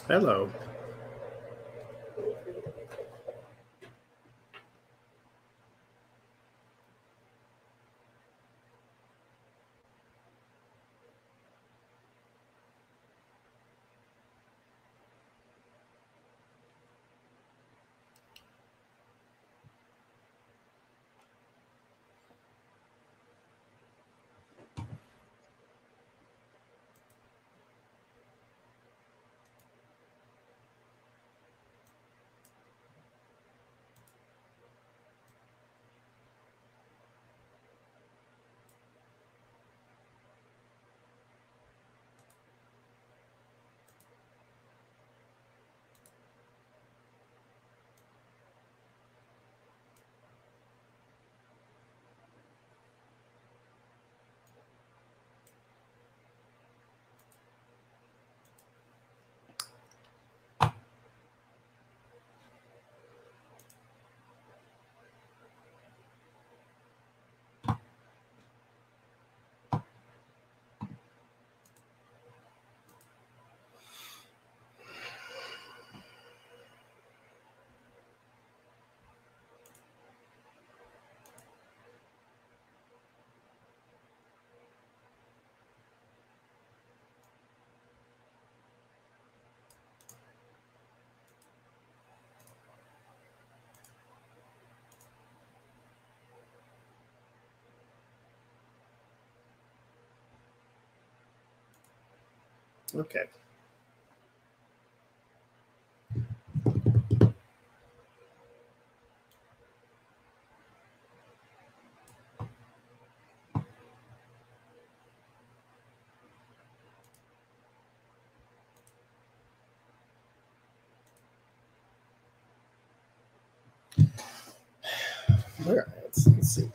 Hello. Okay. All right. Let's see.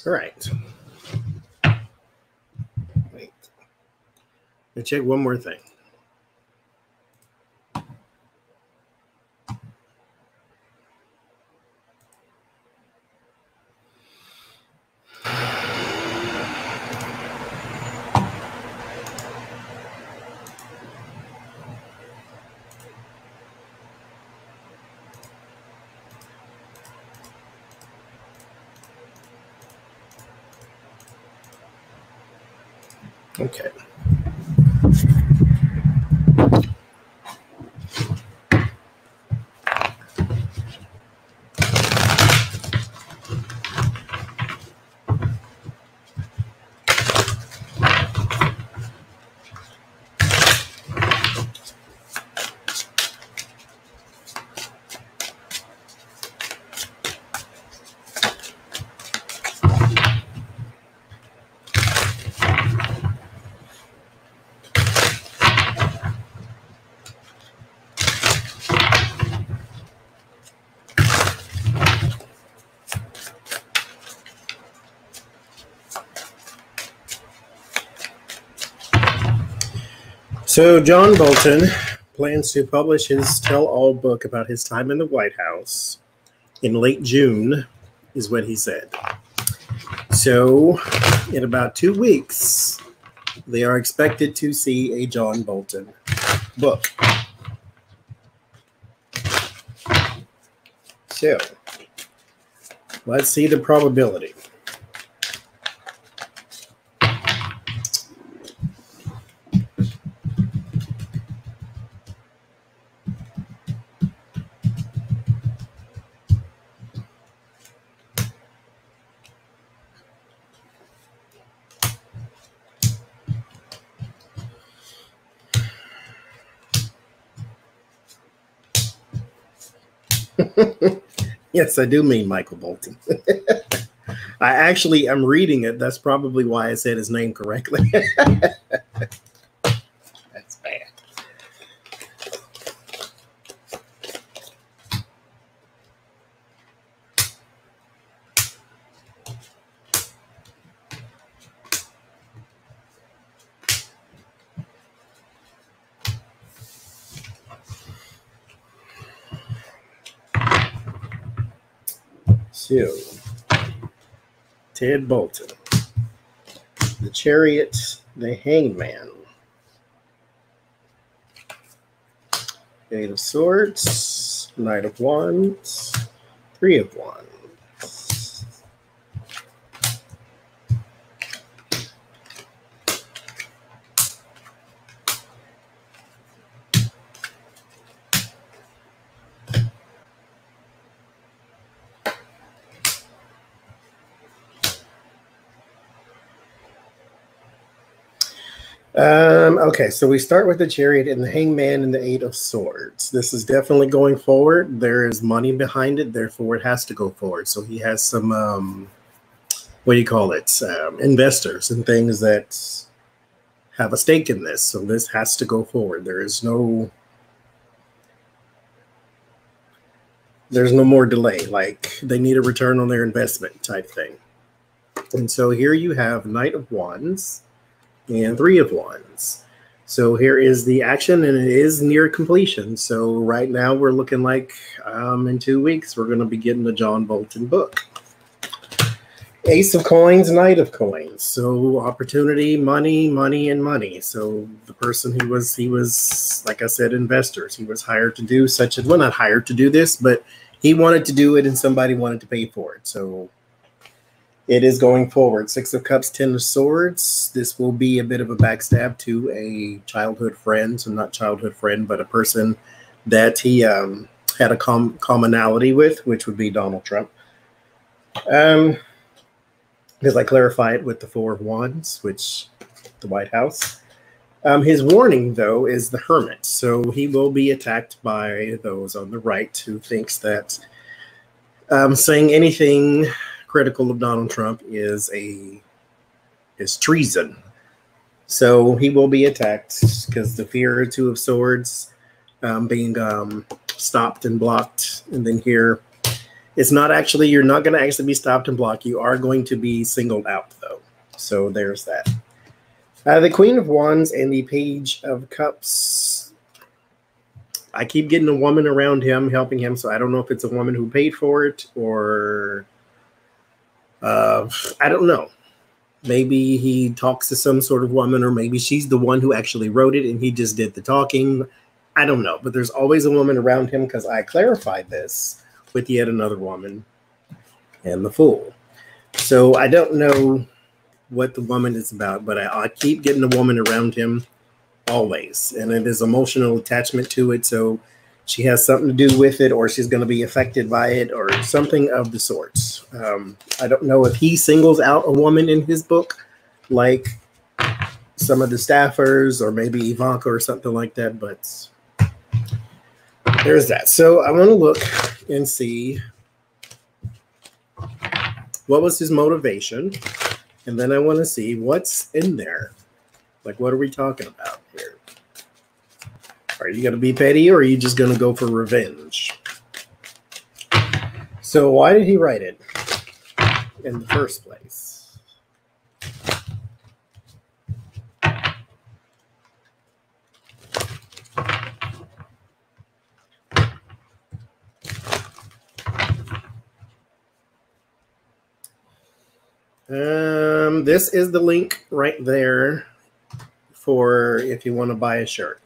All right. Wait. Let's check one more thing. Okay. So John Bolton plans to publish his tell-all book about his time in the White House in late June, is what he said. So in about 2 weeks, they are expected to see a John Bolton book. So let's see the probability. Yes, I do mean Michael Bolton. I actually am reading it. That's probably why I said his name correctly. That's bad. So, Ted Bolton, the Chariot, the Hangman, Eight of Swords, Knight of Wands, Three of Wands. Okay, so we start with the Chariot and the Hangman and the Eight of Swords. This is definitely going forward. There is money behind it, therefore it has to go forward. So he has some, what do you call it, investors and things that have a stake in this. So this has to go forward. There's no more delay. Like, they need a return on their investment type thing. And so here you have Knight of Wands and Three of Wands. So here is the action, and it is near completion. So right now we're looking like in 2 weeks we're going to be getting the John Bolton book. Ace of Coins, Knight of Coins. So opportunity, money, money, and money. So the person he was, like I said, investors. He was hired to do such a, well, not hired to do this, but he wanted to do it and somebody wanted to pay for it. So it is going forward. Six of Cups, Ten of Swords. This will be a bit of a backstab to a childhood friend. So not childhood friend, but a person that he had a commonality with, which would be Donald Trump. Because I clarify it with the Four of Wands, which the White House. His warning, though, is the Hermit. So he will be attacked by those on the right who thinks that saying anything critical of Donald Trump is treason. So he will be attacked because the fear of Two of Swords being stopped and blocked. And then here, it's not actually, you're not going to actually be stopped and blocked. You are going to be singled out, though. So there's that. The Queen of Wands and the Page of Cups. I keep getting a woman around him, helping him. So I don't know if it's a woman who paid for it or I don't know. Maybe he talks to some sort of woman, or maybe she's the one who actually wrote it and he just did the talking. I don't know. But there's always a woman around him because I clarified this with yet another woman and the Fool. So I don't know what the woman is about, but I keep getting a woman around him always. And it is emotional attachment to it. So she has something to do with it, or she's going to be affected by it, or something of the sorts. I don't know if he singles out a woman in his book, like some of the staffers, or maybe Ivanka or something like that, but there's that. So I want to look and see what was his motivation, and then I want to see what's in there. Like, what are we talking about here? Are you going to be petty, or are you just going to go for revenge? So why did he write it in the first place? This is the link right there for if you want to buy a shirt.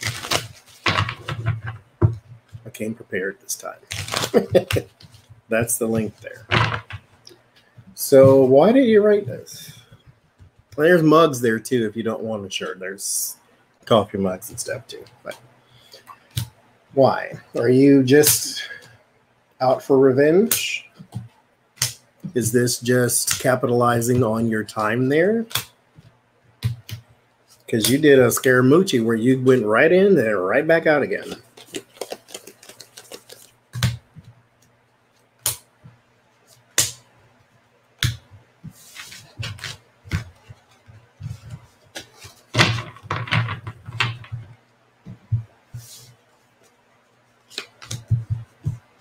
I came prepared this time. That's the link there. So why did you write this? Well, there's mugs there too if you don't want a shirt. There's coffee mugs and stuff too. But why? Are you just out for revenge? Is this just capitalizing on your time there? Because you did a Scaramucci where you went right in and right back out again.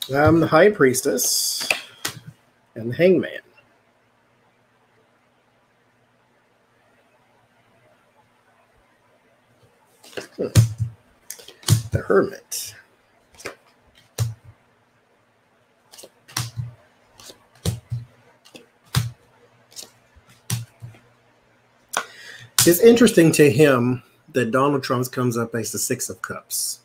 The High Priestess and the Hangman. The Hermit. It's interesting to him that Donald Trump comes up as the Six of Cups.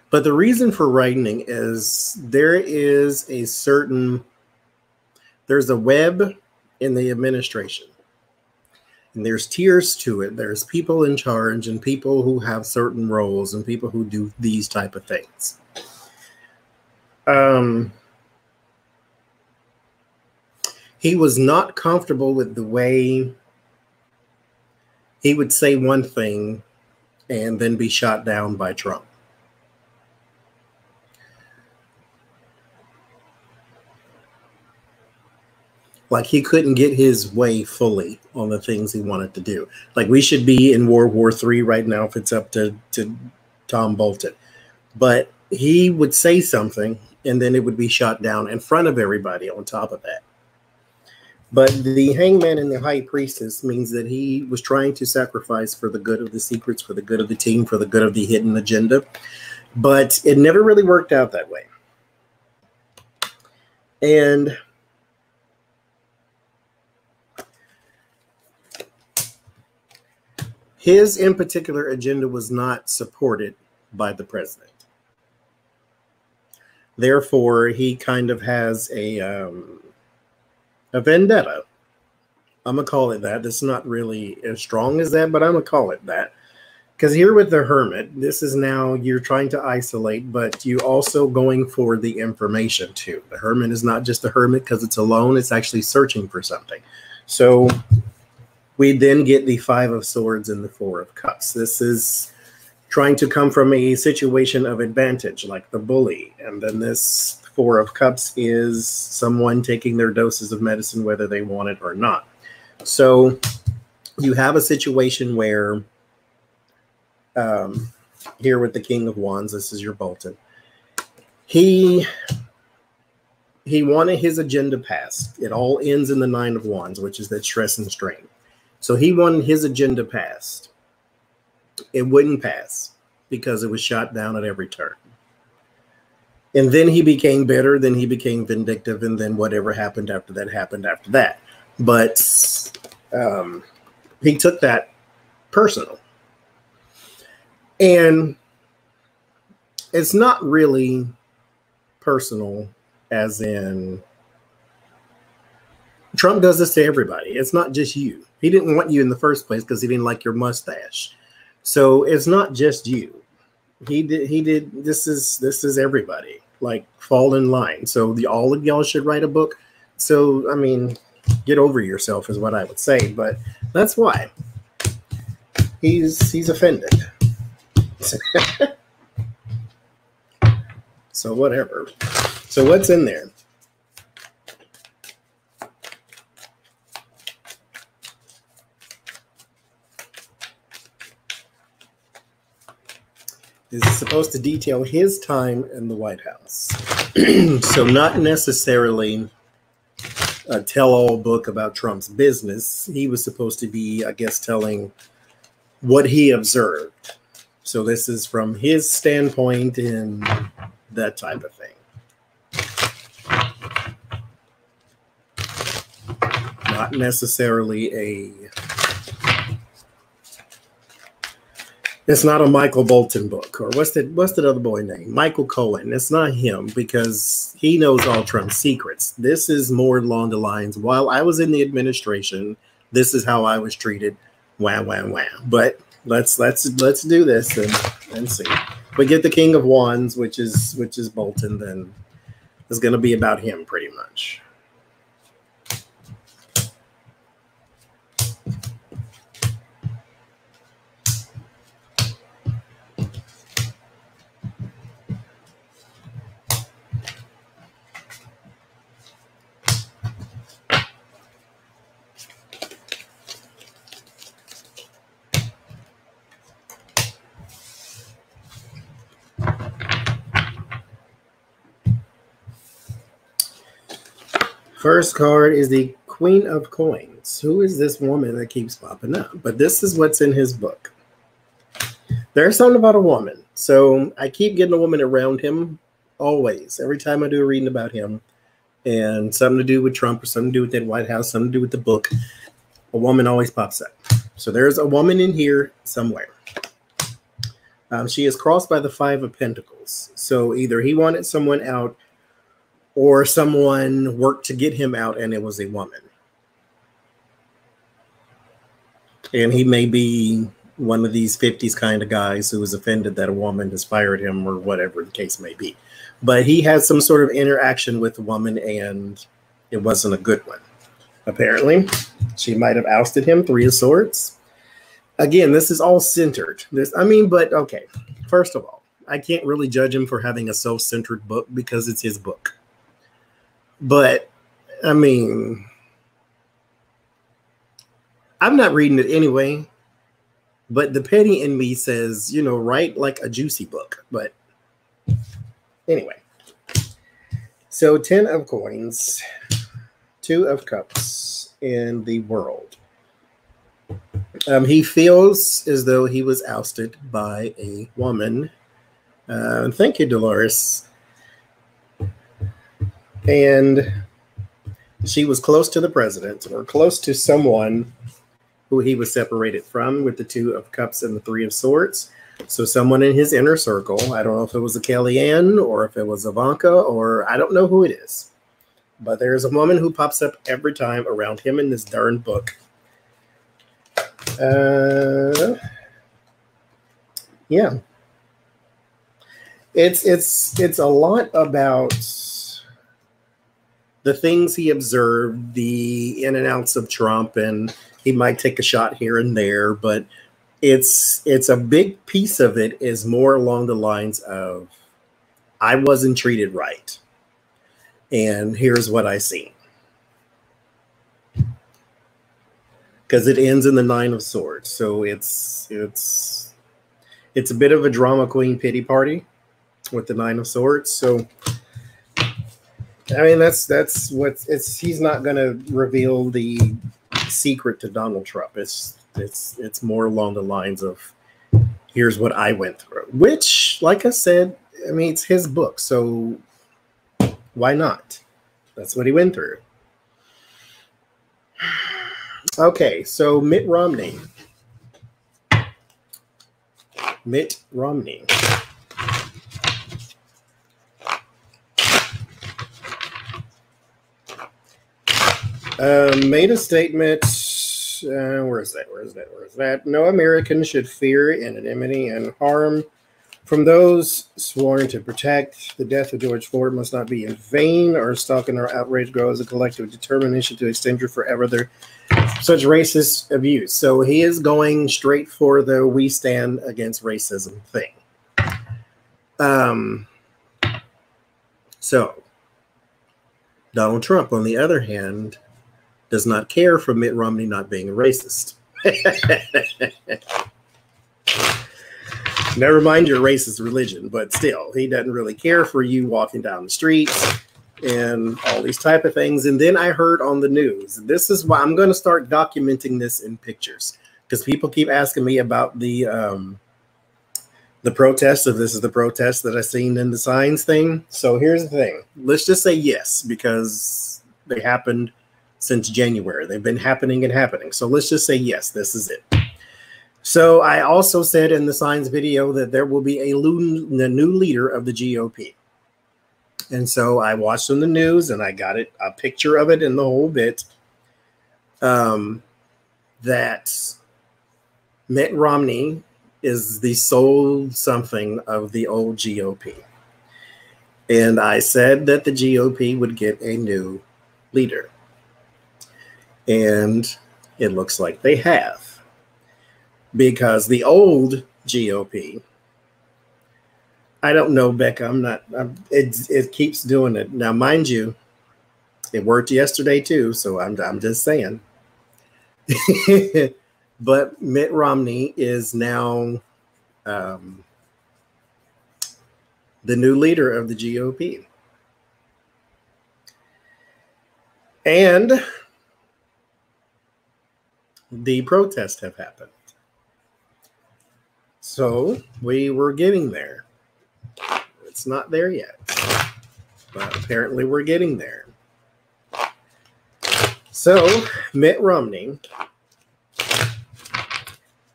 But the reason for writing is there's a web in the administration. And there's tiers to it. There's people in charge and people who have certain roles and people who do these type of things. He was not comfortable with the way he would say one thing and then be shot down by Trump. Like he couldn't get his way fully on the things he wanted to do. Like we should be in World War III right now if it's up to Tom Bolton. But he would say something and then it would be shot down in front of everybody on top of that. But the Hangman and the High Priestess means that he was trying to sacrifice for the good of the secrets, for the good of the team, for the good of the hidden agenda. But it never really worked out that way. And his in particular agenda was not supported by the president. Therefore, he kind of has a vendetta. I'm going to call it that. It's not really as strong as that, but I'm going to call it that. Because here with the Hermit, this is now you're trying to isolate, but you also going for the information too. The Hermit is not just a hermit because it's alone. It's actually searching for something. So we then get the Five of Swords and the Four of Cups. This is trying to come from a situation of advantage, like the bully. And then this Four of Cups is someone taking their doses of medicine, whether they want it or not. So you have a situation where here with the King of Wands, this is your Bolton. He wanted his agenda passed. It all ends in the Nine of Wands, which is that stress and strain. So he wanted his agenda passed. It wouldn't pass because it was shot down at every turn. And then he became bitter, then he became vindictive, and then whatever happened after that happened after that. But he took that personal. And it's not really personal as in Trump does this to everybody. It's not just you. He didn't want you in the first place because he didn't like your mustache. So it's not just you. He did. This is everybody. Like, fall in line. So all of y'all should write a book. So I mean, get over yourself is what I would say. But that's why he's offended. So whatever. So what's in there? This is supposed to detail his time in the White House. So not necessarily a tell-all book about Trump's business. He was supposed to be, I guess, telling what he observed. So this is from his standpoint and that type of thing. Not necessarily it's not a Michael Bolton book, or what's that other boy name? Michael Cohen. It's not him because he knows all Trump's secrets. This is more along the lines, while I was in the administration, this is how I was treated. Wham, wham, wham. But let's do this and see. We get the King of Wands, which is Bolton, then it's gonna be about him pretty much. First card is the Queen of Coins. Who is this woman that keeps popping up? But this is what's in his book. There's something about a woman. So I keep getting a woman around him always. Every time I do a reading about him, and something to do with Trump or something to do with that White House, something to do with the book, a woman always pops up. So there's a woman in here somewhere. She is crossed by the Five of Pentacles. So either he wanted someone out or someone worked to get him out and it was a woman. And he may be one of these 50s kind of guys who is offended that a woman has fired him or whatever the case may be. But he had some sort of interaction with a woman and it wasn't a good one. Apparently, she might have ousted him. Three of Swords. Again, this is all centered. But okay. First of all, I can't really judge him for having a self-centered book because it's his book. But, I'm not reading it anyway. But the petty in me says, write like a juicy book. But anyway. So 10 of Coins, 2 of Cups, and the World. He feels as though he was ousted by a woman. Thank you, Dolores. And she was close to the president or close to someone who he was separated from with the 2 of Cups and the 3 of Swords. So someone in his inner circle. I don't know if it was a Kellyanne or if it was Ivanka or I don't know who it is. But there's a woman who pops up every time around him in this darn book. Yeah. It's a lot about the things he observed, the in and outs of Trump, and he might take a shot here and there, but it's a big piece of it is more along the lines of, I wasn't treated right, and here's what I see. Because it ends in the 9 of Swords, so it's a bit of a drama queen pity party with the 9 of Swords. So that's what he's not going to reveal the secret to Donald Trump. It's more along the lines of, here's what I went through, which, like I said, it's his book, so why not? That's what he went through. Okay, so Mitt Romney. Mitt Romney. Made a statement. Where is that? No American should fear anonymity and harm from those sworn to protect. The death of George Floyd must not be in vain. Our stalk and our outrage grow as a collective determination to extend forever such racist abuse. So he is going straight for the we stand against racism thing. So Donald Trump, on the other hand, does not care for Mitt Romney not being a racist. Never mind your racist religion, but still, he doesn't really care for you walking down the streets and all these type of things. And then I heard on the news, this is why I'm going to start documenting this in pictures, because people keep asking me about the protest, if this is the protest that I seen in the signs thing. So here's the thing. Let's just say yes, because they happened since January. They've been happening and happening. So let's just say yes, this is it. So I also said in the signs video that there will be a new leader of the GOP. And so I watched on the news and I got a picture of it in the whole bit, that Mitt Romney is the sole something of the old GOP. And I said that the GOP would get a new leader. And it looks like they have. Because the old GOP, I don't know, Becca, it keeps doing it. Now, mind you, it worked yesterday too, so I'm just saying. But Mitt Romney is now the new leader of the GOP. And the protests have happened. So we were getting there. It's not there yet, but apparently we're getting there. So Mitt Romney,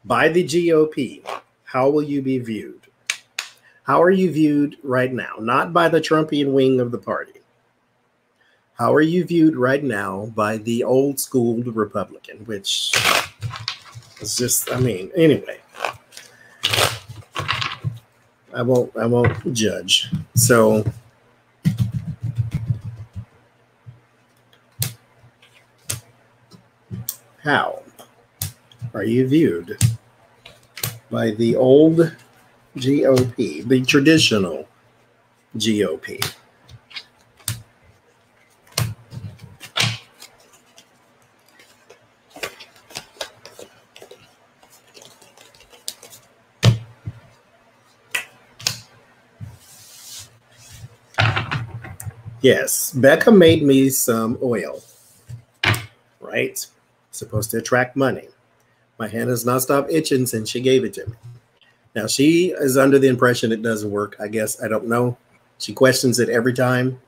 by the GOP, how will you be viewed? How are you viewed right now? Not by the Trumpian wing of the party. How are you viewed right now by the old school Republican, which is just, I mean, anyway. I won't judge. So how are you viewed by the old GOP, the traditional GOP? Yes, Becca made me some oil, right? Supposed to attract money. My hand has not stopped itching since she gave it to me. Now, she is under the impression it doesn't work. I guess, I don't know. She questions it every time,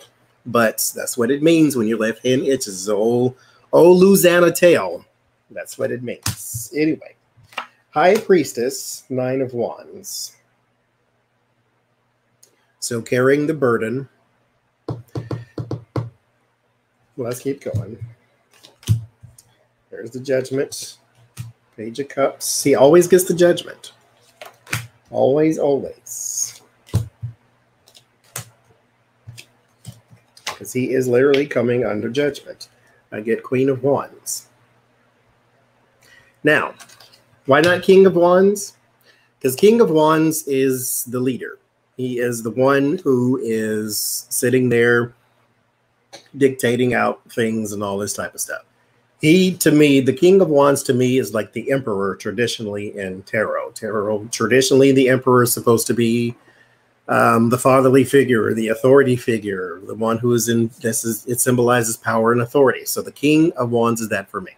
but that's what it means when your left hand itches. Old Louisiana tail. That's what it means. Anyway, High Priestess, 9 of Wands. So carrying the burden. Let's keep going. There's the Judgment. Page of Cups. He always gets the Judgment. Always, always. Because he is literally coming under judgment. I get Queen of Wands. Now, why not King of Wands? Because King of Wands is the leader. He is the one who is sitting there dictating out things and all this type of stuff. He, to me, the King of Wands to me is like the Emperor traditionally in tarot. Traditionally, the Emperor is supposed to be the fatherly figure, the authority figure, the one who is in, it symbolizes power and authority. So the King of Wands is that for me.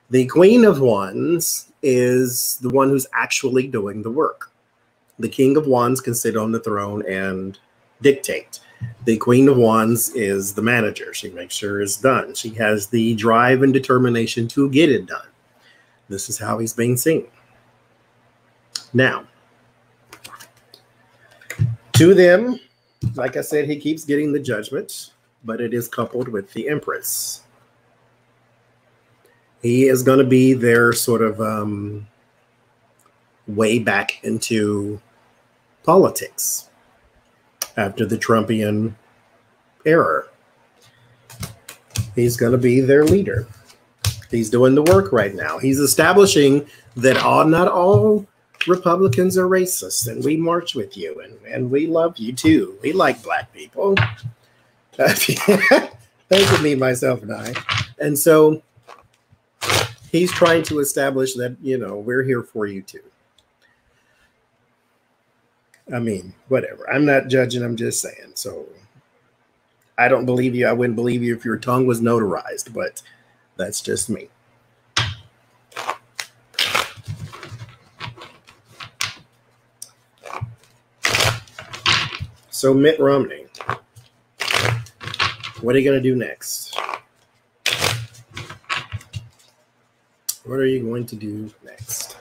The Queen of Wands is the one who's actually doing the work. The King of Wands can sit on the throne and dictate. The Queen of Wands is the manager. She makes sure it's done. She has the drive and determination to get it done. This is how he's being seen. Now, to them, like I said, he keeps getting the Judgment, but it is coupled with the Empress. He is going to be their sort of way back into politics after the Trumpian era. He's going to be their leader. He's doing the work right now. He's establishing that not all Republicans are racist, and we march with you, and we love you too. We like black people. Thank you, me, myself, and I. And so he's trying to establish that, you know, we're here for you too. I mean, whatever. I'm not judging. I'm just saying. So I don't believe you. I wouldn't believe you if your tongue was notarized, but that's just me. So Mitt Romney, what are you going to do next? What are you going to do next?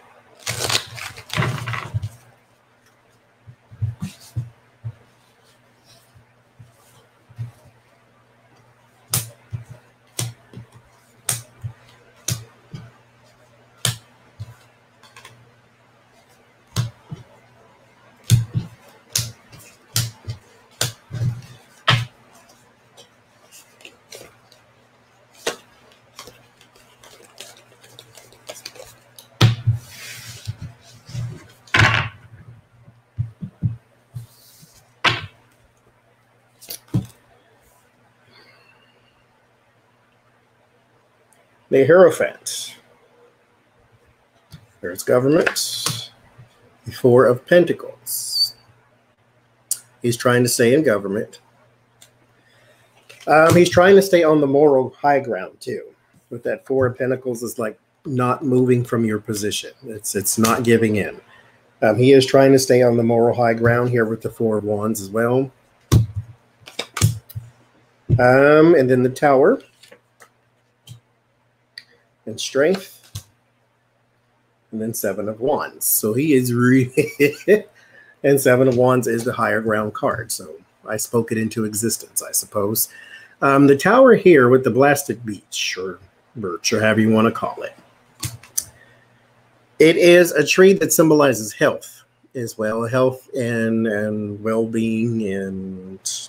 The Hierophant. There's government. The Four of Pentacles. He's trying to stay in government. He's trying to stay on the moral high ground too. With that Four of Pentacles, is like not moving from your position. It's not giving in. He is trying to stay on the moral high ground here with the Four of Wands as well. And then the Tower. And Strength, and then Seven of Wands. So he is really, and Seven of Wands is the higher ground card. So I spoke it into existence, I suppose. The Tower here with the Blasted Beech, or birch, or however you want to call it. It is a tree that symbolizes health as well, health and well-being and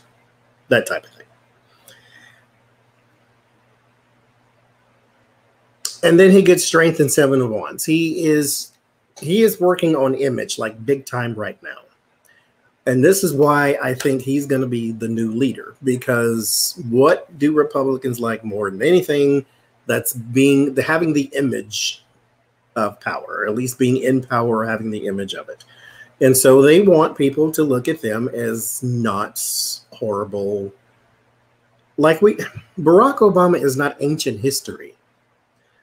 that type of thing. And then he gets Strength and Seven of Wands. He is working on image like big time right now. And this is why I think he's going to be the new leader, because what do Republicans like more than anything? That's having the image of power, or at least being in power, or having the image of it. And so they want people to look at them as not horrible. Like Barack Obama is not ancient history.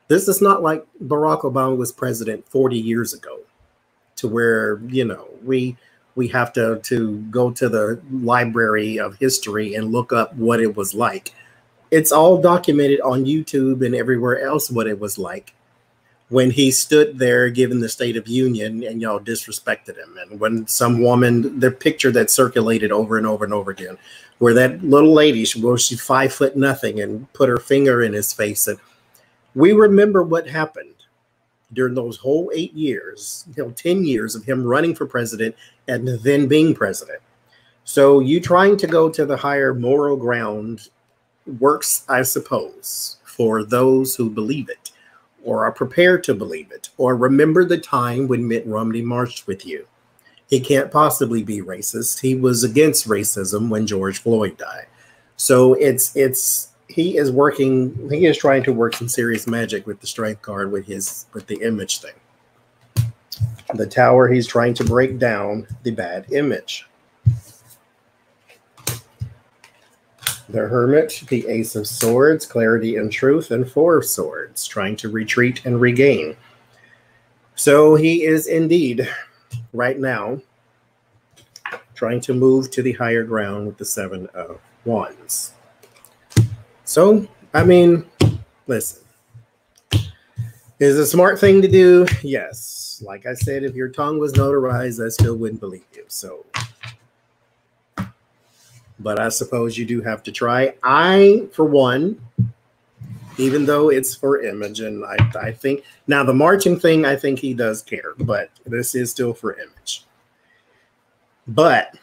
This is not like Barack Obama was president 40 years ago, to where, you know, we have to go to the library of history and look up what it was like. It's all documented on YouTube and everywhere else what it was like when he stood there giving the State of Union and y'all disrespected him. And when some woman, the picture that circulated over and over and over again, where that little lady, she's 5'0" and put her finger in his face. And we remember what happened during those whole 8 years, 10 years of him running for president and then being president. So you trying to go to the higher moral ground works, I suppose, for those who believe it or are prepared to believe it, or remember the time when Mitt Romney marched with you. He can't possibly be racist. He was against racism when George Floyd died. So he is trying to work some serious magic with the Strength card with the image thing. The Tower, he's trying to break down the bad image. The Hermit, the Ace of Swords, Clarity and Truth, and Four of Swords, trying to retreat and regain. So he is indeed, right now, trying to move to the higher ground with the Seven of Wands. So, I mean, listen. Is it a smart thing to do? Yes. Like I said, if your tongue was notarized, I still wouldn't believe you. So, but I suppose you do have to try. I, for one, even though it's for image, and I think, now the marching thing, I think he does care, but this is still for image. But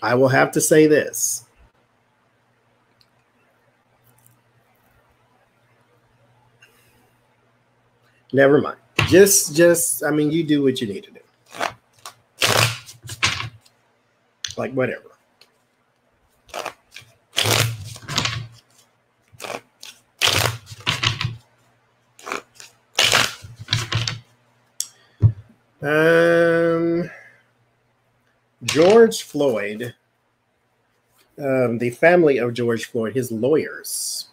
I will have to say this. Never mind. Just, I mean, you do what you need to do. Like, whatever. George Floyd the family of George Floyd, his lawyers,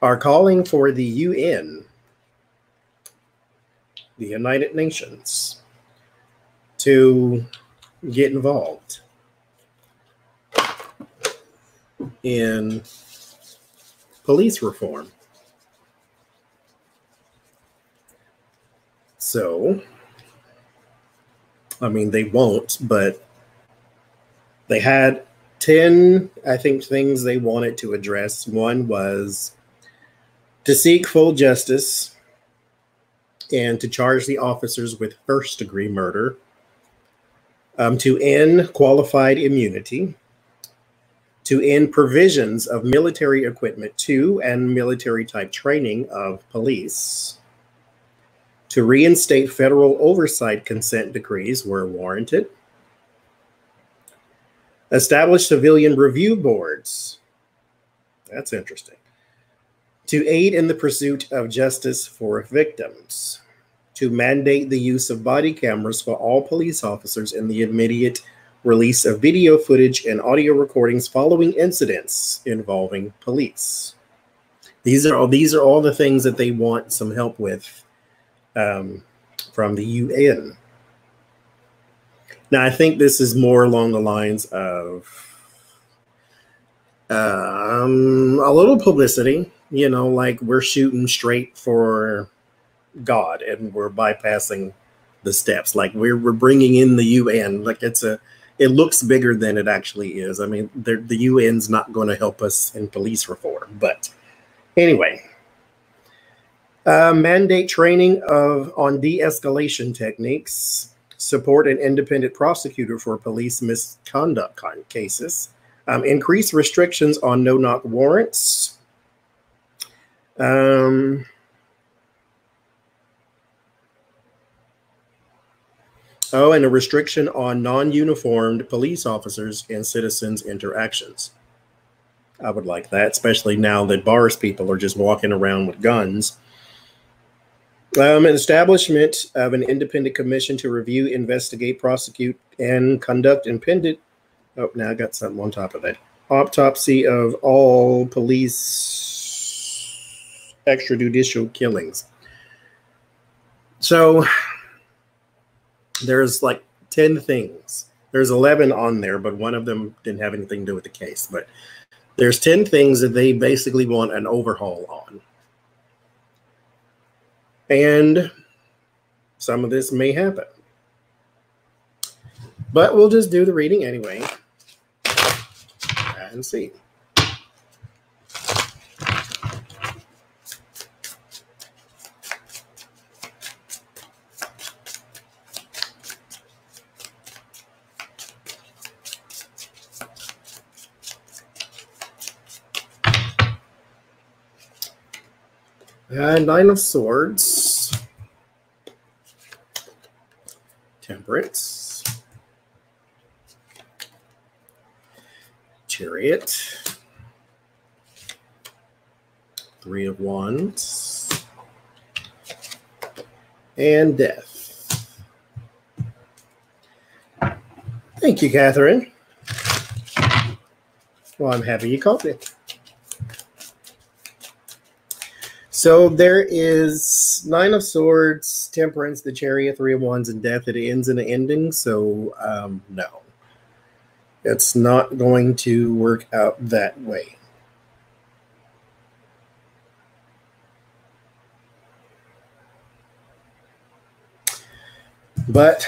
are calling for the UN, the United Nations, to get involved in police reform. So, I mean, they won't, but they had 10, I think, things they wanted to address. One was to seek full justice and to charge the officers with first-degree murder, to end qualified immunity, to end provisions of military equipment to and military-type training of police, to reinstate federal oversight consent decrees where warranted, establish civilian review boards. That's interesting. To aid in the pursuit of justice for victims, to mandate the use of body cameras for all police officers and the immediate release of video footage and audio recordings following incidents involving police. These are all the things that they want some help with from the UN. Now, I think this is more along the lines of a little publicity, you know, like we're shooting straight for God and we're bypassing the steps. Like we're bringing in the UN. Like it looks bigger than it actually is. I mean, the UN's not going to help us in police reform. But anyway, mandate training on de-escalation techniques, support an independent prosecutor for police misconduct cases, increase restrictions on no-knock warrants, and a restriction on non-uniformed police officers and citizens' interactions. I would like that, especially now that bars people are just walking around with guns. An establishment of an independent commission to review, investigate, prosecute, and conduct independent. Oh, now I got something on top of that. Autopsy of all police extrajudicial killings. So there's like 10 things. There's 11 on there, but one of them didn't have anything to do with the case. But there's 10 things that they basically want an overhaul on. And some of this may happen. But we'll just do the reading anyway and see. Nine of Swords, Temperance, Chariot, Three of Wands, and Death. Thank you, Catherine. Well, I'm happy you called it. So there is Nine of Swords, Temperance, the Chariot, Three of Wands, and Death. It ends in an ending, so no. It's not going to work out that way. But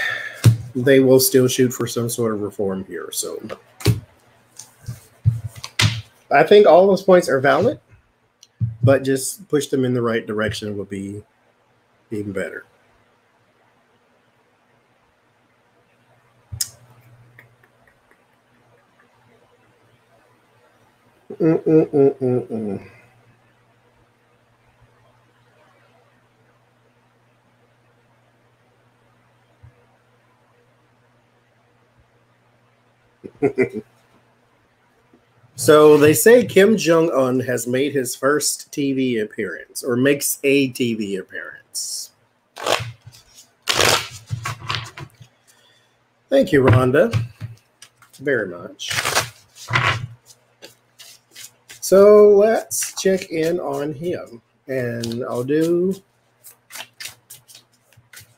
they will still shoot for some sort of reform here. So I think all those points are valid. But just push them in the right direction will be even better. So they say Kim Jong-un has made his first TV appearance, or makes a TV appearance. Thank you, Rhonda, very much. So let's check in on him. And I'll do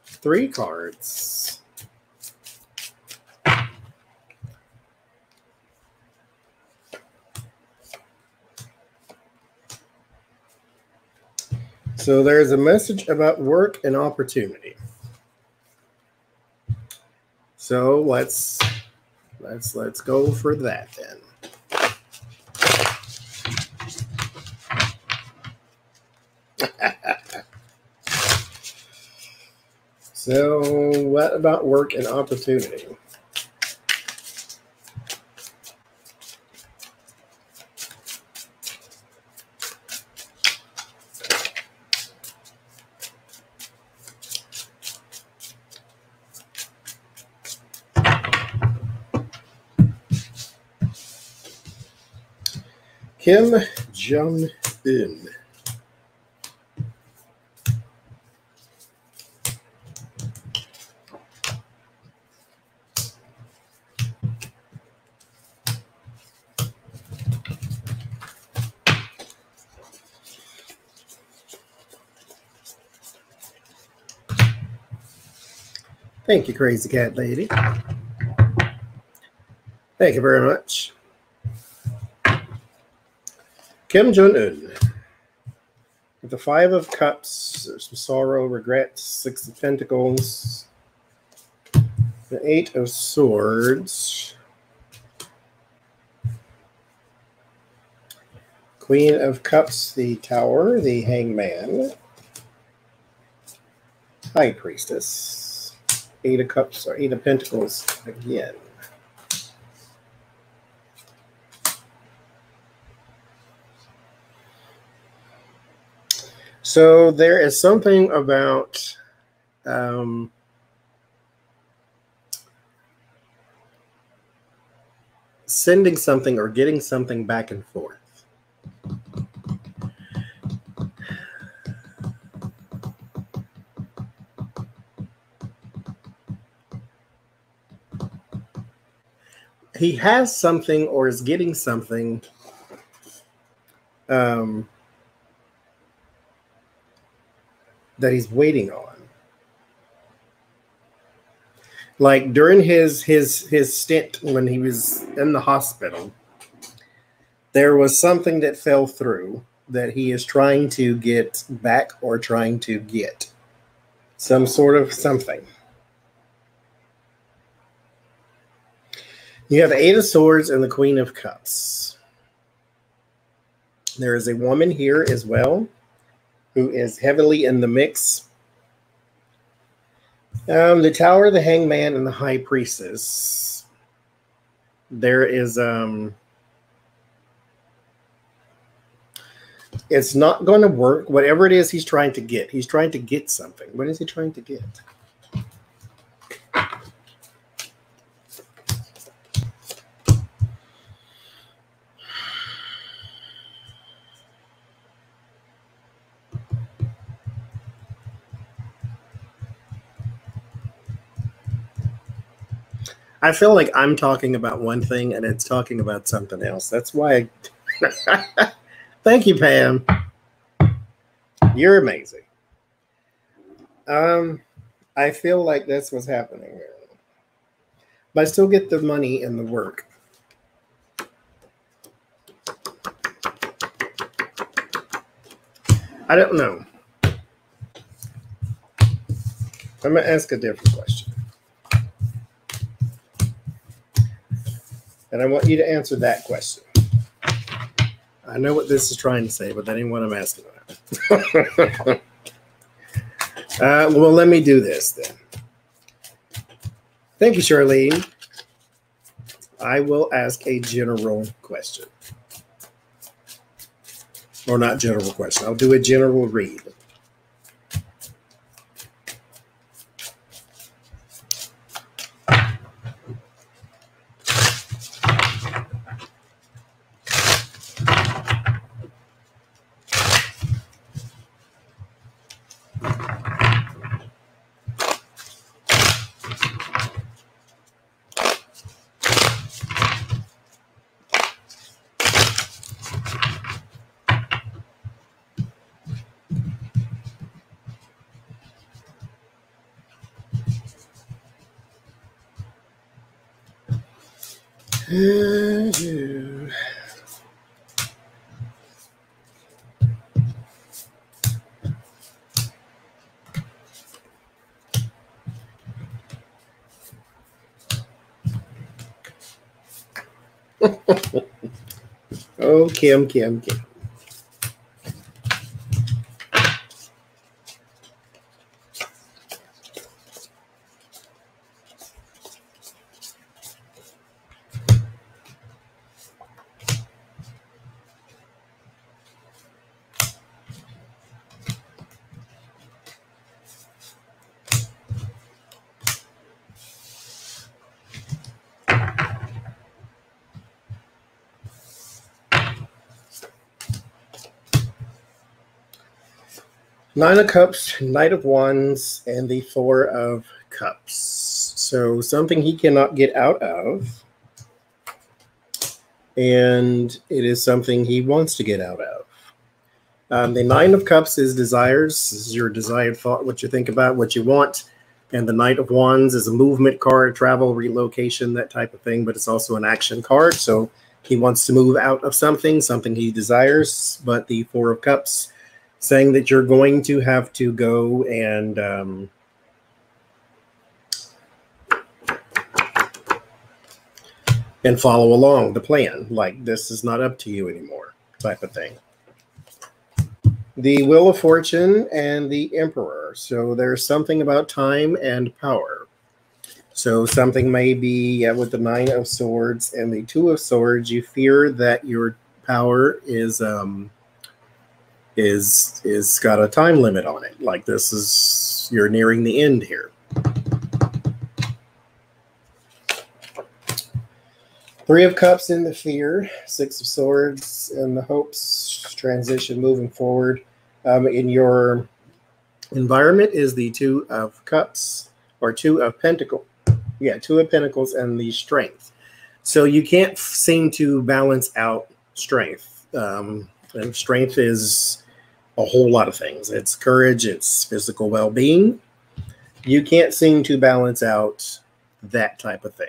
3 cards. So there's a message about work and opportunity. So let's go for that then. So what about work and opportunity? Kim Jong-un. Thank you, Crazy Cat Lady. Thank you very much. Kim Jong-un. With the 5 of Cups, there's some sorrow, regret, 6 of Pentacles, the 8 of Swords, Queen of Cups, the Tower, the Hangman, High Priestess, 8 of Cups, or 8 of Pentacles again. So there is something about sending something or getting something back and forth. He has something or is getting something that he's waiting on. Like during his stint when he was in the hospital, there was something that fell through that he is trying to get back or trying to get. Some sort of something. You have the 8 of Swords and the Queen of Cups. There is a woman here as well who is heavily in the mix. The Tower, the Hangman, and the High Priestess. There is it's not going to work. Whatever it is he's trying to get. He's trying to get something. What is he trying to get? I feel like I'm talking about one thing and it's talking about something else. That's why Thank you, Pam. You're amazing. I feel like that's what's happening here. But I still get the money and the work. I don't know. I'm going to ask a different question. And I want you to answer that question. I know what this is trying to say, but that ain't what I'm asking about. Well, let me do this then. Thank you, Charlene. I will ask a general question. Or not general question. I'll do a general read. Oh, Kim. Nine of Cups, Knight of Wands, and the Four of Cups. So something he cannot get out of, and it is something he wants to get out of. The Nine of Cups is desires. This is your desired thought, what you think about, what you want. And the Knight of Wands is a movement card, travel, relocation, that type of thing, but it's also an action card. So he wants to move out of something he desires. But the Four of Cups, saying that you're going to have to go and follow along the plan. Like, this is not up to you anymore, type of thing. The Wheel of Fortune and the Emperor. So there's something about time and power. So something may be with the Nine of Swords and the Two of Swords. You fear that your power is got a time limit on it. Like, this is, you're nearing the end here. Three of Cups in the fear, Six of Swords and the hopes, transition moving forward. In your environment is the Two of Cups, or Two of Pentacles. Yeah, Two of Pentacles and the Strength. So you can't seem to balance out strength. And strength is a whole lot of things. It's courage, it's physical well-being. You can't seem to balance out that type of thing.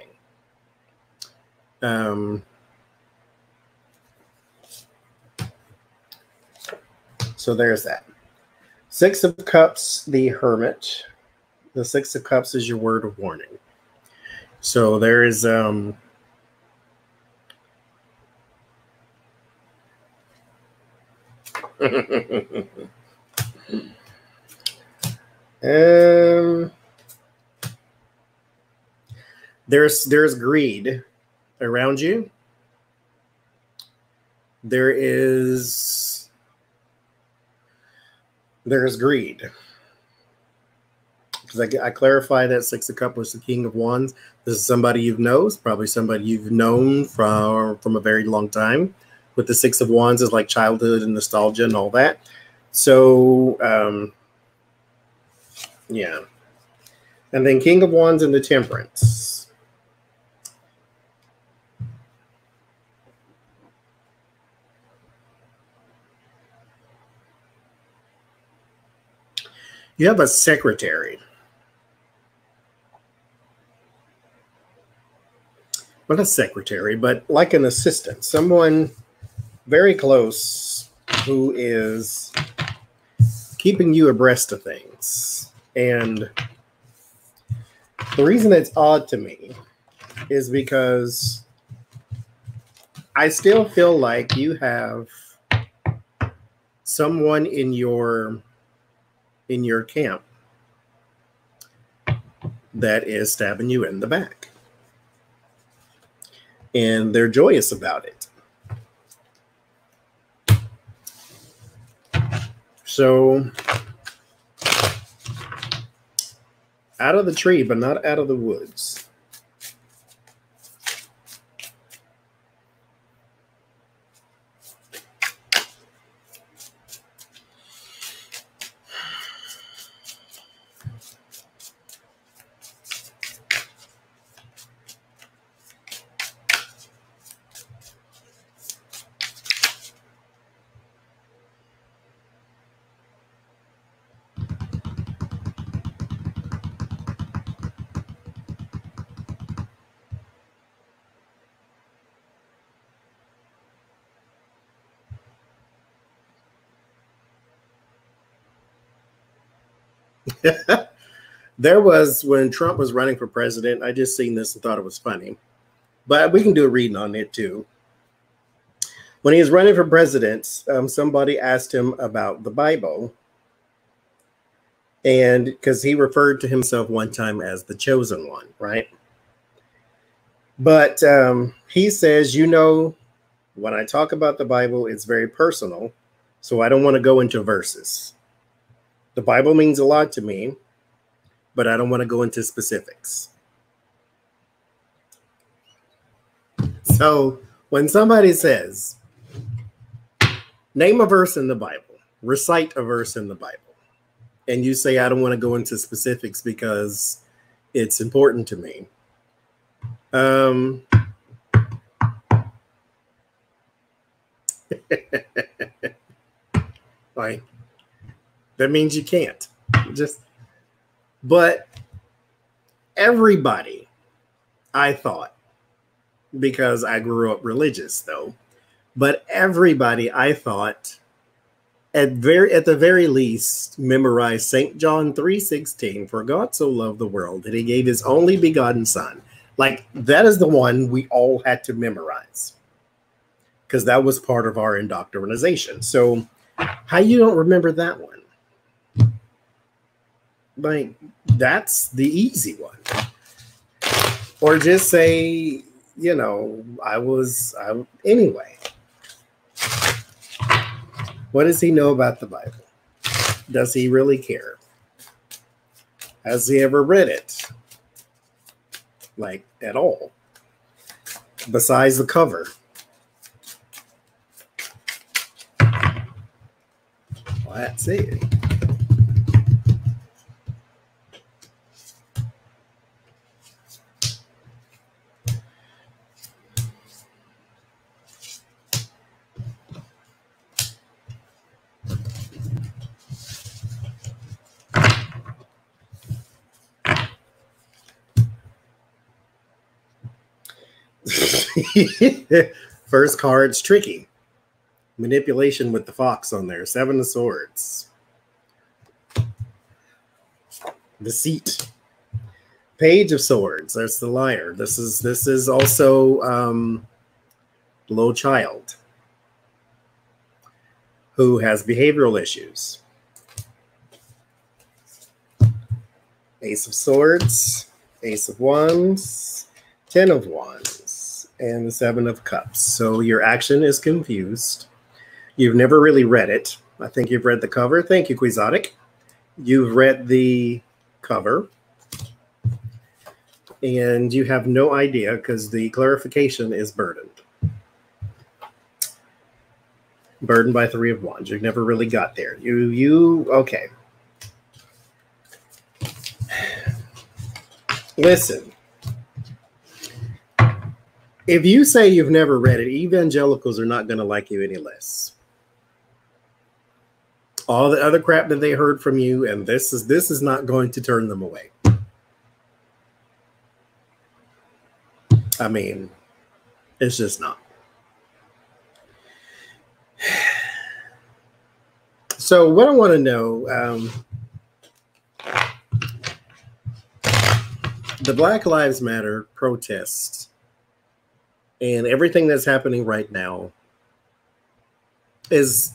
So there's that. Six of Cups, the Hermit. The Six of Cups is your word of warning. So there is there's greed around you. There's greed. Because I clarify that Six of Cups was the King of Wands. This is somebody you've known. It's probably somebody you've known from a very long time. With the Six of Wands is like childhood and nostalgia and all that. So, yeah. And then King of Wands and the Temperance. You have a secretary. Not a secretary, but like an assistant. Someone very close who is keeping you abreast of things. And the reason it's odd to me is because I still feel like you have someone in your camp that is stabbing you in the back. And they're joyous about it. So, out of the tree, but not out of the woods. There was, when Trump was running for president, I just seen this and thought it was funny, but we can do a reading on it too. When he was running for president, somebody asked him about the Bible, and because he referred to himself one time as the chosen one, right? But he says, you know, when I talk about the Bible, it's very personal, so I don't want to go into verses. The Bible means a lot to me, but I don't want to go into specifics. So when somebody says, name a verse in the Bible, recite a verse in the Bible, and you say, I don't want to go into specifics because it's important to me. Like, that means you can't. But everybody, I thought, because I grew up religious though, but everybody, I thought, at the very least, memorized St. John 3:16, for God so loved the world that he gave his only begotten son. Like, that is the one we all had to memorize, because that was part of our indoctrination. So how you don't remember that one? Like, that's the easy one. Or just say, you know, anyway. What does he know about the Bible? Does he really care? Has he ever read it? Like, at all? Besides the cover. Well, that's it. First card's tricky. Manipulation with the fox on there. 7 of Swords. Deceit. Page of Swords. That's the liar. This is also little child who has behavioral issues. Ace of Swords, Ace of Wands, 10 of Wands, and the 7 of Cups. So your action is confused. You've never really read it. I think you've read the cover. Thank you, Quixotic. You've read the cover. And you have no idea because the clarification is burdened. Burdened by 3 of Wands. You've never really got there. Okay. Listen. If you say you've never read it, evangelicals are not going to like you any less. All the other crap that they heard from you, and this is not going to turn them away. I mean, it's just not. So what I want to know, the Black Lives Matter protests and everything that's happening right now is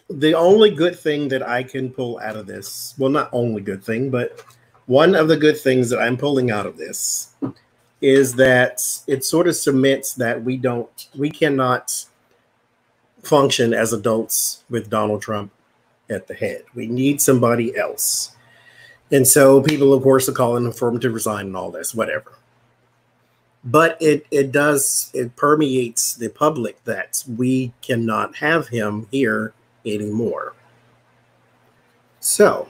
the only good thing that I can pull out of this. Well, not only good thing, but one of the good things that I'm pulling out of this is that it sort of cements that we cannot function as adults with Donald Trump at the head. We need somebody else. And so people, of course, are calling for him to resign and all this, whatever. But it permeates the public that we cannot have him here anymore. So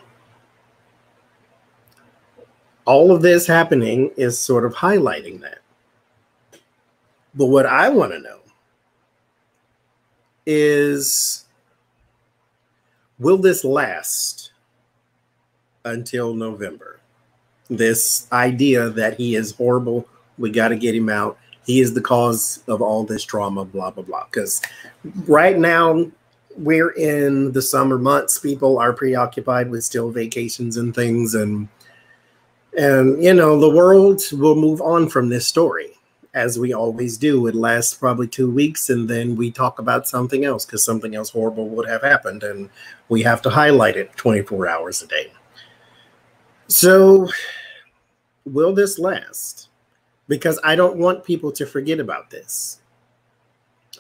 all of this happening is sort of highlighting that. But what I want to know is, will this last until November? This idea that he is horrible, we got to get him out, he is the cause of all this trauma, blah, blah, blah. Because right now, we're in the summer months. People are preoccupied with still vacations and things, and you know, the world will move on from this story, as we always do. It lasts probably 2 weeks, and then we talk about something else because something else horrible would have happened, and we have to highlight it 24 hours a day. So will this last? Because I don't want people to forget about this.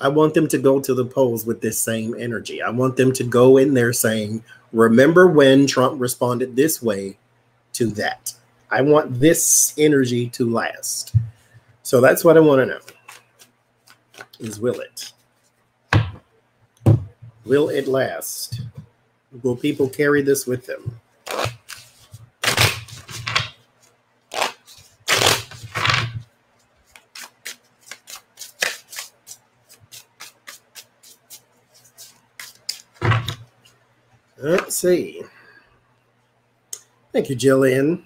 I want them to go to the polls with this same energy. I want them to go in there saying, remember when Trump responded this way to that. I want this energy to last. So that's what I want to know, is will it? Will it last? Will people carry this with them? Let's see. Thank you, Jillian.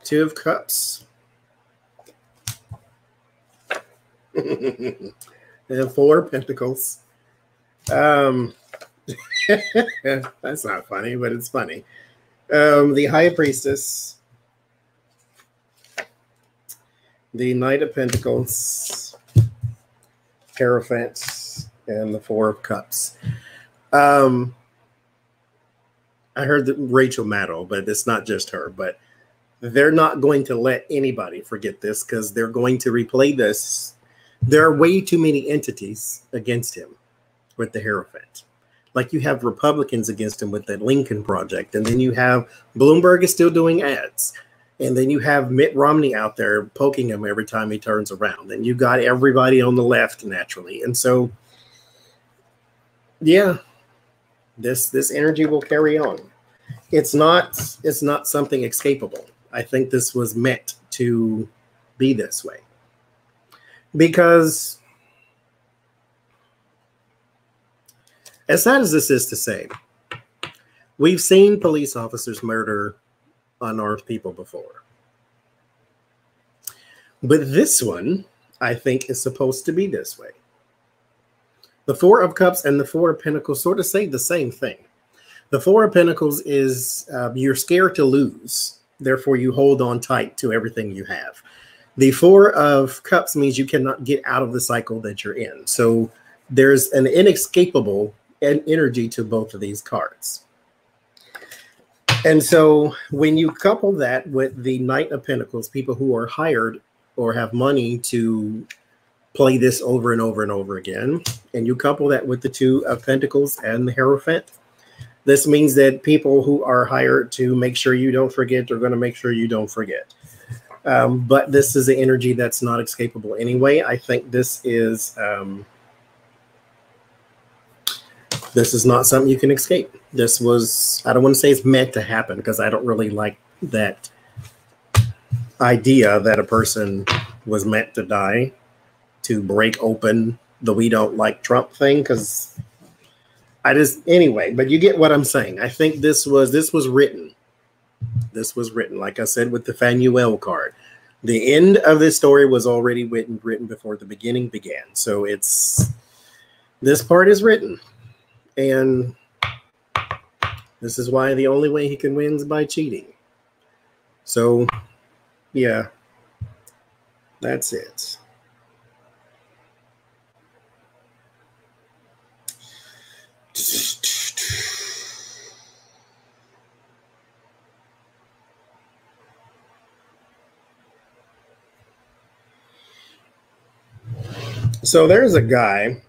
2 of Cups. And 4 of Pentacles. That's not funny, but it's funny. The High Priestess. The Knight of Pentacles. Hierophant. And the 4 of Cups. I heard that Rachel Maddow, but it's not just her, but they're not going to let anybody forget this because they're going to replay this. There are way too many entities against him with the Hierophant. Like you have Republicans against him with the Lincoln Project, and then you have Bloomberg is still doing ads, and then you have Mitt Romney out there poking him every time he turns around, and you got everybody on the left naturally. And so, yeah, this energy will carry on. It's not something escapable. I think this was meant to be this way. Because as sad as this is to say, we've seen police officers murder unarmed people before. But this one, I think, is supposed to be this way. The 4 of Cups and the 4 of Pentacles sort of say the same thing. The 4 of Pentacles is you're scared to lose. Therefore, you hold on tight to everything you have. The 4 of Cups means you cannot get out of the cycle that you're in. So there's an inescapable energy to both of these cards. And so when you couple that with the Knight of Pentacles, people who are hired or have money to play this over and over and over again, and you couple that with the 2 of Pentacles and the Hierophant, this means that people who are hired to make sure you don't forget are going to make sure you don't forget. But this is an energy that's not escapable anyway. I think this is not something you can escape. This was, I don't want to say it's meant to happen because I don't really like that idea that a person was meant to die to break open the "we don't like Trump" thing, because anyway, but you get what I'm saying. I think this was written. This was written, like I said, with the Fanuel card. The end of this story was already written before the beginning began. So this part is written. And this is why the only way he can win is by cheating. So, yeah, that's it. So there's a guy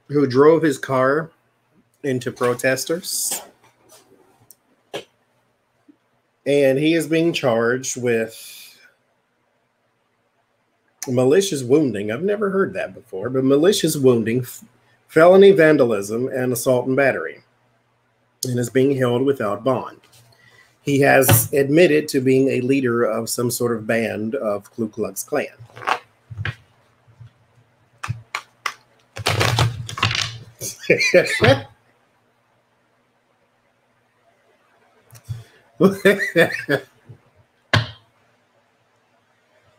who drove his car into protesters. And he is being charged with malicious wounding. I've never heard that before, but malicious wounding, felony vandalism, and assault and battery, and is being held without bond. He has admitted to being a leader of some sort of band of Ku Klux Klan.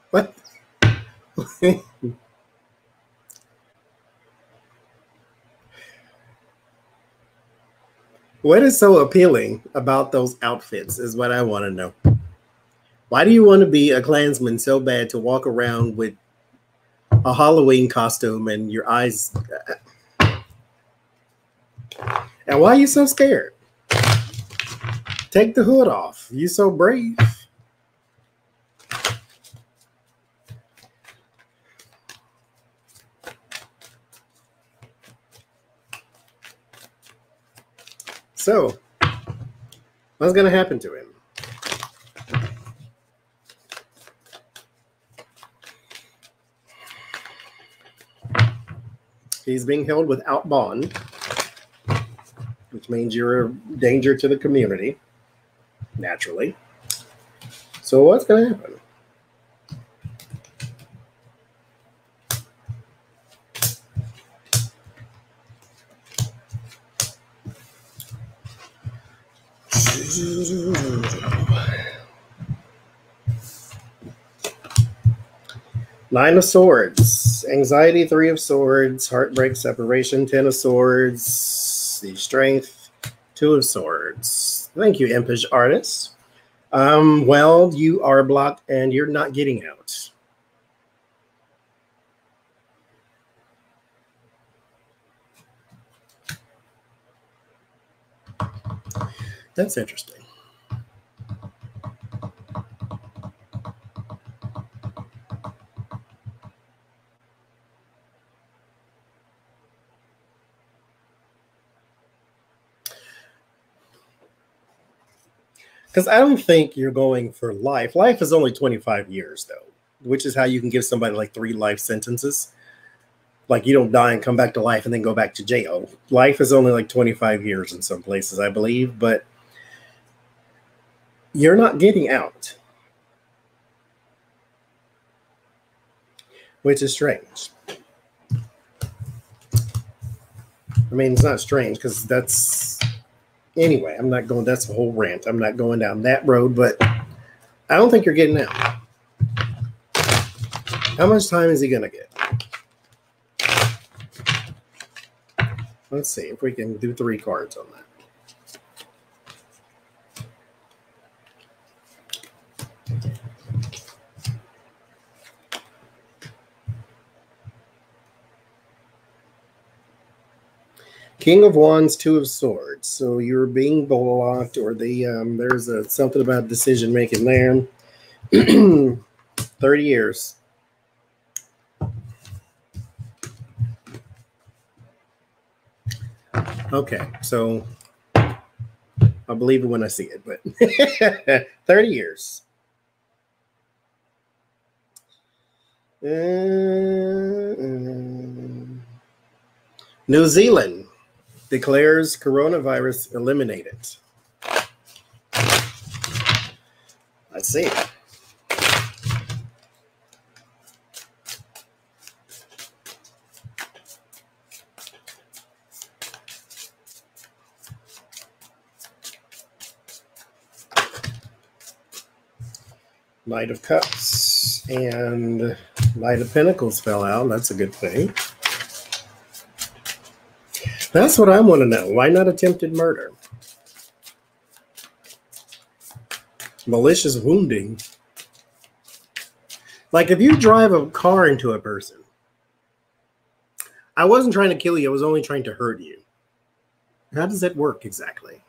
What? What is so appealing about those outfits is what I want to know. Why do you want to be a Klansman so bad to walk around with a Halloween costume and your eyes? And why are you so scared? Take the hood off. You so brave. So, what's going to happen to him? He's being held without bond, which means you're a danger to the community, naturally. So what's going to happen? Nine of Swords, anxiety, Three of Swords, heartbreak, separation, Ten of Swords, the Strength, Two of Swords. Thank you, Impish Artist. Well, you are blocked and you're not getting out. That's interesting. Because I don't think you're going for life. Life is only 25 years, though, which is how you can give somebody like 3 life sentences. Like you don't die and come back to life and then go back to jail. Life is only like 25 years in some places, I believe, but you're not getting out, which is strange. I mean, it's not strange because that's... Anyway, I'm not going... That's a whole rant. I'm not going down that road, but I don't think you're getting out. How much time is he going to get? Let's see if we can do 3 cards on that. King of Wands, Two of Swords. So you're being blocked, or there's something about decision making there. 30 years. Okay, so I'll believe it when I see it, but 30 years. New Zealand declares coronavirus eliminated. Let's see. Knight of Cups and Knight of Pentacles fell out. That's a good thing. That's what I want to know. Why not attempted murder? Malicious wounding. Like if you drive a car into a person, I wasn't trying to kill you. I was only trying to hurt you. How does that work exactly?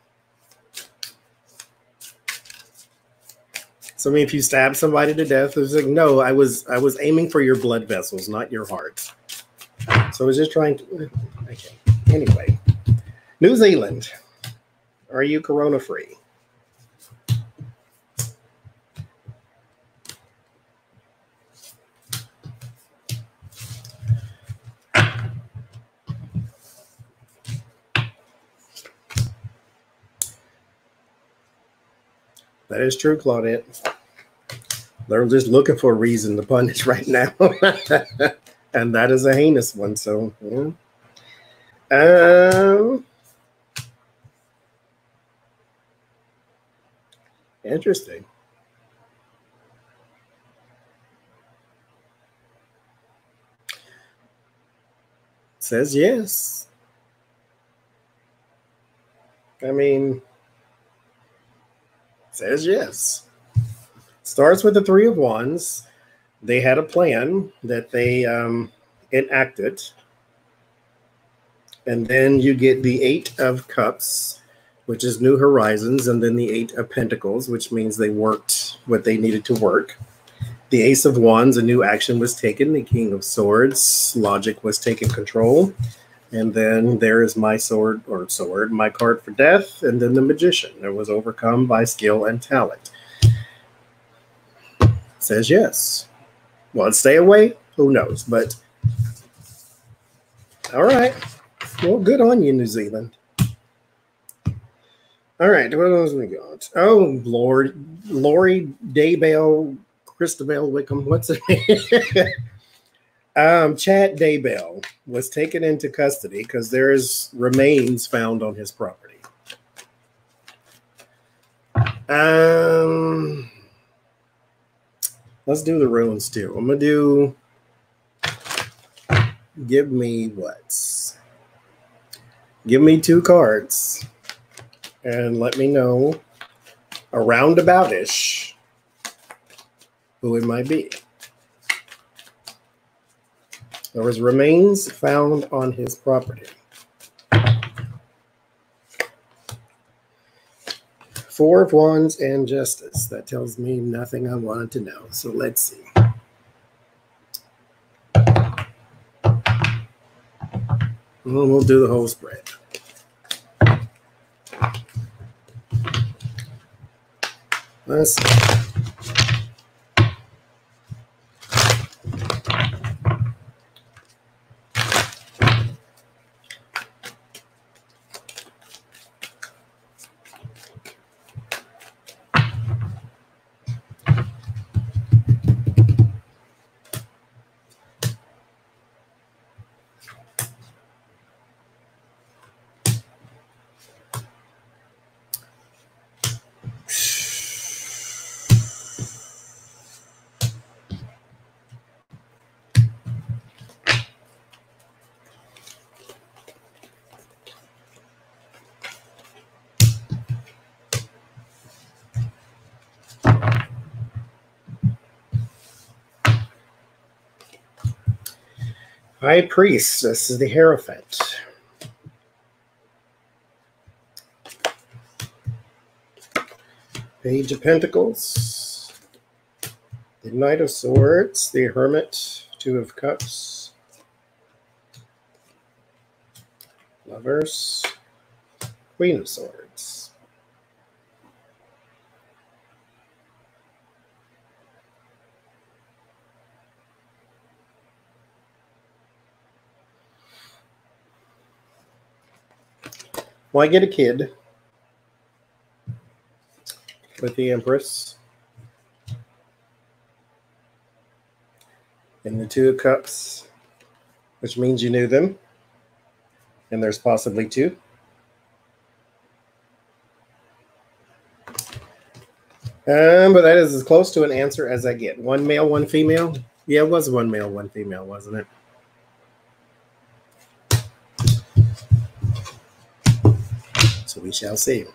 So I mean, if you stab somebody to death, it's like, no, I was aiming for your blood vessels, not your heart. So I was just trying to. Okay. Anyway, New Zealand, are you corona free? That is true, Claudette. They're just looking for a reason to punish right now. And that is a heinous one. So, yeah. Interesting. Says yes. I mean, says yes. Starts with the Three of Wands. They had a plan that they enacted. And then you get the Eight of Cups, which is New Horizons, and then the Eight of Pentacles, which means they worked what they needed to work. The Ace of Wands, a new action was taken. The King of Swords, logic was taken control. And then there is my sword, my card for death, and then the Magician. It was overcome by skill and talent. Says yes. Will it stay away? Who knows? But all right. Well, good on you, New Zealand. All right, what else we got? Oh, Lori Daybell, Christabel Wickham. What's her name? Chad Daybell was taken into custody because there is remains found on his property. Let's do the runes too. I'm gonna do. Give me what? Give me 2 cards, and let me know a roundabout-ish who it might be. There was remains found on his property. 4 of Wands and Justice. That tells me nothing I wanted to know. So let's see. Well, we'll do the whole spread. Let's see. High Priest, this is the Hierophant. Page of Pentacles. The Knight of Swords, the Hermit, 2 of Cups. Lovers, Queen of Swords. Why get a kid with the Empress and the 2 of Cups, which means you knew them, and there's possibly 2. But that is as close to an answer as I get. 1 male, 1 female. Yeah, it was 1 male, 1 female, wasn't it? So we shall see.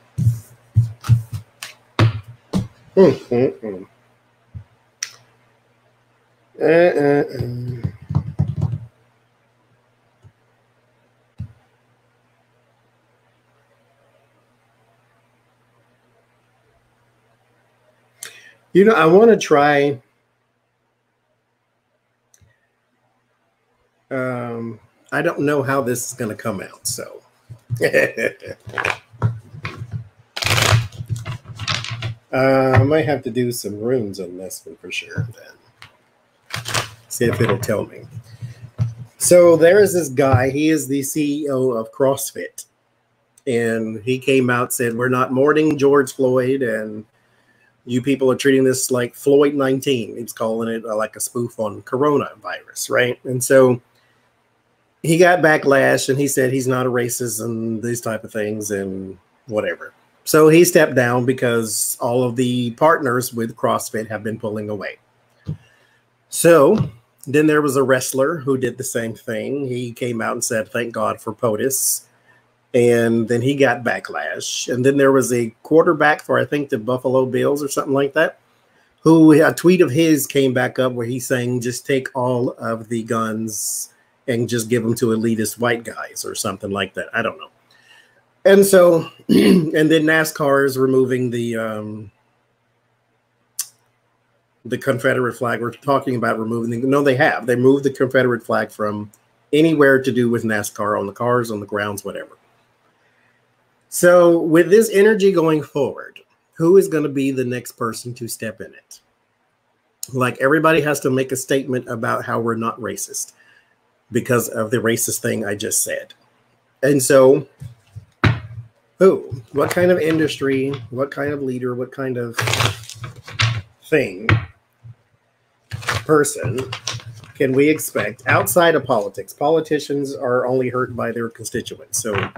You know, I want to try. I don't know how this is going to come out, so. I might have to do some runes on this one for sure then. See if it'll tell me. So there is this guy. He is the CEO of CrossFit. And he came out, said, we're not mourning George Floyd, and you people are treating this like Floyd 19. He's calling it like a spoof on coronavirus, right? And so he got backlash and he said he's not a racist and these type of things and whatever. So he stepped down because all of the partners with CrossFit have been pulling away. So then there was a wrestler who did the same thing. He came out and said, thank God for POTUS. And then he got backlash. And then there was a quarterback for, I think, the Buffalo Bills or something like that, who a tweet of his came back up where he's saying, just take all of the guns and just give them to elitist white guys or something like that. I don't know. And so, and then NASCAR is removing the Confederate flag. We're talking about removing no, they have. They moved the Confederate flag from anywhere to do with NASCAR, on the cars, on the grounds, whatever. So with this energy going forward, who is going to be the next person to step in it? Like, everybody has to make a statement about how we're not racist because of the racist thing I just said. And so who? What kind of industry? What kind of leader? What kind of thing, person can we expect outside of politics? Politicians are only hurt by their constituents. So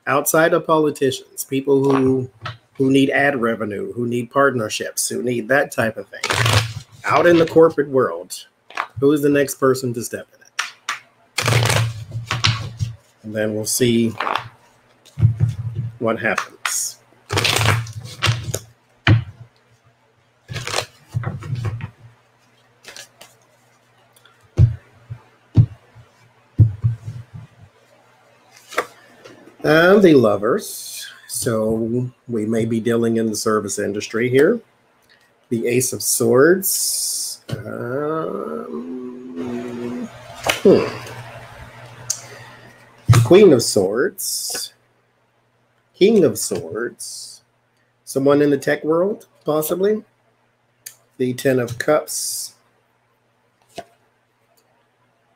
outside of politicians, people who need ad revenue, who need partnerships, who need that type of thing, out in the corporate world, who is the next person to step in it? And then we'll see what happens. The Lovers. So we may be dealing in the service industry here. The Ace of Swords. Queen of Swords. King of Swords. Someone in the tech world, possibly. The Ten of Cups.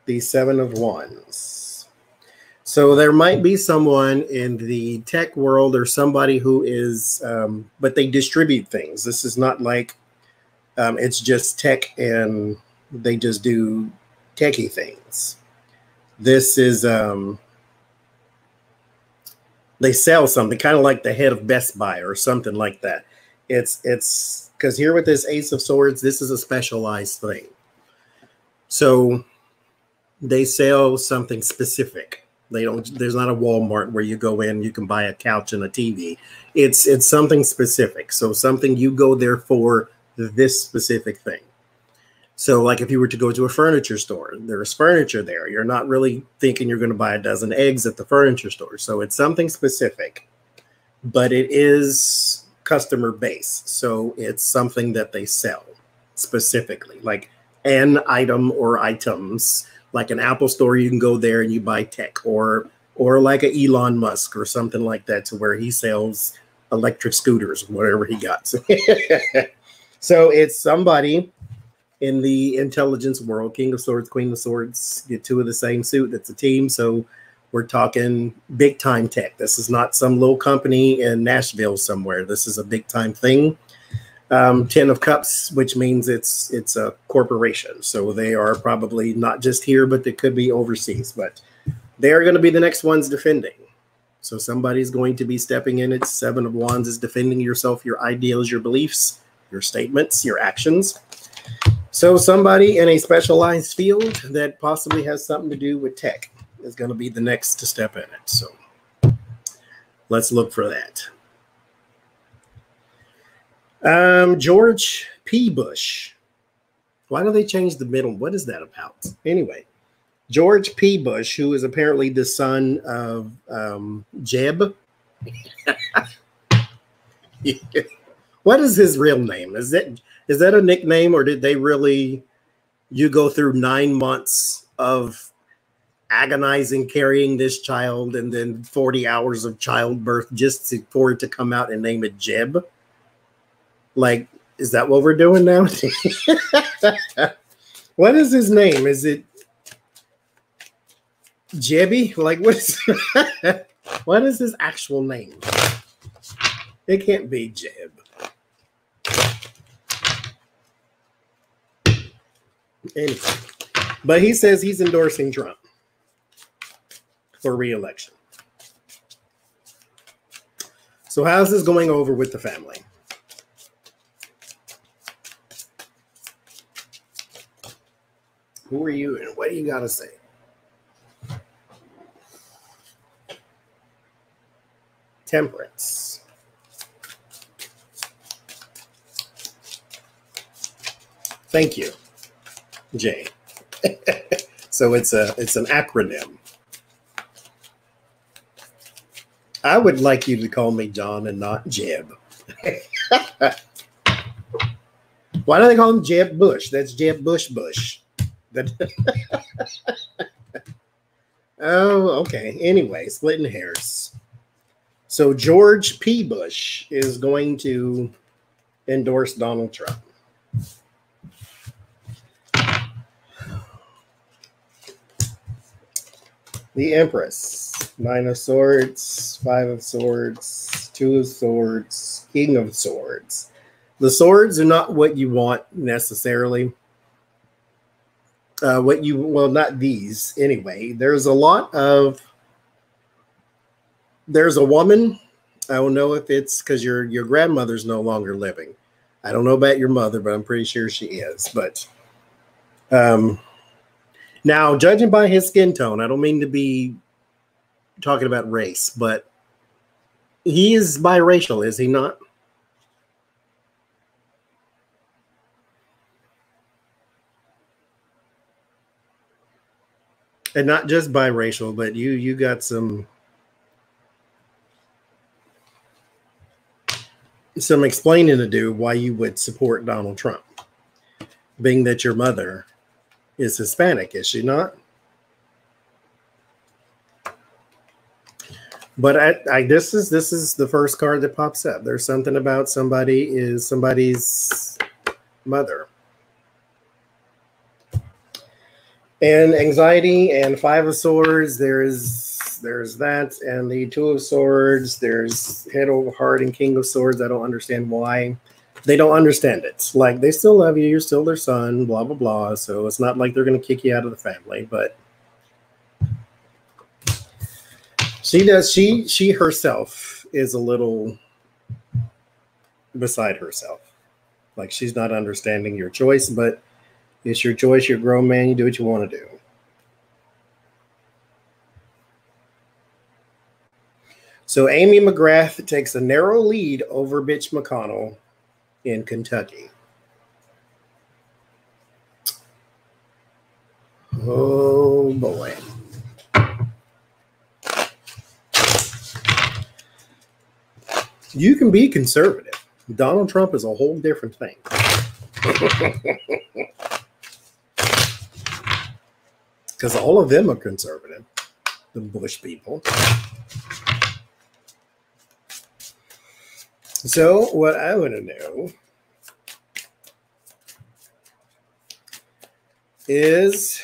The Seven of Wands. So there might be someone in the tech world or somebody who is, but they distribute things. This is not like it's just tech and they just do techie things. This is, they sell something, kind of like the head of Best Buy or something like that. It's because here with this Ace of Swords, this is a specialized thing. So they sell something specific. They don't, there's not a Walmart where you go in, you can buy a couch and a TV. It's something specific. So something you go there for this specific thing. So like if you were to go to a furniture store, there's furniture there. You're not really thinking you're going to buy a dozen eggs at the furniture store. So it's something specific, but it is customer base. So it's something that they sell specifically, like an item or items. Like an Apple store, you can go there and you buy tech, or like a Elon Musk or something like that, to where he sells electric scooters, whatever he got. So it's somebody in the intelligence world. King of Swords, Queen of Swords, get two of the same suit. That's a team. So we're talking big time tech. This is not some little company in Nashville somewhere. This is a big time thing. Ten of Cups, which means it's a corporation. So they are probably not just here, but they could be overseas. But they are going to be the next ones defending. So somebody's going to be stepping in. It's Seven of Wands is defending yourself, your ideals, your beliefs, your statements, your actions. So somebody in a specialized field that possibly has something to do with tech is going to be the next to step in it. So let's look for that. George P. Bush. Why do they change the middle? What is that about? Anyway, George P. Bush, who is apparently the son of Jeb. What is his real name? Is that a nickname, or did they really, you go through 9 months of agonizing carrying this child and then 40 hours of childbirth just for it to come out and name it Jeb? Like, is that what we're doing now? What is his name? Is it Jebby? Like, what is his actual name? It can't be Jeb. Anyway, but he says he's endorsing Trump for re-election. So how's this going over with the family? Who are you and what do you got to say? Temperance. Thank you, Jay. So it's an acronym. I would like you to call me John and not Jeb. Why do they call him Jeb Bush? That's Jeb Bush. Oh, okay. Anyway, splitting hairs. So George P. Bush is going to endorse Donald Trump. The Empress, 9 of Swords, 5 of Swords, 2 of Swords, King of Swords. The swords are not what you want necessarily. Well, not these anyway. There's a woman. I don't know if it's because your grandmother's no longer living. I don't know about your mother, but I'm pretty sure she is. But now, judging by his skin tone, I don't mean to be talking about race, but he is biracial, is he not? And not just biracial, but you got some explaining to do why you would support Donald Trump, being that your mother is Hispanic, is she not? But this is the first card that pops up. There's something about somebody's mother. And anxiety and 5 of Swords, there's that, and the 2 of Swords, there's Head over Heart and King of Swords. I don't understand why. They don't understand it. Like, they still love you, you're still their son, blah, blah, blah. So it's not like they're going to kick you out of the family, but she herself is a little beside herself. Like, she's not understanding your choice, but it's your choice. You're a grown man. You do what you want to do. So Amy McGrath takes a narrow lead over Mitch McConnell in Kentucky. Oh, boy. You can be conservative. Donald Trump is a whole different thing. Because all of them are conservative, the Bush people. So what I want to know is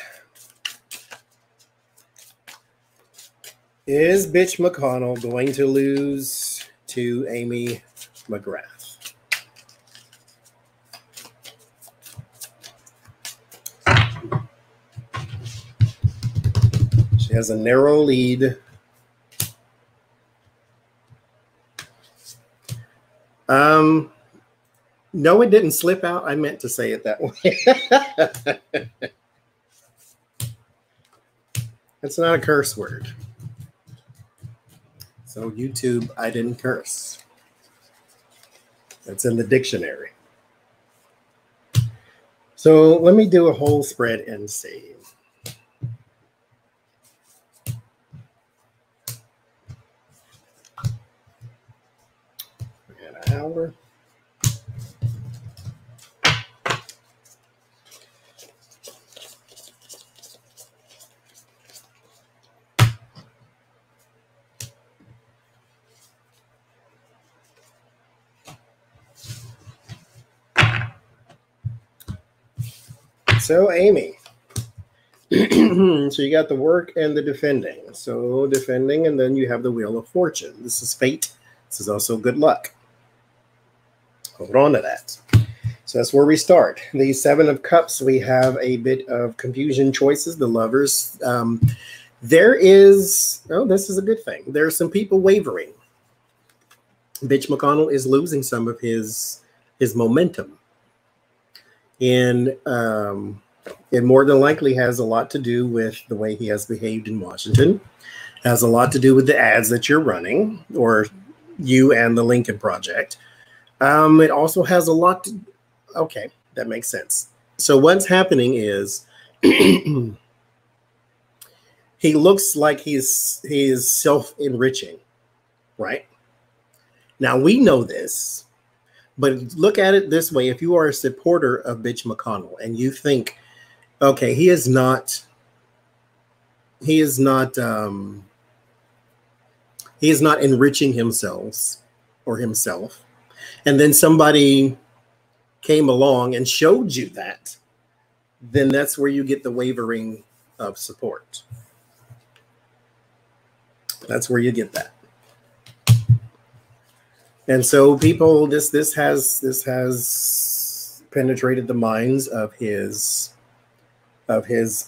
Mitch McConnell going to lose to Amy McGrath? She has a narrow lead. No, it didn't slip out. I meant to say it that way. It's not a curse word. So YouTube, I didn't curse. That's in the dictionary. So let me do a whole spread and see. We got an hour. So Amy, so you got the work and the defending. So defending, and then you have the Wheel of Fortune. This is fate. This is also good luck. Hold on to that. So that's where we start. The Seven of Cups, we have a bit of confusion choices, the lovers. There is, oh, this is a good thing. There are some people wavering. Mitch McConnell is losing some of his momentum. And it more than likely has a lot to do with the way he has behaved in Washington. Has a lot to do with the ads that you're running, or you and the Lincoln Project. It also has a lot to, okay, that makes sense. So what's happening is he looks like he is self-enriching, right? Now we know this, but look at it this way. If you are a supporter of Mitch McConnell and you think, okay, he is not enriching himself, and then somebody came along and showed you that, then that's where you get the wavering of support. That's where you get that. And so people, this has penetrated the minds of his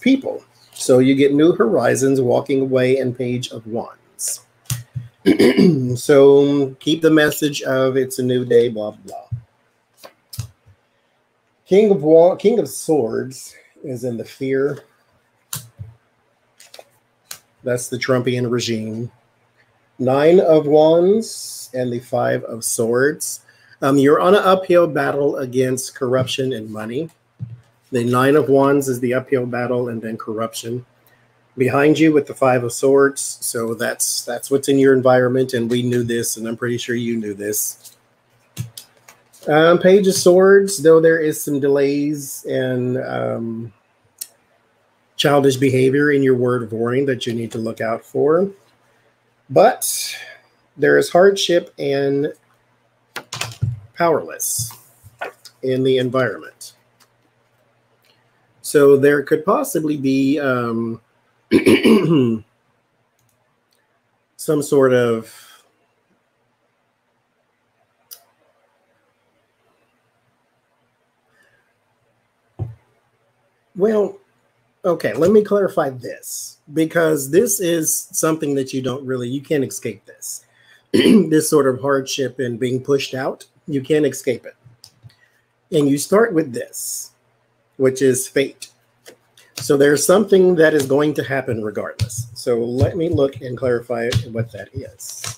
people. So you get New Horizons, Walking Away, and Page of Wands. So keep the message of it's a new day, blah, blah. King of Swords is in the fear. That's the Trumpian regime. Nine of Wands and the Five of Swords. You're on an uphill battle against corruption and money. The Nine of Wands is the uphill battle, and then corruption. Behind you with the Five of Swords. So that's what's in your environment, and we knew this, and I'm pretty sure you knew this. Page of Swords, though there is some delays and childish behavior in your word of warning that you need to look out for. But there is hardship and powerless in the environment. So there could possibly be some sort of well, okay, let me clarify this, because this is something that you can't escape this. This sort of hardship and being pushed out, you can't escape it. And you start with this, which is fate. So there's something that is going to happen regardless. So let me look and clarify what that is.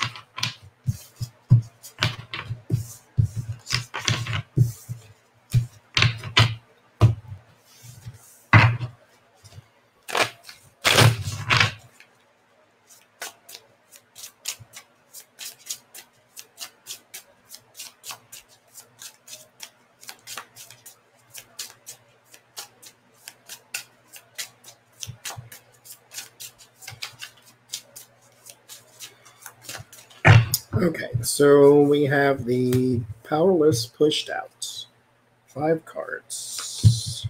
Okay, so we have the powerless pushed out. 5 cards.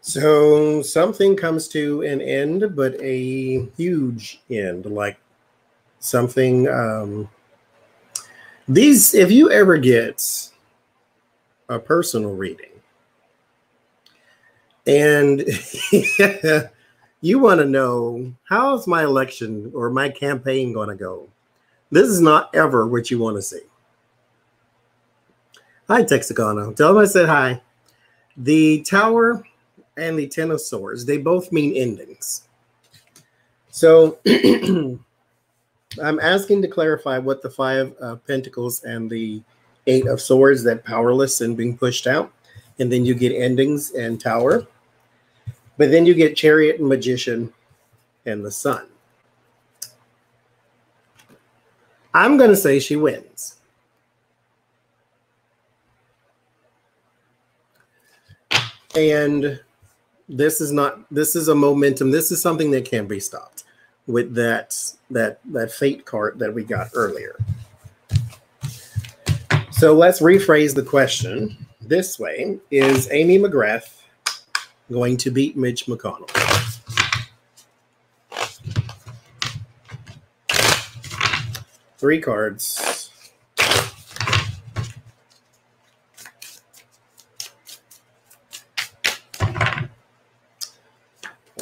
So something comes to an end, but a huge end, like something. If you ever get a personal reading, and you want to know, how's my election or my campaign going to go? This is not ever what you want to see. Hi, Texicano. Tell them I said hi. The Tower and the Ten of Swords, they both mean endings. So I'm asking to clarify what the 5 of Pentacles and the 8 of Swords, that powerless and being pushed out. And then you get endings and Tower. But then you get Chariot and Magician and the Sun. I'm going to say she wins. And this is a momentum. This is something that can be stopped with that fate card that we got earlier. So let's rephrase the question this way. Is Amy McGrath going to beat Mitch McConnell? 3 cards.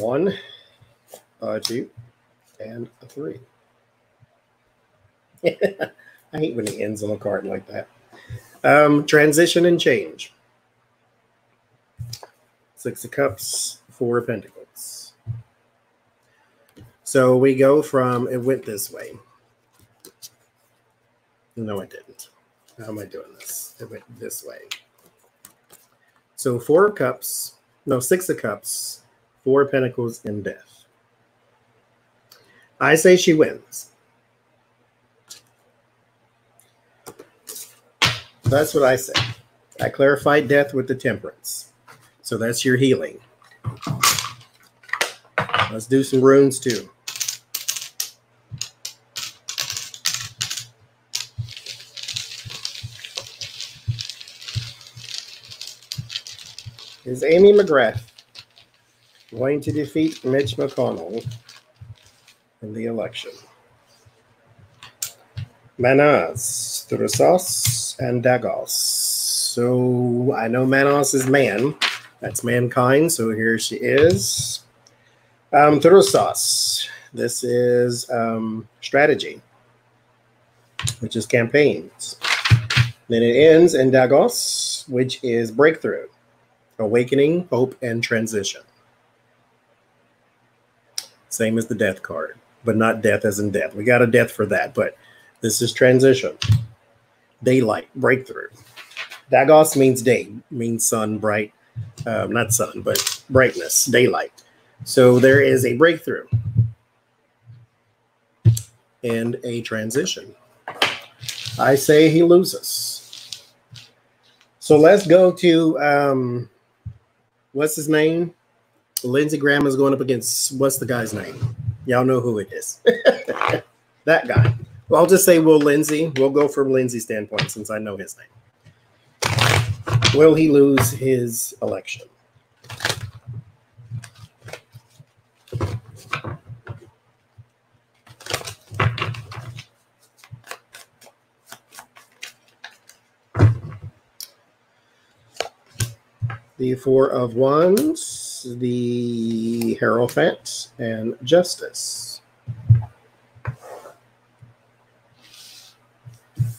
One, 2, and a 3. I hate when it ends on a card like that. Transition and change. 6 of Cups, 4 of Pentacles. So we go from, it went this way. No, it didn't. How am I doing this? It went this way. So 4 of Cups, no, 6 of Cups, 4 of Pentacles, and Death. I say she wins. That's what I say. I clarified Death with the Temperance. So that's your healing. Let's do some runes too. Is Amy McGrath going to defeat Mitch McConnell in the election? Manas, Thursos, and Dagos. So I know Manos is man. That's mankind. So here she is. Thursos. This is strategy, which is campaigns. Then it ends in Dagos, which is breakthrough, awakening, hope, and transition. Same as the Death card, but not death as in death. We got a death for that, but this is transition, daylight, breakthrough. Dagos means day, means sun, bright, not sun, but brightness, daylight. So there is a breakthrough and a transition. I say he loses. So let's go to, what's his name? Lindsey Graham is going up against, what's the guy's name? Y'all know who it is. That guy. Well, I'll just say Will Lindsay. We'll go from Lindsay's standpoint since I know his name. Will he lose his election? The 4 of Wands, the Hierophant, and Justice.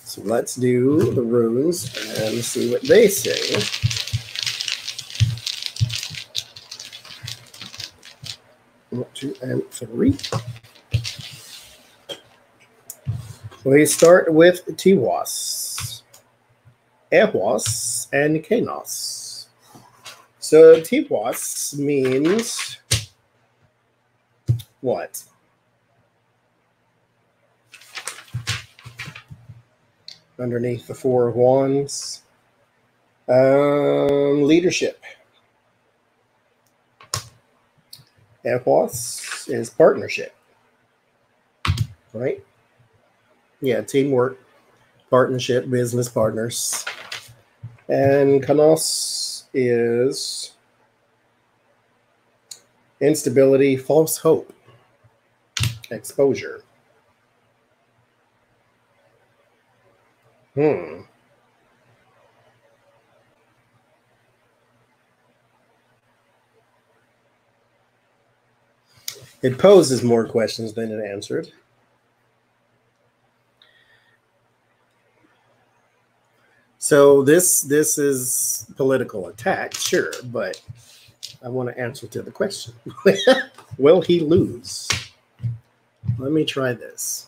So let's do the runes and see what they say. One, 2, and 3. We start with Tiwas, Ehwas, and Kenos. So Tiwas means what? Underneath the 4 of Wands, leadership. Ehwas is partnership, right? Yeah, teamwork, partnership, business partners. And Kenos is instability, false hope, exposure. It poses more questions than it answered. So this is political attack, sure, but I want to answer to the question. Will he lose? Let me try this.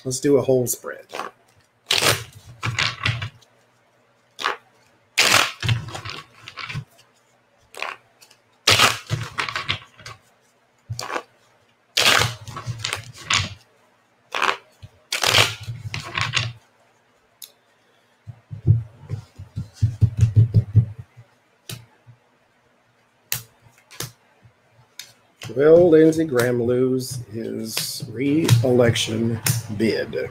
Let's do a whole spread. Will Lindsey Graham lose his re-election bid?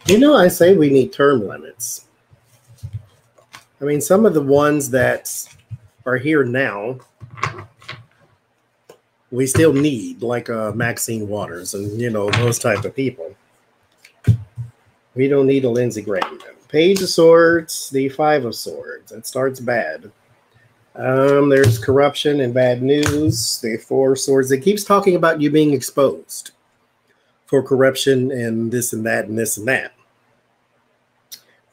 You know, I say we need term limits. I mean, some of the ones that are here now, we still need, like Maxine Waters and, you know, those type of people. We don't need a Lindsey Graham. Page of Swords, the Five of Swords. It starts bad. There's corruption and bad news. The Four of Swords. It keeps talking about you being exposed for corruption and this and that and this and that.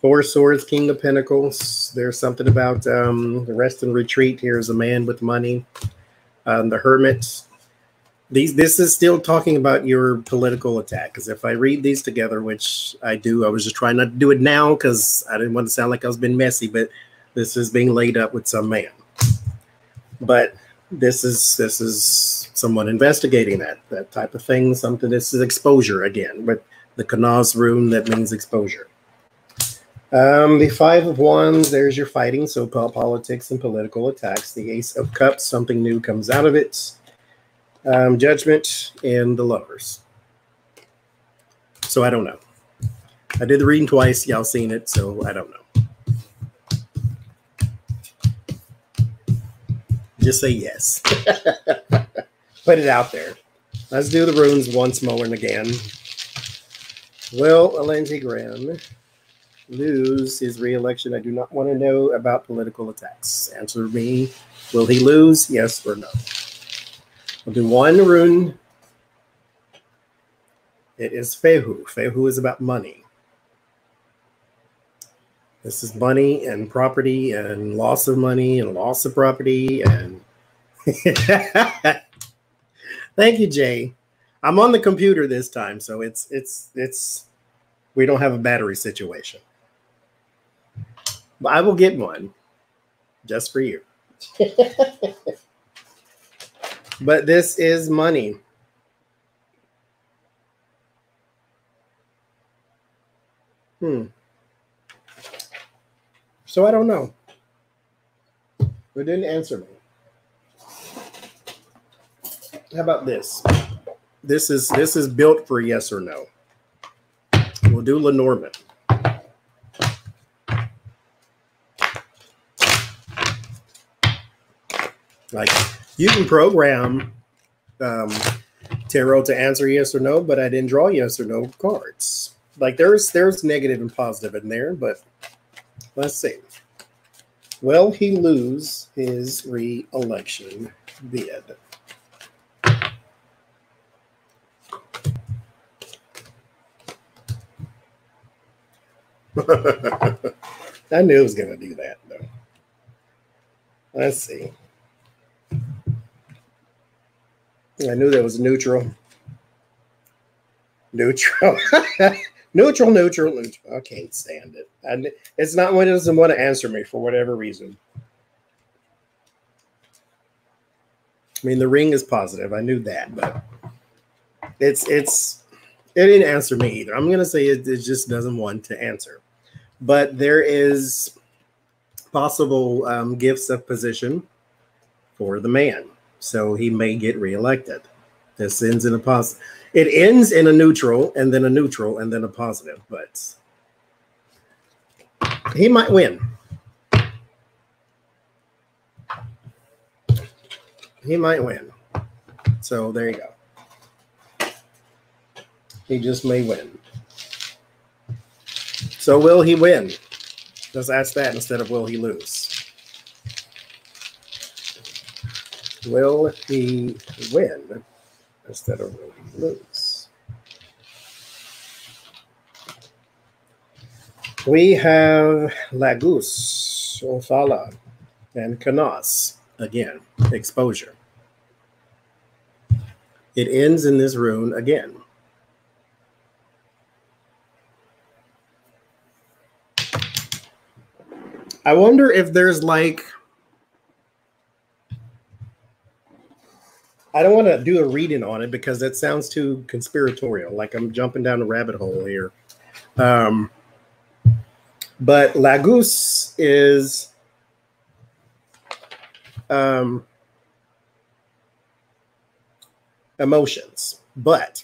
Four of Swords, King of Pentacles. There's something about the rest and retreat. Here's a man with money. The Hermit. This is still talking about your political attack. Because if I read these together, which I do, I was just trying not to do it now because I didn't want to sound like I was being messy, but this is being laid up with some man. But this is someone investigating that type of thing. Something. This is exposure again, with the Kanaz rune that means exposure. The Five of Wands. There's your fighting. So politics and political attacks. The Ace of Cups. Something new comes out of it. Judgment and the Lovers. So I don't know. I did the reading twice. Y'all seen it, so I don't know. Just say yes. Put it out there. Let's do the runes once more and again. Will Lindsey Graham lose his re-election? I do not want to know about political attacks. Answer me. Will he lose? Yes or no? We'll do one rune. It is Fehu. Fehu is about money. This is money and property and loss of money and loss of property. And thank you, Jay. I'm on the computer this time, so it's we don't have a battery situation. But I will get one just for you. But this is money. So I don't know. It didn't answer me. How about this? This is built for yes or no. We'll do Lenormand. Like, you can program tarot to answer yes or no, but I didn't draw yes or no cards. Like, there's negative and positive in there, but let's see. Will he lose his re-election bid? I knew it was going to do that, though. Let's see. I knew that was neutral. Neutral. Neutral. I can't stand it. It's not when it doesn't want to answer me for whatever reason. I mean, the ring is positive. I knew that, but it didn't answer me either. I'm going to say it just doesn't want to answer. But there is possible gifts of position for the man. So he may get reelected. This ends in a positive. It ends in a neutral, and then a neutral, and then a positive. But he might win. He might win. So there you go. He just may win. So will he win? Let's ask that instead of will he lose. Will he win instead of will he lose? We have Lagus, Othala, and Kanaz. Again, exposure. It ends in this rune again. I wonder if there's like, I don't want to do a reading on it because that sounds too conspiratorial. Like I'm jumping down a rabbit hole here. But Lagus is emotions. But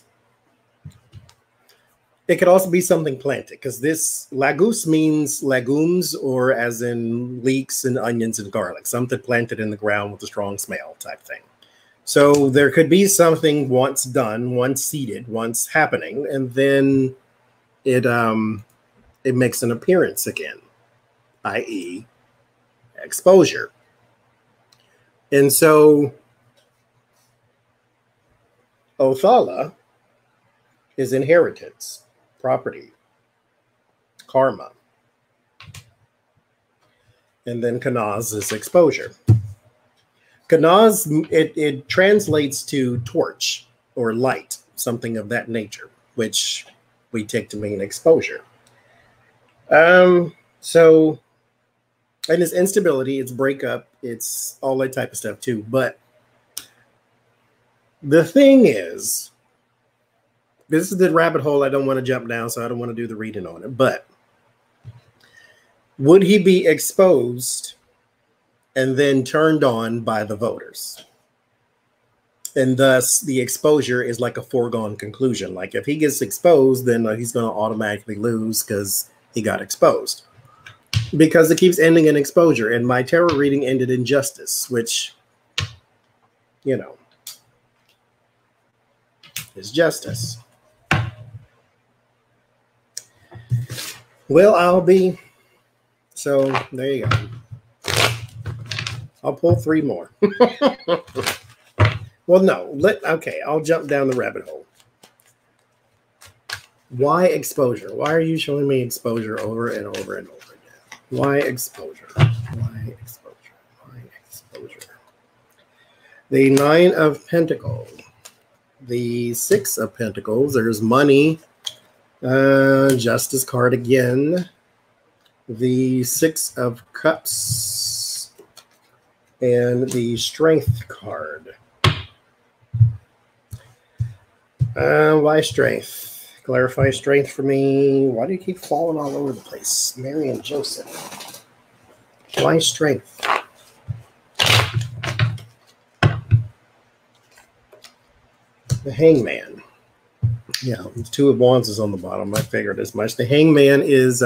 It could also be something planted because this lagus means legumes, or as in leeks and onions and garlic, something planted in the ground with a strong smell type thing. So there could be something once done, once seeded, once happening, and then it makes an appearance again, i.e., exposure. And so Othala is inheritance, property, karma. And then Kanaz is exposure. Kanaz, it translates to torch or light, something of that nature, which we take to mean exposure. So, and it's instability, it's breakup, it's all that type of stuff too. But the thing is, this is the rabbit hole I don't want to jump down, so I don't want to do the reading on it. But would he be exposed and then turned on by the voters? And thus, the exposure is like a foregone conclusion. Like if he gets exposed, then he's going to automatically lose because he got exposed. Because it keeps ending in exposure. And my tarot reading ended in justice, which, you know, is justice. Well, I'll be. So there you go. I'll pull 3 more. Well, no. Okay, I'll jump down the rabbit hole. Why exposure? Why are you showing me exposure over and over and over again? Why exposure? Why exposure? Why exposure? The 9 of Pentacles. The 6 of Pentacles. There's money. Justice card again. The 6 of Cups. And the Strength card. Why strength? Clarify strength for me. Why do you keep falling all over the place? Mary and Joseph. Why strength? The Hangman. Yeah, 2 of Wands is on the bottom. I figured as much. The Hangman is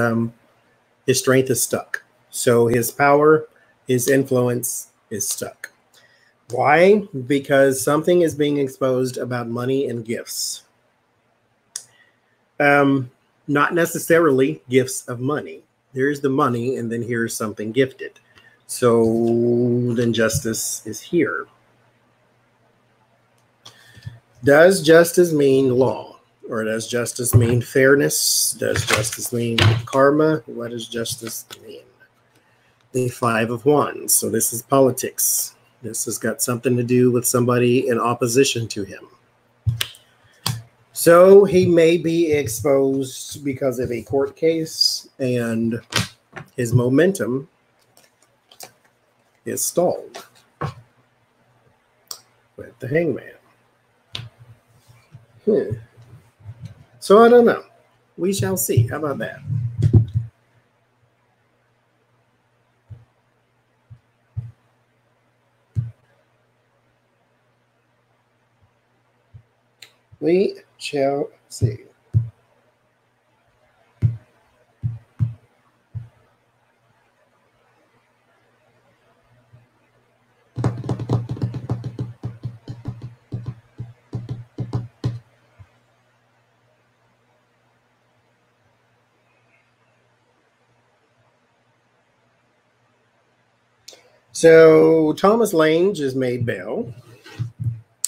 his strength is stuck. So his power, his influence is stuck. Why? Because something is being exposed about money and gifts. Not necessarily gifts of money. There's the money, and then here's something gifted. So then justice is here. Does justice mean law? Or does justice mean fairness? Does justice mean karma? What does justice mean? The 5 of Wands. So this is politics. This has got something to do with somebody in opposition to him. So he may be exposed because of a court case, and his momentum is stalled with the Hangman. So I don't know. We shall see. How about that? We shall see. So Thomas Lange is made bail.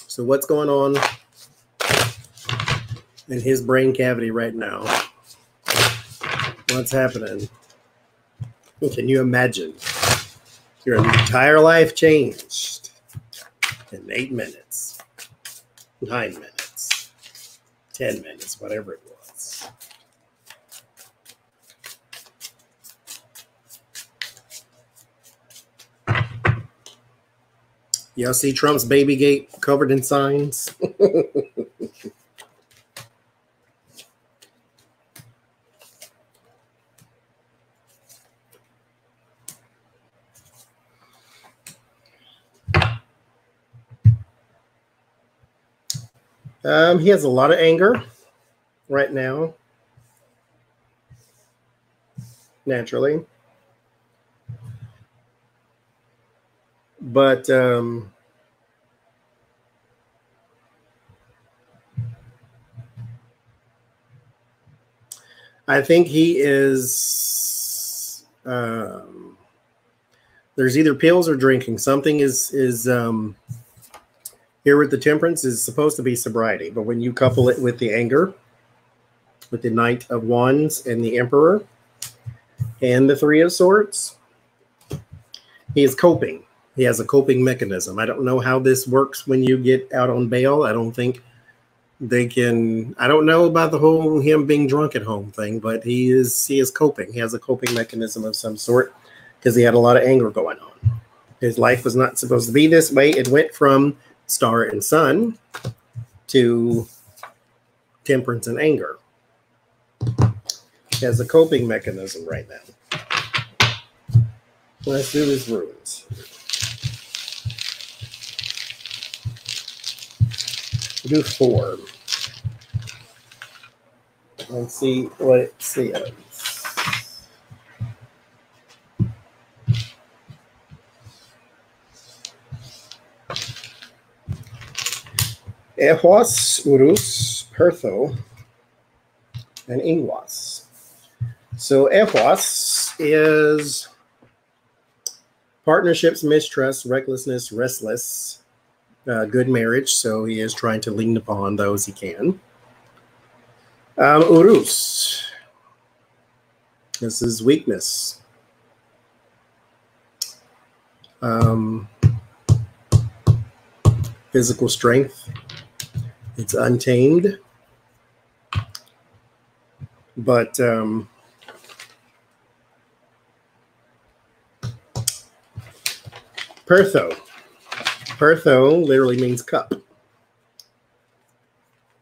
So what's going on in his brain cavity right now? What's happening? Can you imagine? Your entire life changed in 8 minutes, 9 minutes, 10 minutes, whatever it was. Y'all see Trump's baby gate covered in signs? He has a lot of anger right now. naturally. But I think he is. There's either pills or drinking. Something is here with the temperance is supposed to be sobriety, but when you couple it with the anger, with the Knight of Wands and the Emperor and the Three of Swords, he is coping. He has a coping mechanism. I don't know how this works when you get out on bail. I don't think they can. I don't know about the whole him being drunk at home thing, but he is coping. He has a coping mechanism of some sort because he had a lot of anger going on. His life was not supposed to be this way. It went from Star and Sun to temperance and anger. He has a coping mechanism right now. Let's do his runes. Do 4. Let's see what it says. Ehwas, Urus, Pertho, and Ingwas. So Ehwas is partnerships, mistrust, recklessness, restless, good marriage. So he is trying to lean upon those he can. Urus. This is weakness. Physical strength. It's untamed. But Pertho. Pertho literally means cup.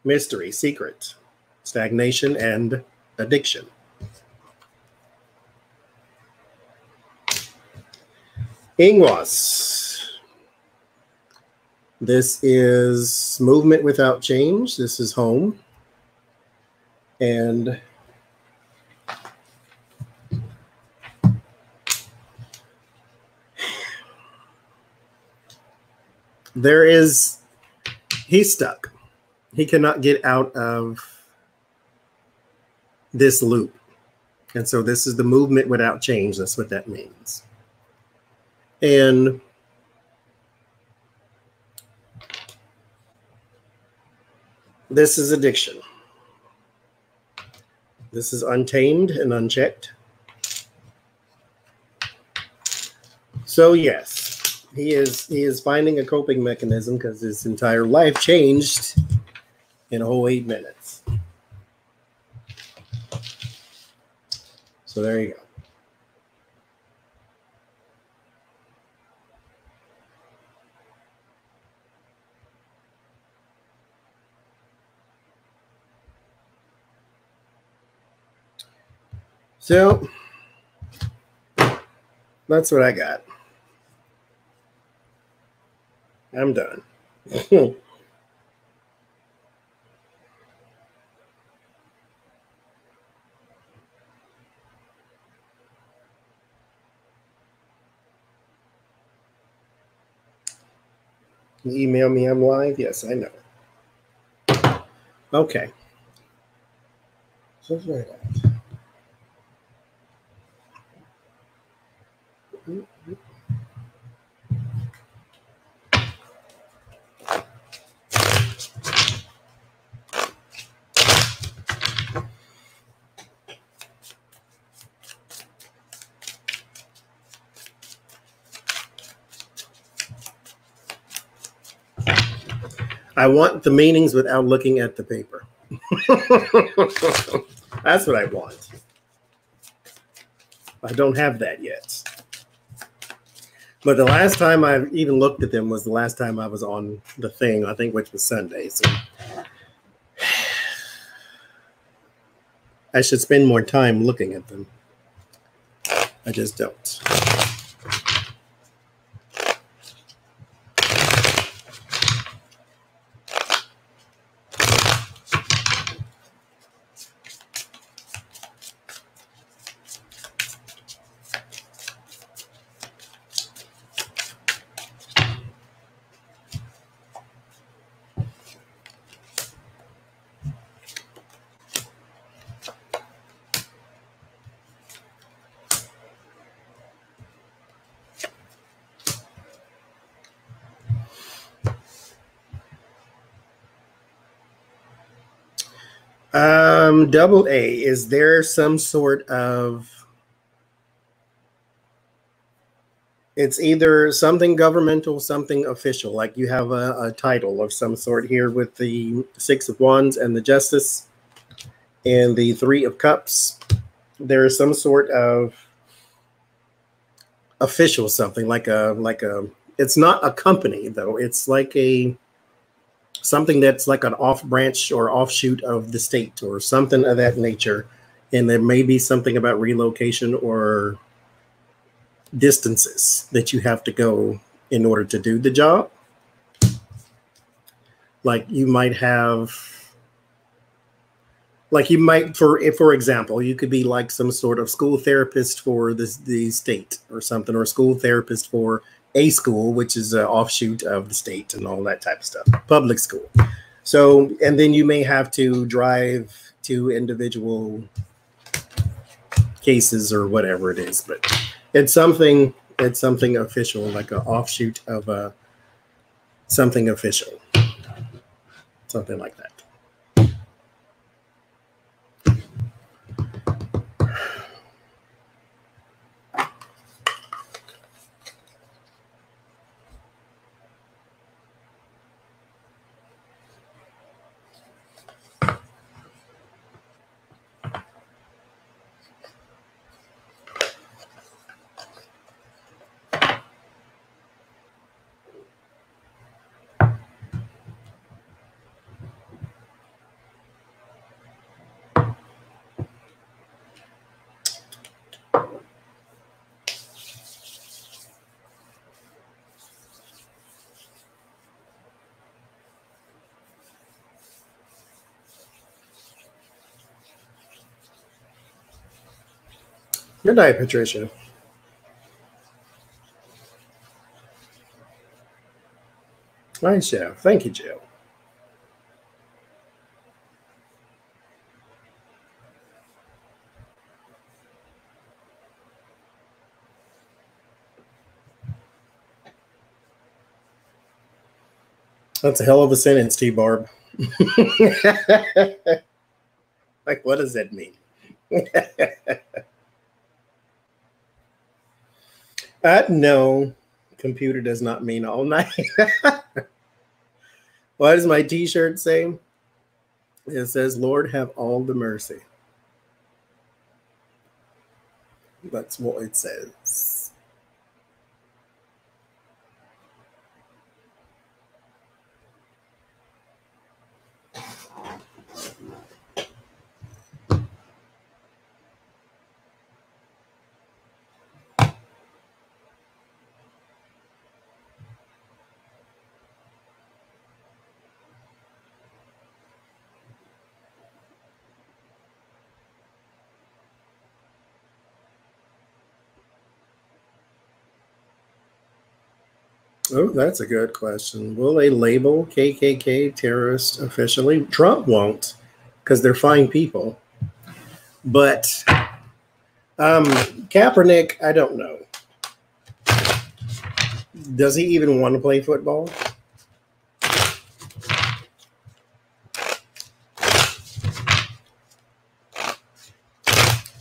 Mystery, secret, stagnation, and addiction. Ingwas. This is movement without change. This is home. And he's stuck. He cannot get out of this loop. And so this is the movement without change. That's what that means. And this is addiction. This is untamed and unchecked. So yes, he is finding a coping mechanism because his entire life changed in a whole 8 minutes. So there you go. So that's what I got. I'm done. You email me, I'm live? Yes, I know. Okay. So that's what I got. I want the meanings without looking at the paper. That's what I want. I don't have that yet. But the last time I even looked at them was the last time I was on the thing, I think, which was Sunday. So I should spend more time looking at them. I just don't. Double A, is there some sort of, it's either something governmental, something official, like you have a title of some sort here with the Six of Wands and the Justice and the Three of Cups. There is some sort of official something, like a, it's not a company though. It's like something that's like an off branch or offshoot of the state or something of that nature. And there may be something about relocation or distances that you have to go in order to do the job. Like you might have, like you might, for example, you could be like some sort of school therapist for the state or something, or a school therapist for a school, which is an offshoot of the state and all that type of stuff, public school. So, and then you may have to drive to individual cases or whatever it is, but it's something official, like an offshoot of something official, something like that. Good night, Patricia. Nice, Joe. Thank you, Joe. That's a hell of a sentence, T-Barb. Like, what does that mean? No, computer does not mean all night. What does my T-shirt say? It says, Lord, have all the mercy. That's what it says. Oh, that's a good question. Will they label KKK terrorist officially? Trump won't, because they're fine people. But Kaepernick, I don't know. Does he even want to play football?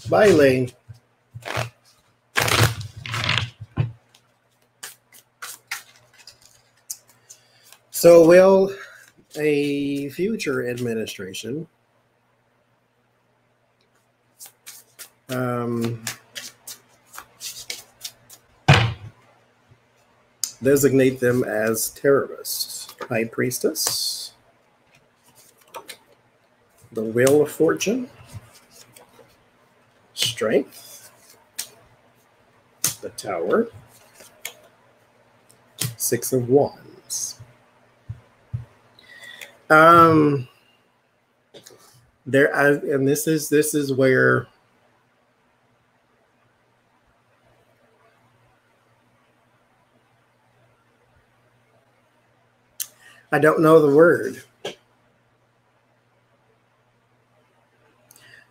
Bye, Lane. So will a future administration designate them as terrorists? High Priestess, the Wheel of Fortune, Strength, the Tower, Six of Wands. And this is where I don't know the word.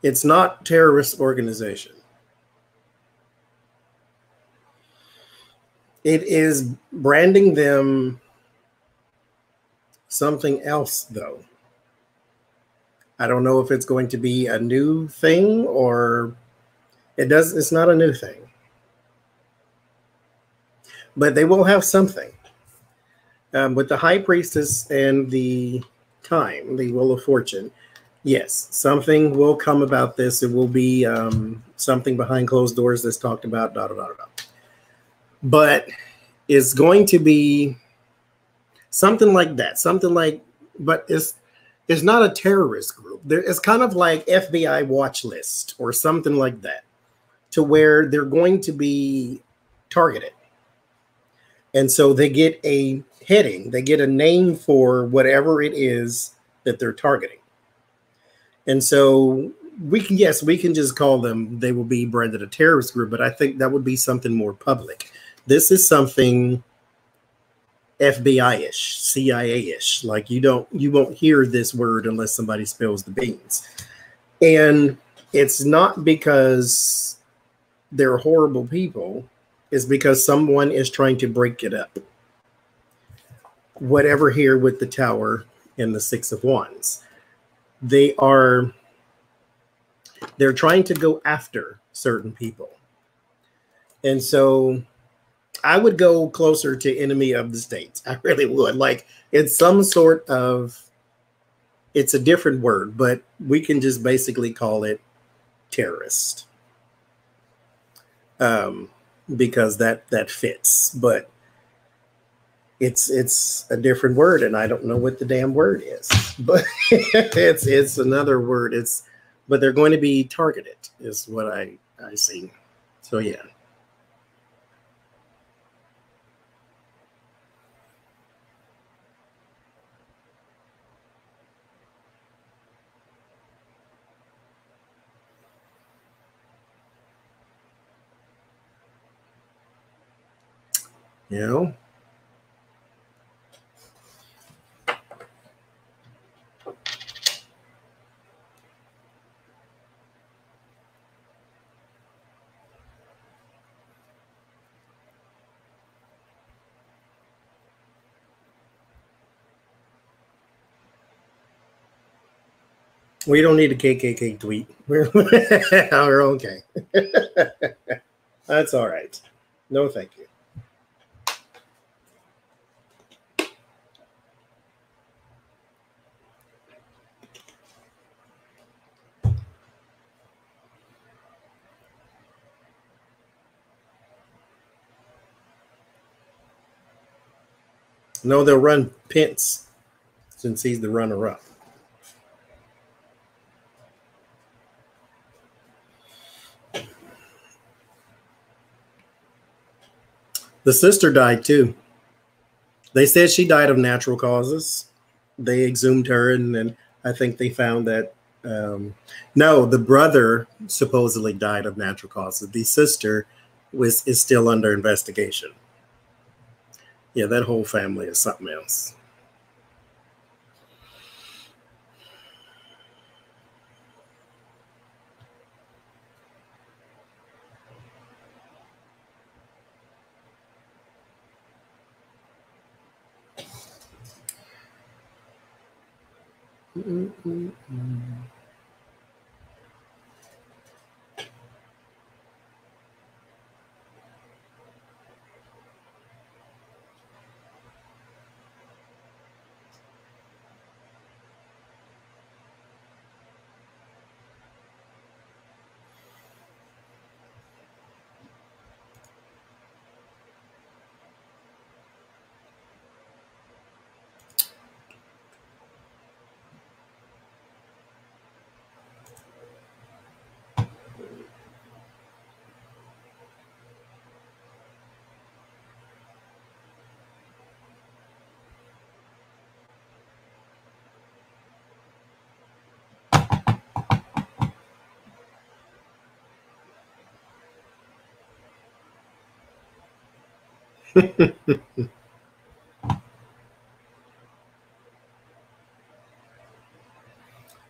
It's not terrorist organization. It is branding them something else, though. I don't know if it's going to be a new thing or it's not a new thing. But they will have something. With the High Priestess and the Time, the Wheel of Fortune, yes, something will come about this. It will be something behind closed doors that's talked about, But it's going to be something like that. Something like, but it's not a terrorist group. It's kind of like FBI watch list or something like that, to where they're going to be targeted. And so they get a heading, they get a name for whatever it is that they're targeting. And so we can just call them, they will be branded a terrorist group, but I think that would be something more public. This is something FBI-ish, CIA-ish. Like you won't hear this word unless somebody spills the beans. And it's not because they're horrible people. It's because someone is trying to break it up. Whatever here with the Tower and the Six of Wands. They're trying to go after certain people. And so I would go closer to enemy of the state. I really would. Like, it's some sort of, it's a different word, but we can just basically call it terrorist. Because that fits, but it's a different word, and I don't know what the damn word is, but it's another word. But they're going to be targeted, is what I see. So yeah. You know? We don't need a KKK tweet. We're okay. That's all right. No, thank you. No, they'll run Pence since he's the runner-up. The sister died too. They said she died of natural causes. They exhumed her, and then I think they found that no, the brother supposedly died of natural causes. The sister is still under investigation. Yeah, that whole family is something else.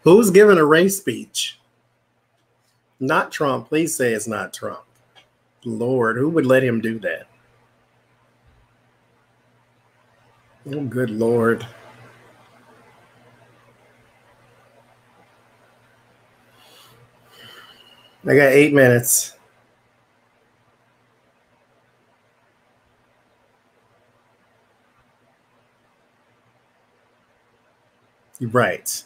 Who's giving a race speech? Not Trump. Please say it's not Trump. Lord, who would let him do that? Oh, good Lord. I got 8 minutes. Right.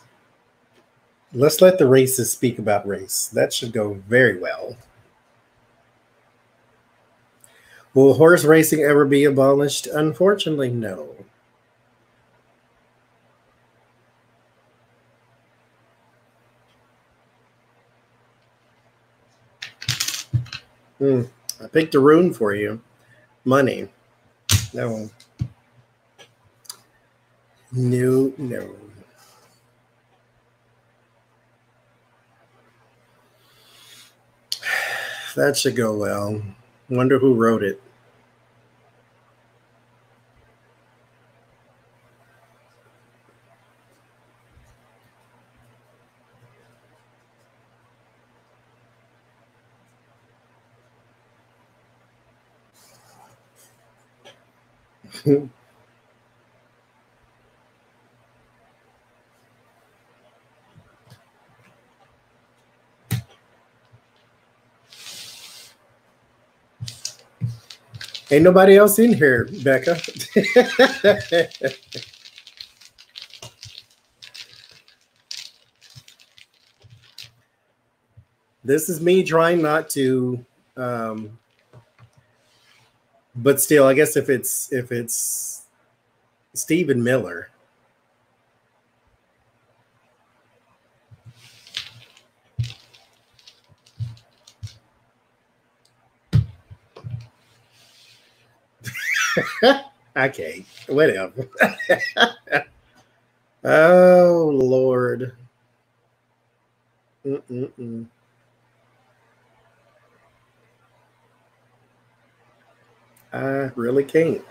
Let's let the races speak about race. That should go very well. Will horse racing ever be abolished? Unfortunately, no. I picked a rune for you. Money. No. No, no. That should go well. Wonder who wrote it. Ain't nobody else in here, Becca. This is me trying not to, but still, I guess if it's Stephen Miller. Okay, whatever. Oh Lord. Mm-mm-mm. I really can't.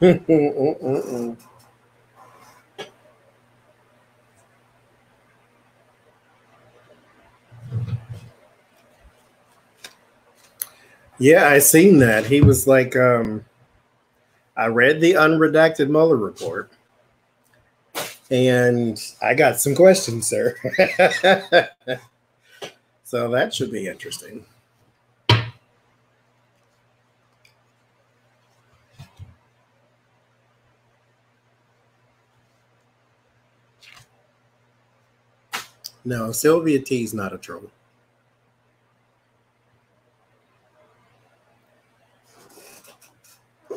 Mm-mm-mm-mm. Yeah, I seen that. He was like, I read the unredacted Mueller report, and I got some questions, sir. So that should be interesting. No, Sylvia T is not a troll.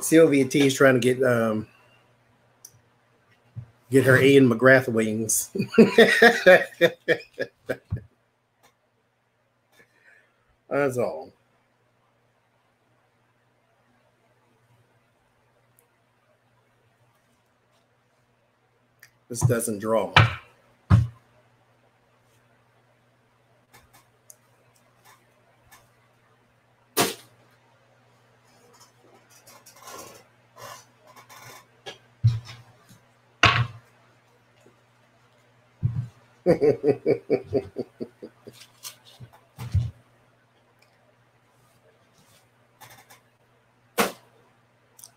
Sylvia T is trying to get her Ian McGrath wings. That's all. This doesn't draw.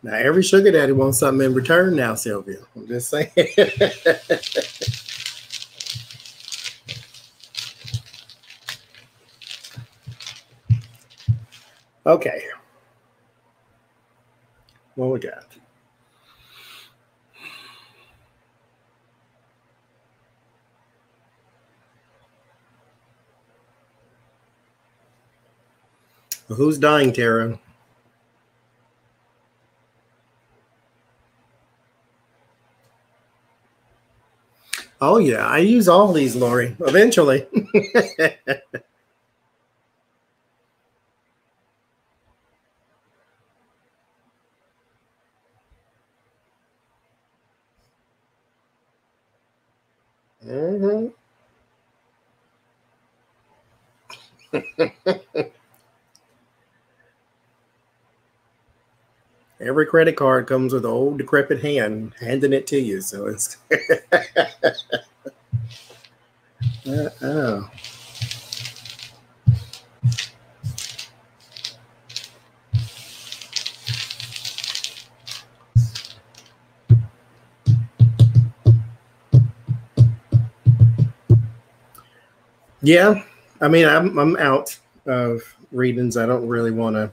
Now every sugar daddy wants something in return now, Sylvia. I'm just saying. Okay. What we got? Who's dying, Tara? Oh yeah, I use all these, Lori. Eventually. Mm-hmm. Every credit card comes with an old decrepit hand handing it to you. So it's oh. Yeah, I mean, I'm out of readings. I don't really want to.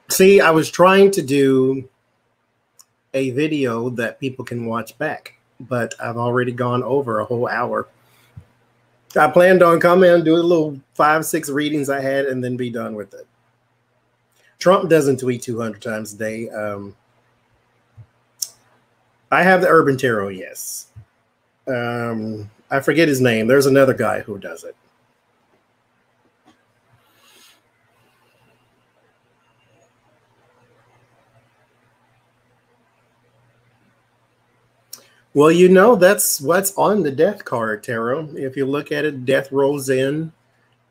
See, I was trying to do a video that people can watch back, but I've already gone over a whole hour. I planned on coming and do a little 5-6 readings I had and then be done with it. Trump doesn't tweet 200 times a day. I have the Urban Tarot, yes. I forget his name. There's another guy who does it. Well, you know, that's what's on the death card, Tarot. If you look at it, death rolls in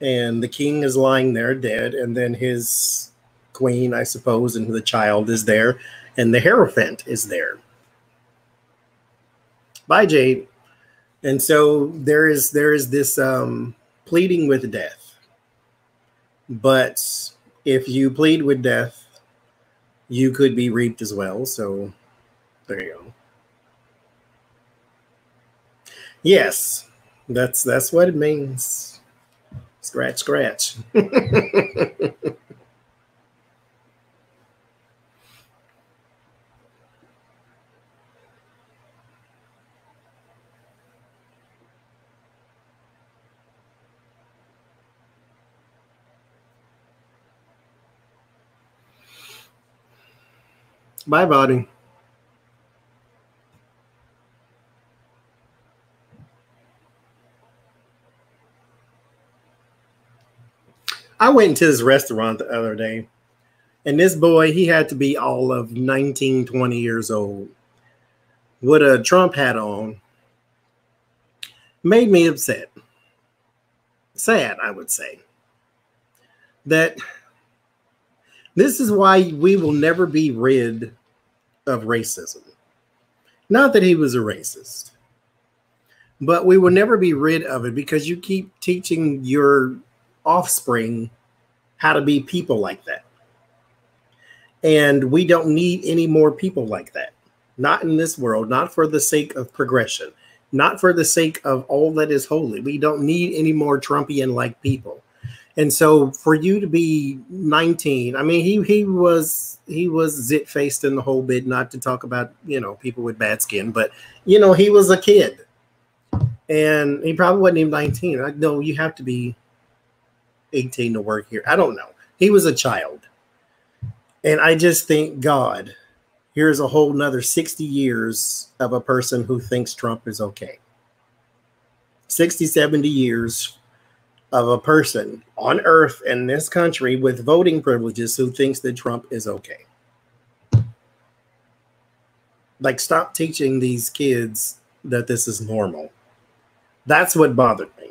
and the king is lying there dead. And then his queen, I suppose, and the child is there. And the Hierophant is there. Bye, Jade. And so there is this pleading with death. But if you plead with death, you could be reaped as well. So there you go. Yes, that's what it means. Scratch, scratch. Bye, body. I went into this restaurant the other day, and this boy, he had to be all of 19, 20 years old with a Trump hat on. Made me upset. Sad, I would say. That this is why we will never be rid of racism. Not that he was a racist, but we will never be rid of it because you keep teaching your offspring how to be people like that. And we don't need any more people like that. Not in this world, not for the sake of progression, not for the sake of all that is holy. We don't need any more Trumpian-like people. And so for you to be 19, I mean, he was zit-faced in the whole bit, not to talk about, you know, people with bad skin, but, you know, he was a kid. And he probably wasn't even 19. I know you have to be 18 to work here. I don't know. He was a child. And I just think, God, here's a whole nother 60 years of a person who thinks Trump is okay. 60, 70 years of a person on earth in this country with voting privileges who thinks that Trump is okay. Like, stop teaching these kids that this is normal. That's what bothered me.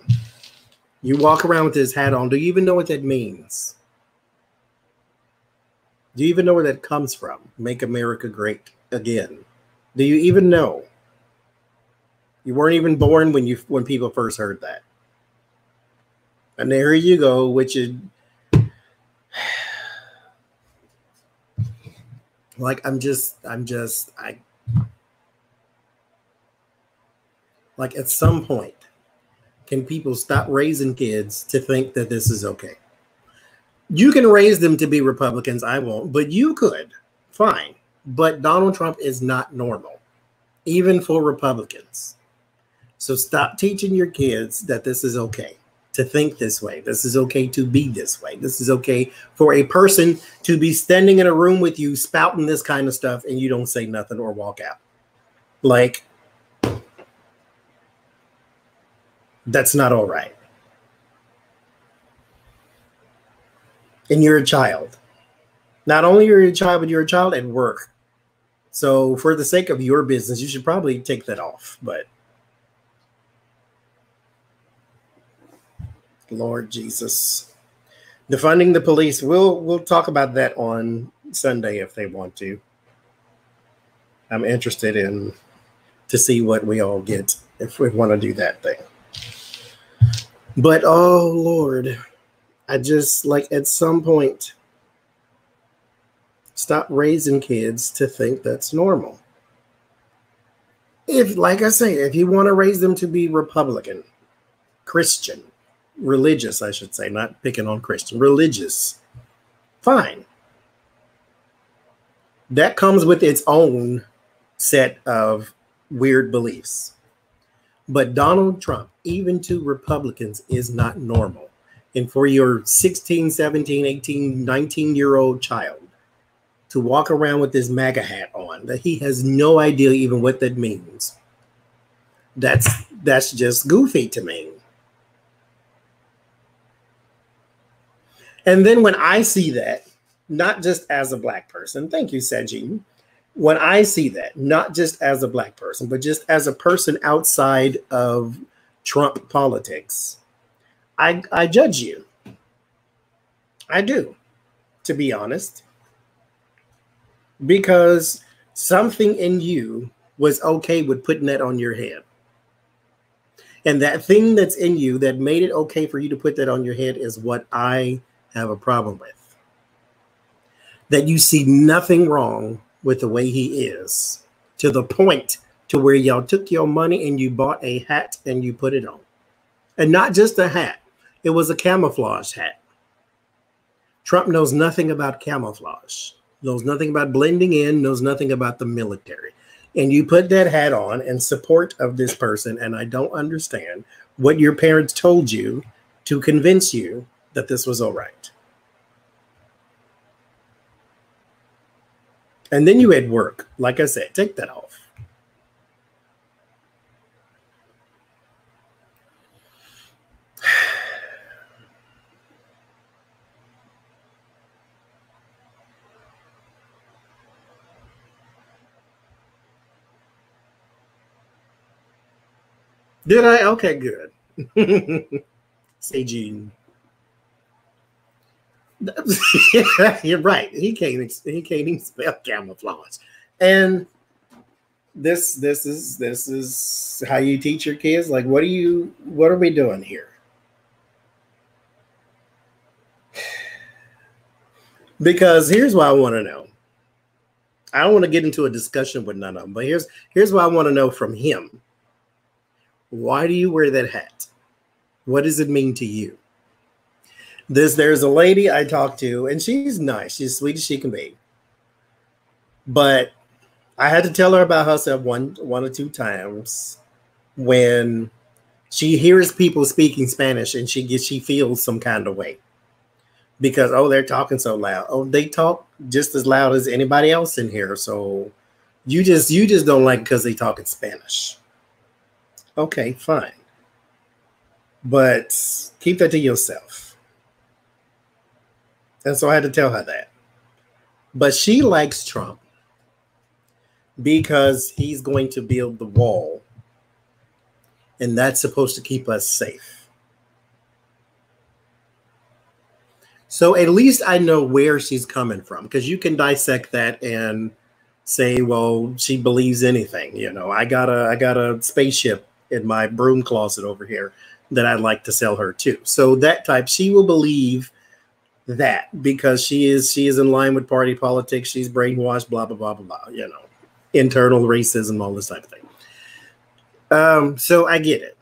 You walk around with his hat on. Do you even know what that means? Do you even know where that comes from? Make America great again. Do you even know? You weren't even born when people first heard that. And there you go, which is like like at some point, can people stop raising kids to think that this is okay? You can raise them to be Republicans. I won't, but you could. Fine. But Donald Trump is not normal, even for Republicans. So stop teaching your kids that this is okay to think this way. This is okay to be this way. This is okay for a person to be standing in a room with you spouting this kind of stuff and you don't say nothing or walk out. Like, that's not all right. And you're a child. Not only are you a child, but you're a child at work. So for the sake of your business, you should probably take that off. But Lord Jesus. Defunding the police. We'll talk about that on Sunday if they want to. I'm interested in to see what we all get if we want to do that thing. But oh Lord, I just like at some point stop raising kids to think that's normal. If, like I say, if you want to raise them to be Republican, Christian, religious, I should say, not picking on Christian, religious, fine. That comes with its own set of weird beliefs. But Donald Trump, even to Republicans, is not normal. And for your 16, 17, 18, 19-year-old child to walk around with this MAGA hat on, that he has no idea even what that means, that's just goofy to me. And then when I see that, not just as a Black person, thank you, Sajin. When I see that, not just as a Black person, but just as a person outside of Trump politics, I judge you. I do, to be honest. Because something in you was okay with putting that on your head. And that thing that's in you that made it okay for you to put that on your head is what I have a problem with. That you see nothing wrong with the way he is, to the point to where y'all took your money and you bought a hat and you put it on. And not just a hat, it was a camouflage hat. Trump knows nothing about camouflage, knows nothing about blending in, knows nothing about the military. And you put that hat on in support of this person, and I don't understand what your parents told you to convince you that this was all right. And then you had work. Like I said, take that off. Did I? Okay, good. Say Gene. You're right. He can't even spell camouflage. And this is how you teach your kids. Like, what are we doing here? Because here's what I want to know. I don't want to get into a discussion with none of them, but here's what I want to know from him. Why do you wear that hat? What does it mean to you? There's a lady I talked to, and she's nice. She's sweet as she can be. But I had to tell her about herself one or two times when she hears people speaking Spanish and she feels some kind of way. Because, oh, they're talking so loud. Oh, they talk just as loud as anybody else in here. So you just don't like it because they talk in Spanish. Okay, fine. But keep that to yourself. And so I had to tell her that. But she likes Trump because he's going to build the wall. And that's supposed to keep us safe. So at least I know where she's coming from, because you can dissect that and say, well, she believes anything. You know, I got a spaceship in my broom closet over here that I'd like to sell her too. So that type, she will believe that because she is in line with party politics. She's brainwashed, blah, blah, blah, blah, blah, you know, internal racism, all this type of thing. So I get it.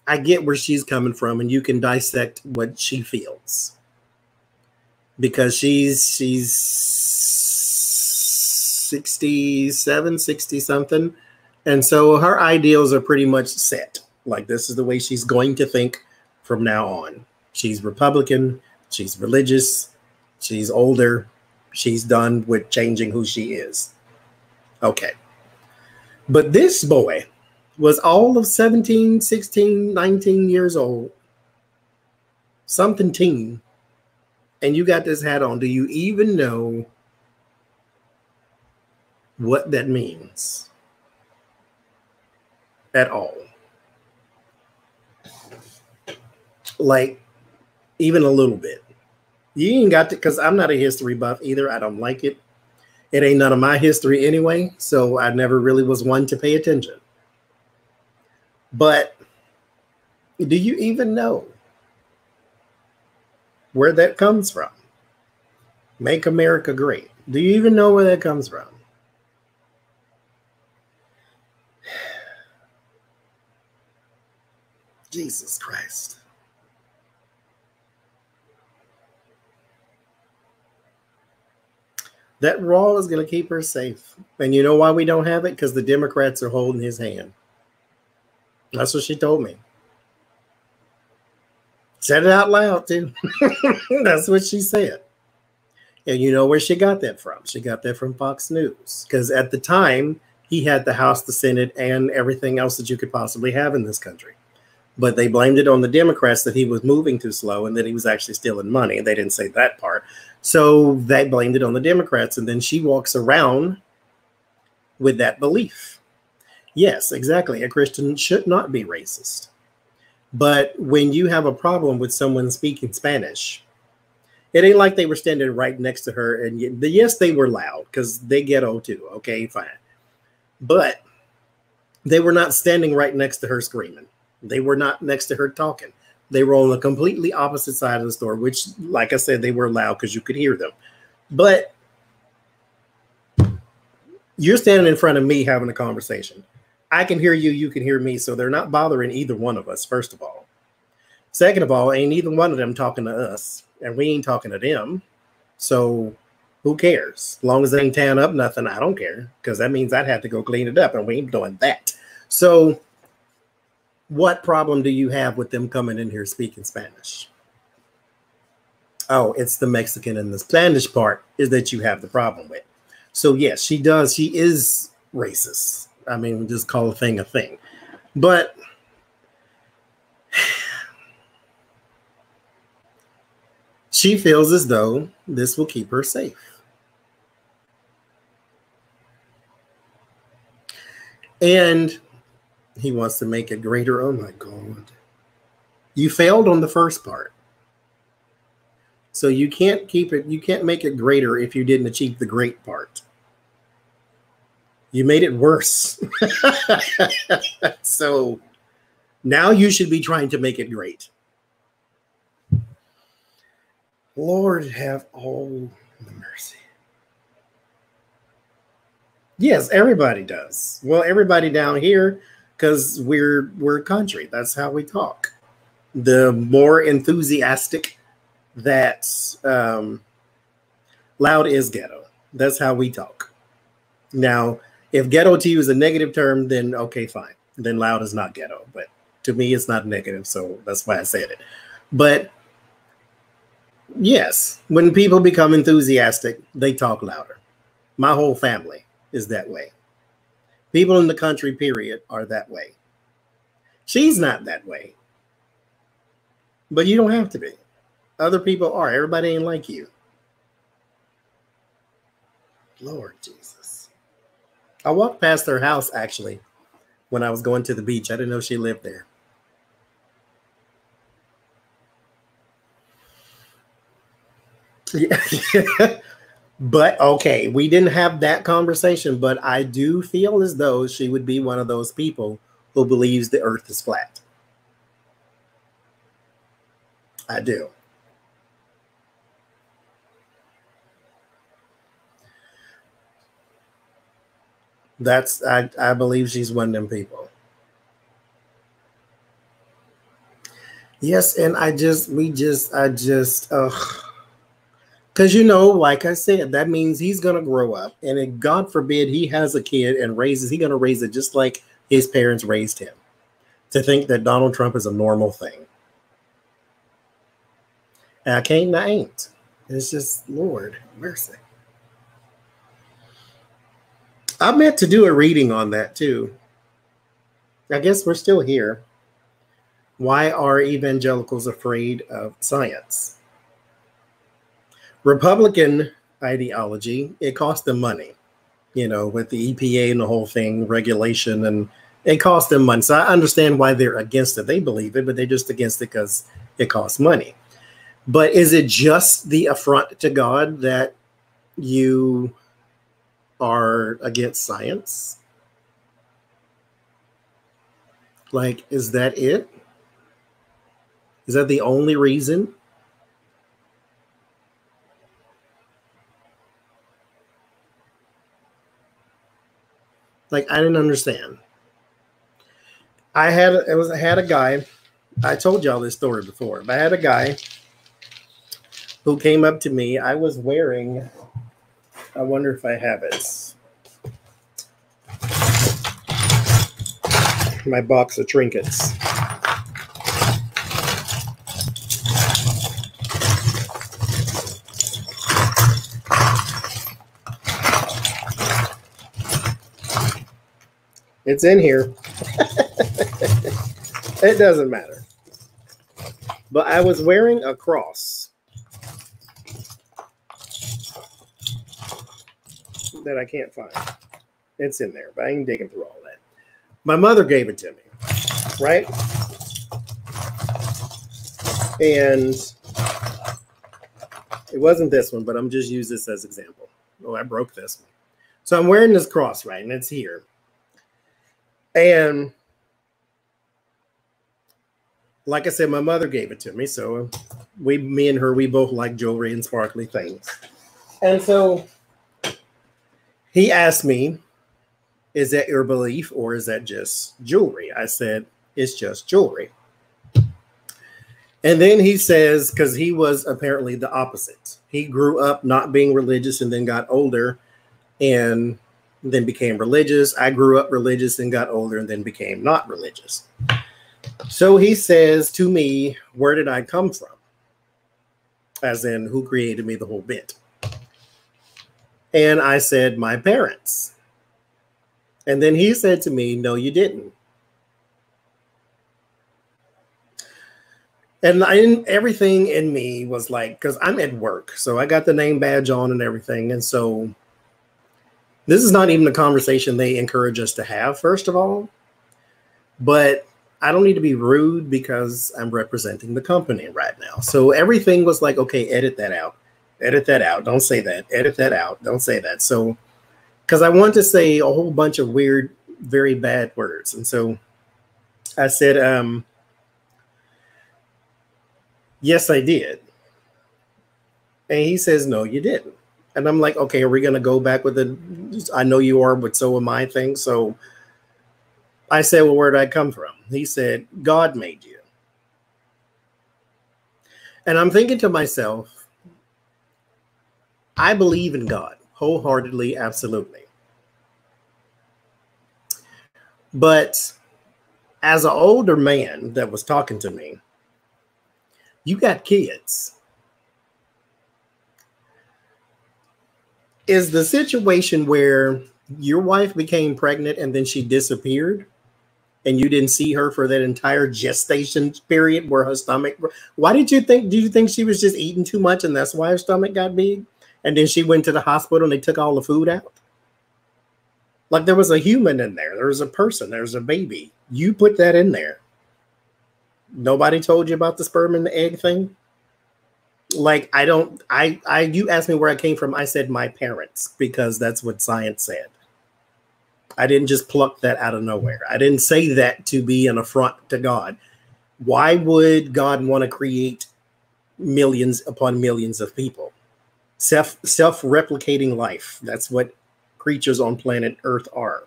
I get where she's coming from, and you can dissect what she feels. Because she's 67, 60 something. And so her ideals are pretty much set. Like, this is the way she's going to think from now on. She's Republican. She's religious. She's older. She's done with changing who she is. Okay. But this boy was all of 17, 16, 19 years old. Something teen. And you got this hat on. Do you even know what that means at all? Like, even a little bit. You ain't got to, because I'm not a history buff either. I don't like it. It ain't none of my history anyway, so I never really was one to pay attention. But do you even know where that comes from? Make America great. Do you even know where that comes from? Jesus Christ. That wall is going to keep her safe. And you know why we don't have it? Because the Democrats are holding his hand. That's what she told me. Said it out loud, too. That's what she said. And you know where she got that from? She got that from Fox News. Because at the time, he had the House, the Senate, and everything else that you could possibly have in this country. But they blamed it on the Democrats that he was moving too slow and that he was actually stealing money. And they didn't say that part. So they blamed it on the Democrats. And then she walks around with that belief. Yes, exactly. A Christian should not be racist. But when you have a problem with someone speaking Spanish, it ain't like they were standing right next to her. And yes, they were loud because they ghetto too. Okay, fine. But they were not standing right next to her screaming. They were not next to her talking. They were on the completely opposite side of the store, which, like I said, they were loud because you could hear them. But you're standing in front of me having a conversation. I can hear you, you can hear me, so they're not bothering either one of us, first of all. Second of all, ain't either one of them talking to us, and we ain't talking to them. So who cares? As long as they ain't tearing up nothing, I don't care, because that means I'd have to go clean it up, and we ain't doing that. So what problem do you have with them coming in here speaking Spanish? Oh, it's the Mexican and the Spanish part is that you have the problem with. So yes, she does. She is racist. I mean, just call a thing a thing. But she feels as though this will keep her safe. And he wants to make it greater. Oh my God. You failed on the first part. So you can't keep it, you can't make it greater if you didn't achieve the great part. You made it worse. So now you should be trying to make it great. Lord, have all the mercy. Yes, everybody does. Well, everybody down here, because we're a country. That's how we talk. The more enthusiastic that loud is ghetto. That's how we talk. Now, if ghetto to you is a negative term, then okay, fine. Then loud is not ghetto. But to me, it's not negative, so that's why I said it. But yes, when people become enthusiastic, they talk louder. My whole family is that way. People in the country, period, are that way. She's not that way. But you don't have to be. Other people are. Everybody ain't like you. Lord Jesus. I walked past her house, actually, when I was going to the beach. I didn't know she lived there. Yeah. But okay, we didn't have that conversation, but I do feel as though she would be one of those people who believes the earth is flat. I do. I believe she's one of them people. Yes, and I just because, you know, like I said, that means he's going to grow up. And if, God forbid, he has a kid and he's going to raise it just like his parents raised him. To think that Donald Trump is a normal thing. And I can't and I ain't. It's just, Lord, mercy. I meant to do a reading on that, too. I guess we're still here. Why are evangelicals afraid of science? Republican ideology, it costs them money, you know, with the EPA and the whole thing, regulation, and it costs them money. So I understand why they're against it. They believe it, but they're just against it because it costs money. But is it just the affront to God that you are against science? Like, is that it? Is that the only reason? Like, I didn't understand. I had a guy. I told y'all this story before, but I had a guy who came up to me. I was wearing, I wonder if I have it, my box of trinkets. It's in here. It doesn't matter. But I was wearing a cross that I can't find. It's in there, but I ain't digging through all that. My mother gave it to me, right? And it wasn't this one, but I'm just use this as example. Oh, I broke this one. So I'm wearing this cross, right? And it's here. And like I said, my mother gave it to me. So me and her, we both like jewelry and sparkly things. And so he asked me, is that your belief or is that just jewelry? I said, it's just jewelry. And then he says, because he was apparently the opposite. He grew up not being religious and then got older and then became religious. I grew up religious and got older and then became not religious. So he says to me, where did I come from? As in, who created me, the whole bit. And I said, my parents. And then he said to me, no, you didn't. And everything in me was like, because I'm at work, so I got the name badge on and everything. And so this is not even a conversation they encourage us to have, first of all. But I don't need to be rude because I'm representing the company right now. So everything was like, okay, edit that out. Edit that out. Don't say that. Edit that out. Don't say that. So, because I want to say a whole bunch of weird, very bad words. And so I said, yes, I did. And he says, no, you didn't. And I'm like, okay, are we going to go back with the, I know you are, but so am I thing. So I said, well, where did I come from? He said, God made you. And I'm thinking to myself, I believe in God wholeheartedly, absolutely. But as an older man that was talking to me, you got kids. Is the situation where your wife became pregnant and then she disappeared and you didn't see her for that entire gestation period where her stomach, why did you think she was just eating too much and that's why her stomach got big? And then she went to the hospital and they took all the food out? Like there was a human in there. There was a person. There's a baby. You put that in there. Nobody told you about the sperm and the egg thing? Like, you asked me where I came from. I said my parents, because that's what science said. I didn't just pluck that out of nowhere. I didn't say that to be an affront to God. Why would God want to create millions upon millions of people? Self-replicating life. That's what creatures on planet Earth are.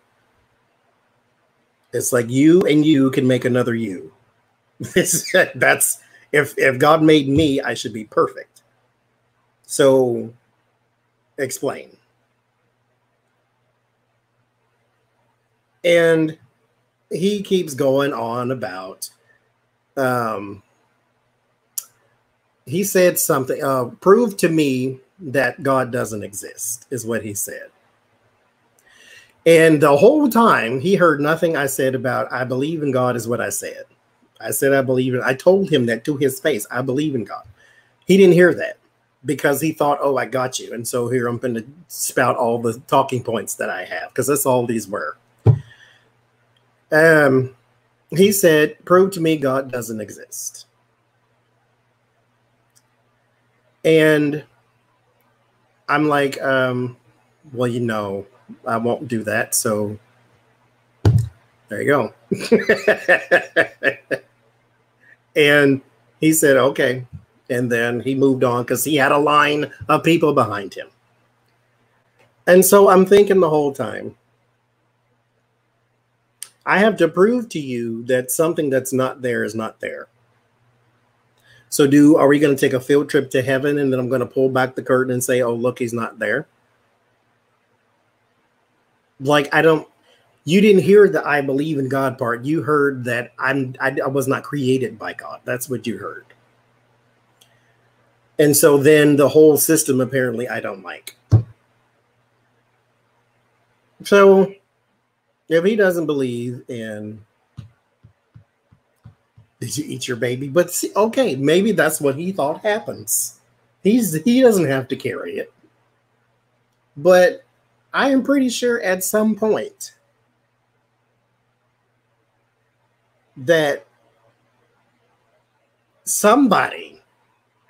It's like you and you can make another you. That's if God made me, I should be perfect. So explain. And he keeps going on about he said something, prove to me that God doesn't exist, is what he said. And the whole time he heard nothing I said about I believe in God is what I said. I said I believe in, I told him that to his face, I believe in God. He didn't hear that because he thought, oh, I got you. And so here I'm going to spout all the talking points that I have, because that's all these were. He said, prove to me God doesn't exist. And I'm like, well, I won't do that. So there you go. And he said, okay. And then he moved on because he had a line of people behind him. And so I'm thinking the whole time, I have to prove to you that something that's not there is not there. So are we going to take a field trip to heaven and then I'm going to pull back the curtain and say, oh, look, he's not there? Like, you didn't hear the I believe in God part. You heard that I was not created by God. That's what you heard. And so then the whole system, apparently, I don't like. So if he doesn't believe in, did you eat your baby? But see, okay, maybe that's what he thought happens. He doesn't have to carry it. But I am pretty sure at some point that somebody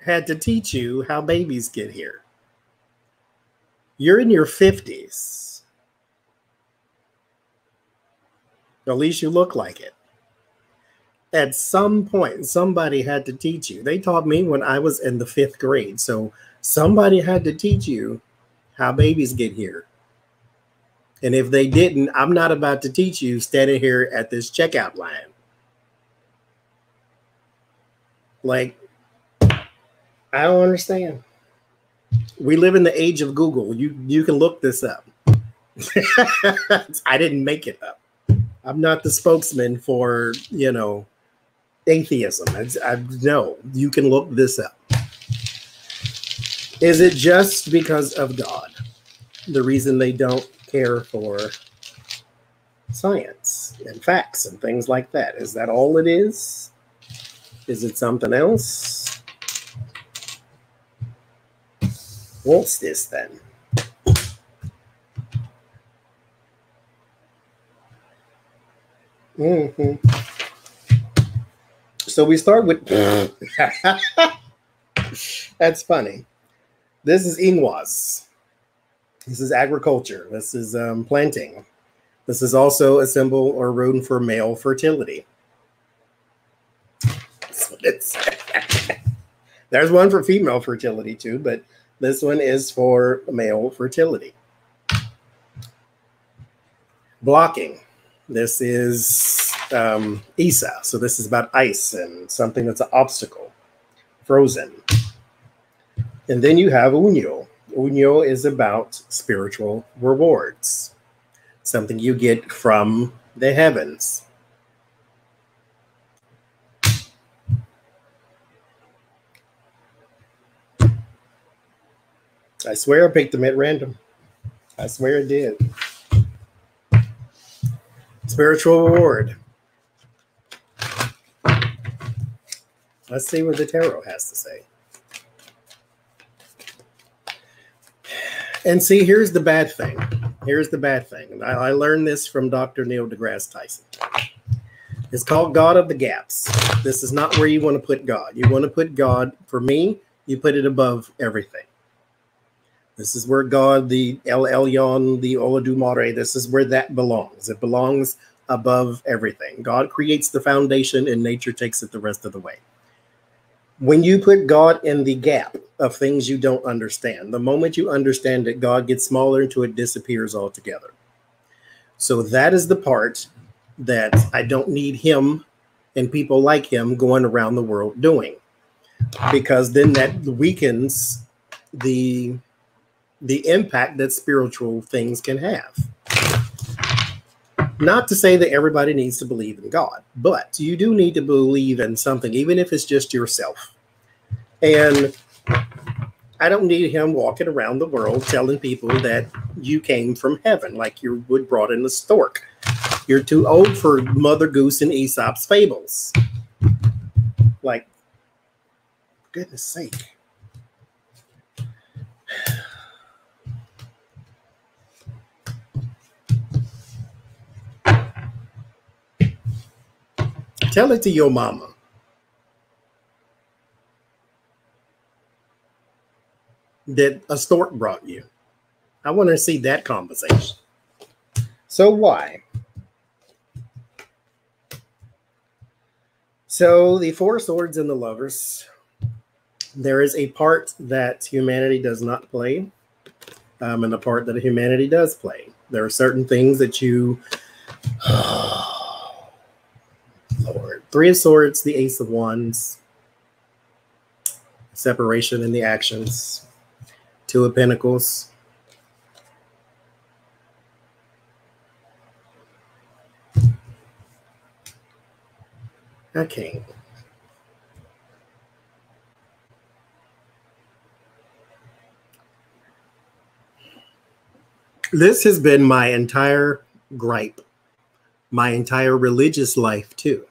had to teach you how babies get here. You're in your 50s. At least you look like it. At some point, somebody had to teach you. They taught me when I was in the 5th grade. So somebody had to teach you how babies get here. And if they didn't, I'm not about to teach you standing here at this checkout line. Like, I don't understand. We live in the age of Google. You can look this up. I didn't make it up. I'm not the spokesman for, atheism. No, you can look this up. Is it just because of God? The reason they don't care for science and facts and things like that? Is that all it is? Is it something else? What's this then? So we start with that's funny. This is Ingwas. This is agriculture. This is planting. This is also a symbol or rune for male fertility. That's what it says. There's one for female fertility too, but this one is for male fertility. Blocking. This is Isa. So this is about ice and something that's an obstacle. Frozen. And then you have Unyo. Unyo is about spiritual rewards. Something you get from the heavens. I swear I picked them at random. I swear I did. Spiritual reward. Let's see what the tarot has to say. And see, here's the bad thing. Here's the bad thing. I learned this from Dr. Neil deGrasse Tyson. It's called God of the Gaps. This is not where you want to put God. You want to put God, for me, you put it above everything. This is where God, the El Elyon, the Olodumare, this is where that belongs. It belongs above everything. God creates the foundation and nature takes it the rest of the way. When you put God in the gap of things you don't understand, the moment you understand it, God gets smaller until it disappears altogether. So that is the part that I don't need him and people like him going around the world doing, because then that weakens the impact that spiritual things can have. Not to say that everybody needs to believe in God, but you do need to believe in something, even if it's just yourself. And I don't need him walking around the world telling people that you came from heaven, like you would brought in a stork. You're too old for Mother Goose and Aesop's fables. Like, goodness sake. Tell it to your mama. that a stork brought you. I want to see that conversation. So why? So the Four Swords and the Lovers, there is a part that humanity does not play, and a part that humanity does play. There are certain things that you... Oh, Lord. Three of Swords, the Ace of Wands, separation in the actions, Two of Pentacles. Okay. This has been my entire gripe, my entire religious life too,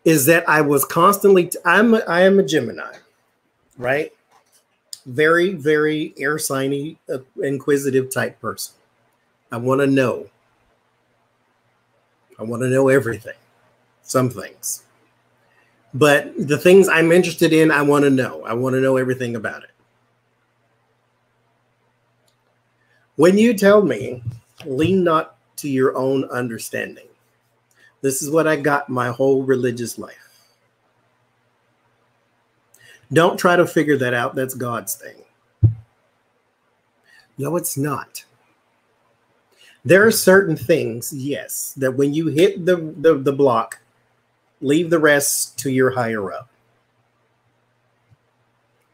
is that I was constantly, I am a Gemini, right? Very, very air signy, inquisitive type person. I want to know. I want to know everything. Some things. But the things I'm interested in, I want to know. I want to know everything about it. When you tell me, lean not to your own understanding, this is what I got my whole religious life. Don't try to figure that out. That's God's thing. No, it's not. There are certain things, yes, that when you hit the block, leave the rest to your higher up.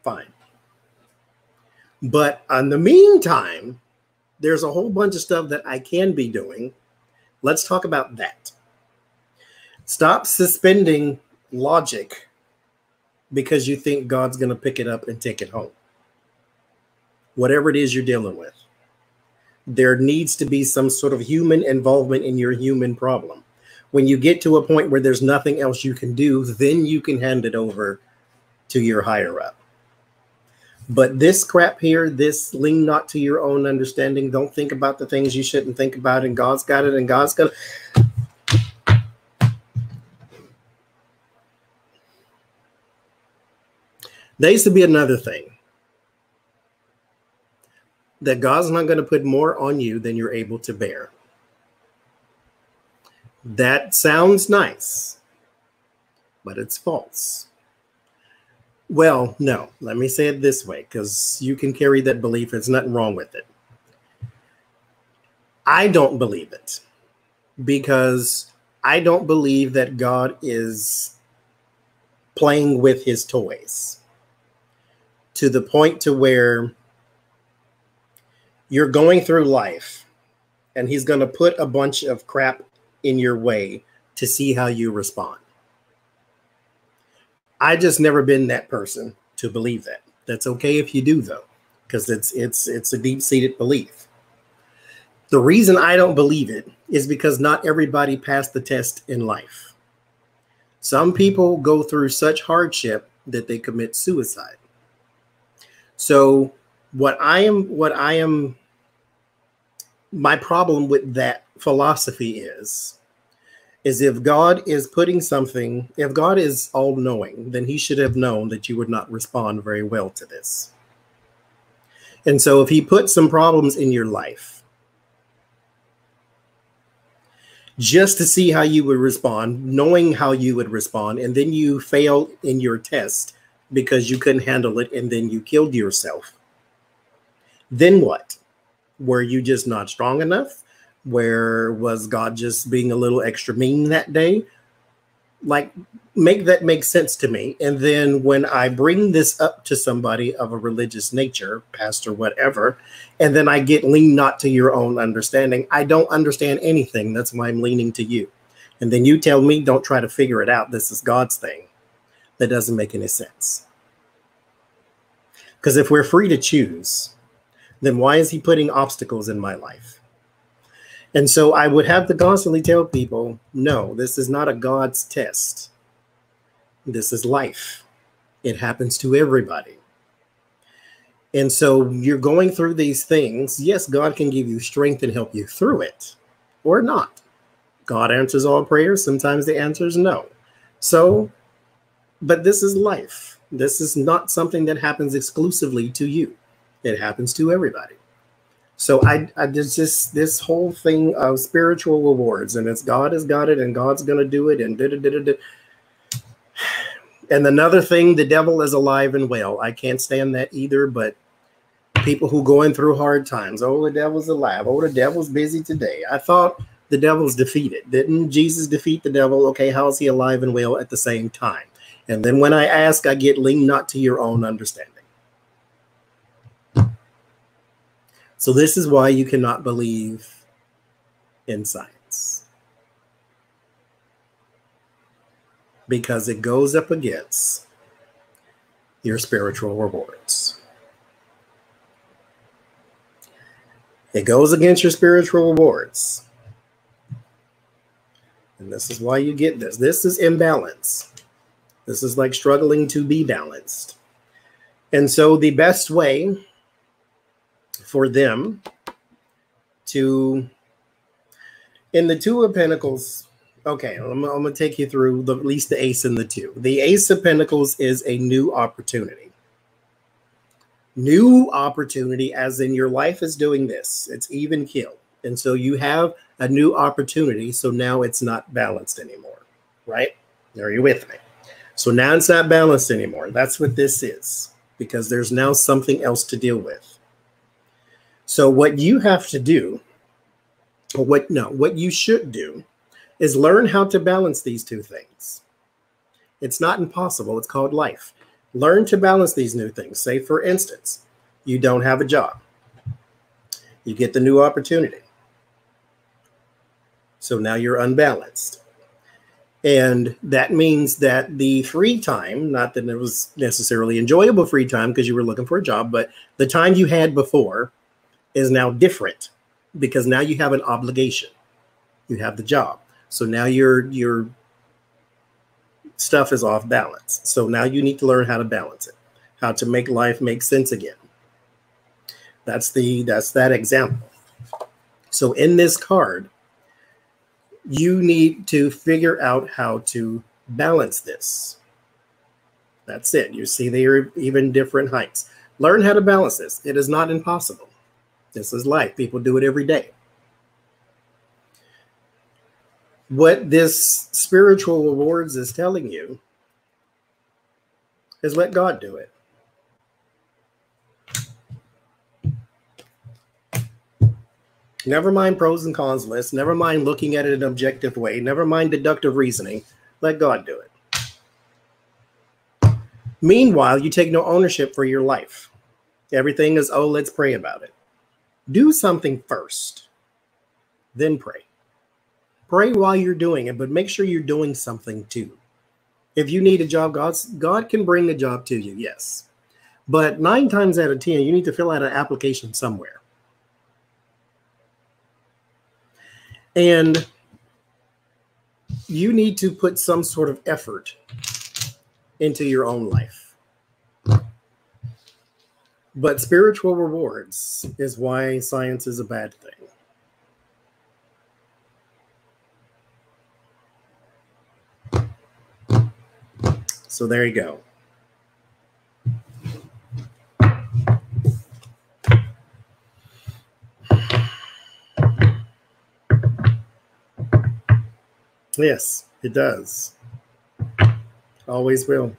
Fine. But in the meantime, there's a whole bunch of stuff that I can be doing. Let's talk about that. Stop suspending logic because you think God's going to pick it up and take it home. Whatever it is you're dealing with. There needs to be some sort of human involvement in your human problem. When you get to a point where there's nothing else you can do, then you can hand it over to your higher up. But this crap here, this lean not to your own understanding, don't think about the things you shouldn't think about, and God's got it, and God's got it. There used to be another thing. That God's not going to put more on you than you're able to bear. That sounds nice, but it's false. Well, no, let me say it this way, because you can carry that belief. There's nothing wrong with it. I don't believe it because I don't believe that God is playing with his toys to the point to where you're going through life and he's going to put a bunch of crap in your way to see how you respond. I just never been that person to believe that. That's okay if you do though, because it's a deep-seated belief. The reason I don't believe it is because not everybody passed the test in life. Some people go through such hardship that they commit suicide. So my problem with that philosophy is if God is putting something, if God is all knowing, then he should have known that you would not respond very well to this. And so if he put some problems in your life just to see how you would respond, knowing how you would respond, and then you fail in your test because you couldn't handle it and then you killed yourself, then what? Were you just not strong enough? Where was God just being a little extra mean that day? Like, make that make sense to me. And then when I bring this up to somebody of a religious nature, pastor, whatever, and then I get lean not to your own understanding, I don't understand anything. That's why I'm leaning to you. And then you tell me, don't try to figure it out. This is God's thing. That doesn't make any sense. Because if we're free to choose, then why is he putting obstacles in my life? And so I would have to constantly tell people, no, this is not a God's test. This is life. It happens to everybody. And so you're going through these things. Yes, God can give you strength and help you through it, or not. God answers all prayers. Sometimes the answer is no. So, but this is life. This is not something that happens exclusively to you. It happens to everybody. So I just this whole thing of spiritual rewards, and it's God has got it, and God's going to do it, and da-da-da-da-da. And another thing, the devil is alive and well. I can't stand that either, but people who going through hard times, oh, the devil's alive. Oh, the devil's busy today. I thought the devil's defeated. Didn't Jesus defeat the devil? Okay, how is he alive and well at the same time? And then when I ask, I get lean not to your own understanding. So this is why you cannot believe in science. Because it goes up against your spiritual rewards. It goes against your spiritual rewards. And this is why you get this. This is imbalance. This is like struggling to be balanced. And so the best way for them to, in the Two of Pentacles, okay, I'm going to take you through at least the Ace and the Two. The Ace of Pentacles is a new opportunity. New opportunity, as in your life is doing this. It's even kill. And so you have a new opportunity. So now it's not balanced anymore, right? Are you with me? So now it's not balanced anymore. That's what this is, because there's now something else to deal with. So what you have to do, or what you should do is learn how to balance these two things. It's not impossible. It's called life. Learn to balance these new things. Say, for instance, you don't have a job. You get the new opportunity. So now you're unbalanced. And that means that the free time, not that it was necessarily enjoyable free time because you were looking for a job, but the time you had before is now different because now you have an obligation. You have the job. So now your stuff is off balance. So now you need to learn how to balance it, how to make life make sense again. That's that example. So in this card, you need to figure out how to balance this. That's it. You see, they are even different heights. Learn how to balance this. It is not impossible. This is life. People do it every day. What this spiritual rewards is telling you is let God do it. Never mind pros and cons lists. Never mind looking at it in an objective way. Never mind deductive reasoning. Let God do it. Meanwhile, you take no ownership for your life. Everything is, oh, let's pray about it. Do something first, then pray. Pray while you're doing it, but make sure you're doing something too. If you need a job, God can bring a job to you, yes. But 9 times out of 10, you need to fill out an application somewhere. And you need to put some sort of effort into your own life. But spiritual rewards is why science is a bad thing. So there you go. Yes, it does. Always will.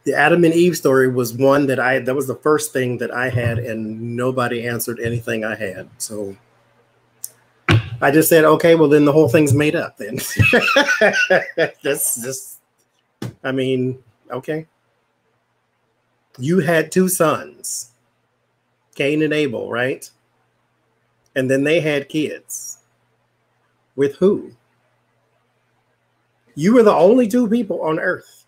The Adam and Eve story was one that was the first thing that I had, and nobody answered anything I had. So I just said, okay, well, then the whole thing's made up then. I mean, okay. You had 2 sons, Cain and Abel, right? And then they had kids. With who? You were the only 2 people on earth.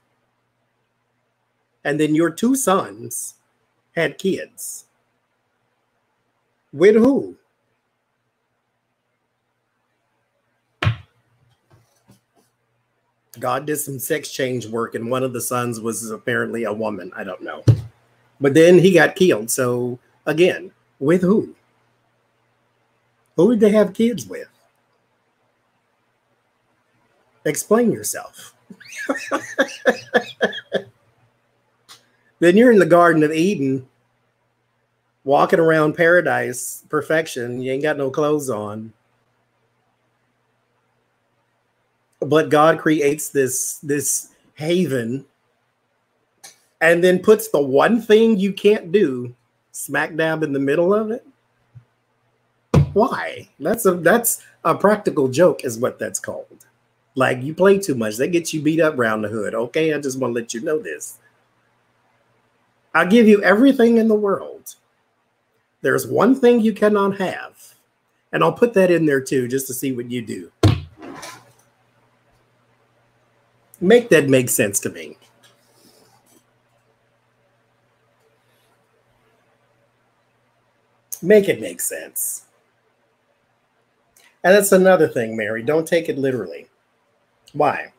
And then your 2 sons had kids. With who? God did some sex change work, and one of the sons was apparently a woman. I don't know. But then he got killed. So again, with who? Who did they have kids with? Explain yourself. Then you're in the Garden of Eden, walking around paradise, perfection. You ain't got no clothes on. But God creates this haven and then puts the one thing you can't do smack dab in the middle of it. Why? That's a practical joke is what that's called. Like, you play too much. That gets you beat up around the hood. Okay, I just want to let you know this. I'll give you everything in the world. There's one thing you cannot have. And I'll put that in there too, just to see what you do. Make that make sense to me. Make it make sense. And that's another thing, Mary. Don't take it literally. Why?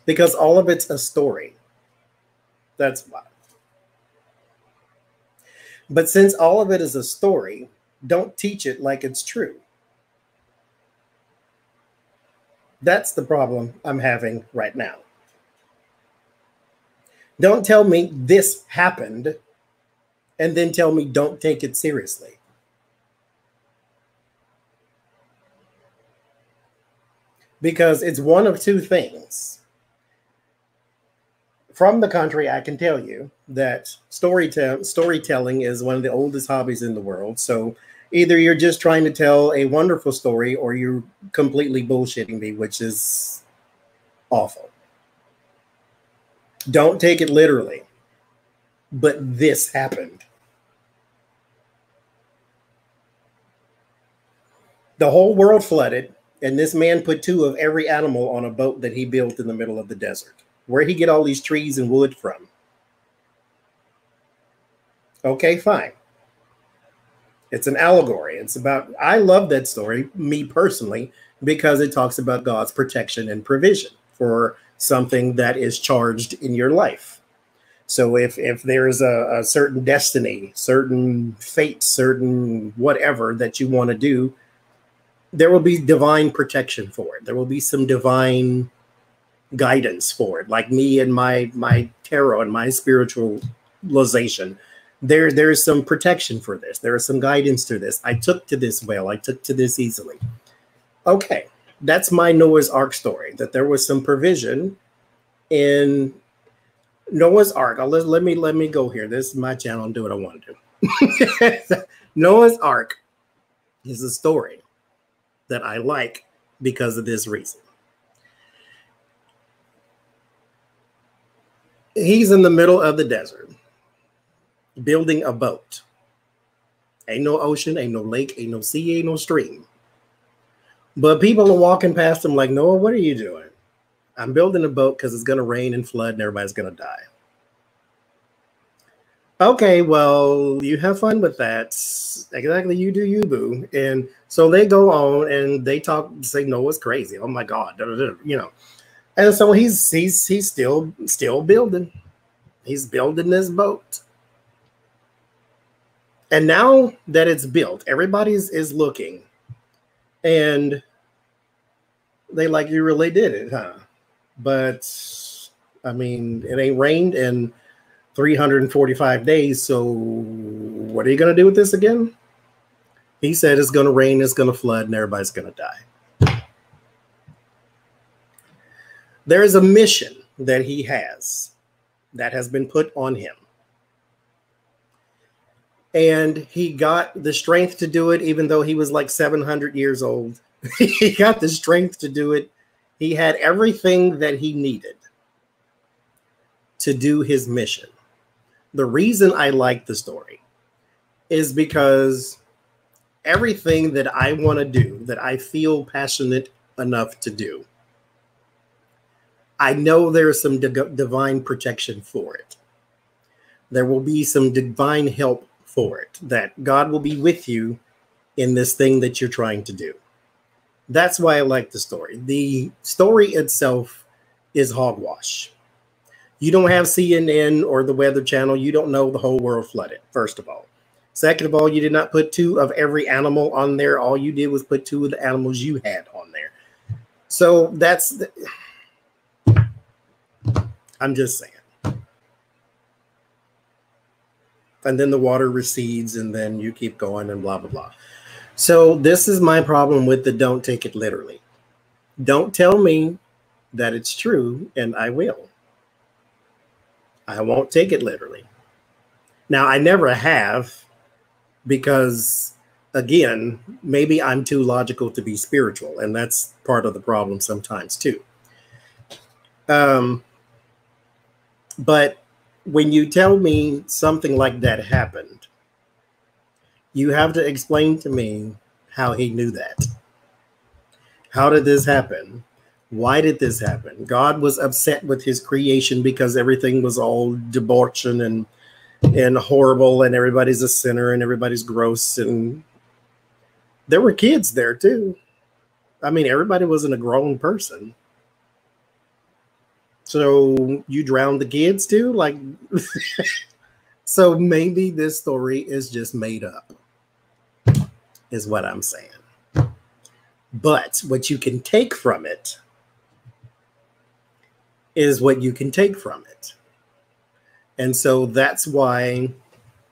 Because all of it's a story. That's why. But since all of it is a story, don't teach it like it's true. That's the problem I'm having right now. Don't tell me this happened and then tell me don't take it seriously. Because it's one of two things. From the country, I can tell you that storytelling is one of the oldest hobbies in the world. So either you're just trying to tell a wonderful story or you're completely bullshitting me, which is awful. Don't take it literally. But this happened. The whole world flooded, and this man put 2 of every animal on a boat that he built in the middle of the desert. Where'd he get all these trees and wood from? Okay, fine. It's an allegory. It's about, I love that story, me personally, because it talks about God's protection and provision for something that is charged in your life. So if there's a certain destiny, certain fate, certain whatever that you want to do, there will be divine protection for it. There will be some divine guidance for it, like me and my tarot and my spiritualization. There's some protection for this. There is some guidance to this. I took to this well. I took to this easily. Okay, that's my Noah's Ark story, that there was some provision in Noah's Ark. Let me go here. This is my channel and do what I want to do. Noah's Ark is a story that I like because of this reason. He's in the middle of the desert building a boat. Ain't no ocean, ain't no lake, ain't no sea, ain't no stream. But people are walking past him like, Noah, what are you doing? I'm building a boat because it's going to rain and flood and everybody's going to die. Okay, well, you have fun with that. Exactly, you do you, boo. And so they go on and they talk, say Noah's crazy. Oh my God, you know. And so he's still building. He's building this boat. And now that it's built, everybody is looking. And they like, you really did it, huh? But, I mean, it ain't rained in 345 days, so what are you going to do with this again? He said it's going to rain, it's going to flood, and everybody's going to die. There is a mission that he has that has been put on him. And he got the strength to do it, even though he was like 700 years old. He got the strength to do it. He had everything that he needed to do his mission. The reason I like the story is because everything that I want to do, that I feel passionate enough to do, I know there's some divine protection for it. There will be some divine help for it, that God will be with you in this thing that you're trying to do. That's why I like the story. The story itself is hogwash. You don't have CNN or the Weather Channel. You don't know the whole world flooded, first of all. Second of all, you did not put 2 of every animal on there. All you did was put 2 of the animals you had on there. So that's, I'm just saying. And then the water recedes and then you keep going and blah, blah, blah. So this is my problem with the don't take it literally. Don't tell me that it's true and I will. I won't take it literally. Now, I never have because, again, maybe I'm too logical to be spiritual, and that's part of the problem sometimes too. But when you tell me something like that happened, you have to explain to me how he knew that. How did this happen? Why did this happen? God was upset with his creation because everything was all debauching and horrible, and everybody's a sinner and everybody's gross, and there were kids there too. I mean, everybody wasn't a grown person. So you drowned the kids too? Like, so maybe this story is just made up, is what I'm saying. But what you can take from it is what you can take from it. And so that's why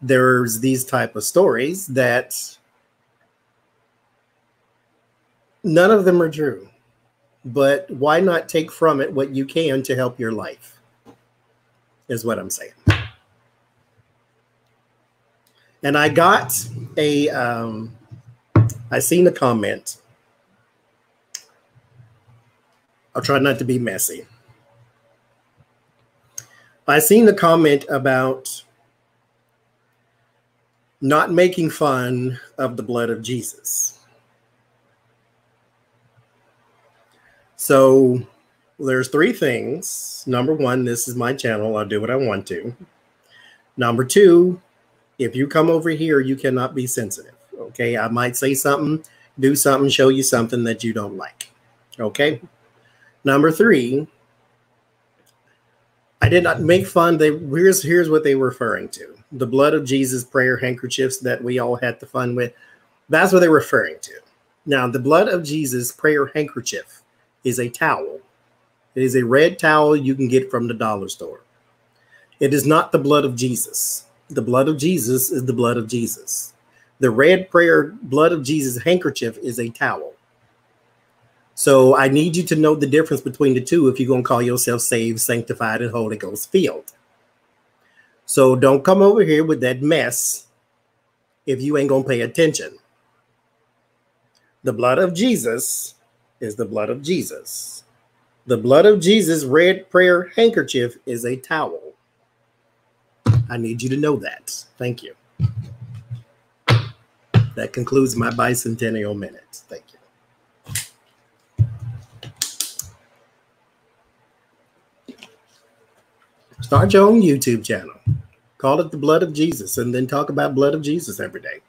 there's these type of stories that none of them are true. But why not take from it what you can to help your life, is what I'm saying. And I got I seen a comment. I'll try not to be messy. I seen the comment about not making fun of the blood of Jesus. So there's 3 things. Number 1, this is my channel. I'll do what I want to. Number 2, if you come over here, you cannot be sensitive. Okay, I might say something, do something, show you something that you don't like. Okay. Number 3, I did not make fun. Here's what they were referring to. The blood of Jesus prayer handkerchiefs that we all had the fun with. That's what they're referring to. Now, the blood of Jesus prayer handkerchief is a towel. It is a red towel you can get from the dollar store. It is not the blood of Jesus. The blood of Jesus is the blood of Jesus. The red prayer blood of Jesus handkerchief is a towel. So I need you to know the difference between the two if you're going to call yourself saved, sanctified, and Holy Ghost filled. So don't come over here with that mess if you ain't going to pay attention. The blood of Jesus is the blood of Jesus. The blood of Jesus red prayer handkerchief is a towel. I need you to know that. Thank you. That concludes my bicentennial minute. Thank you. Start your own YouTube channel. Call it the blood of Jesus and then talk about blood of Jesus every day.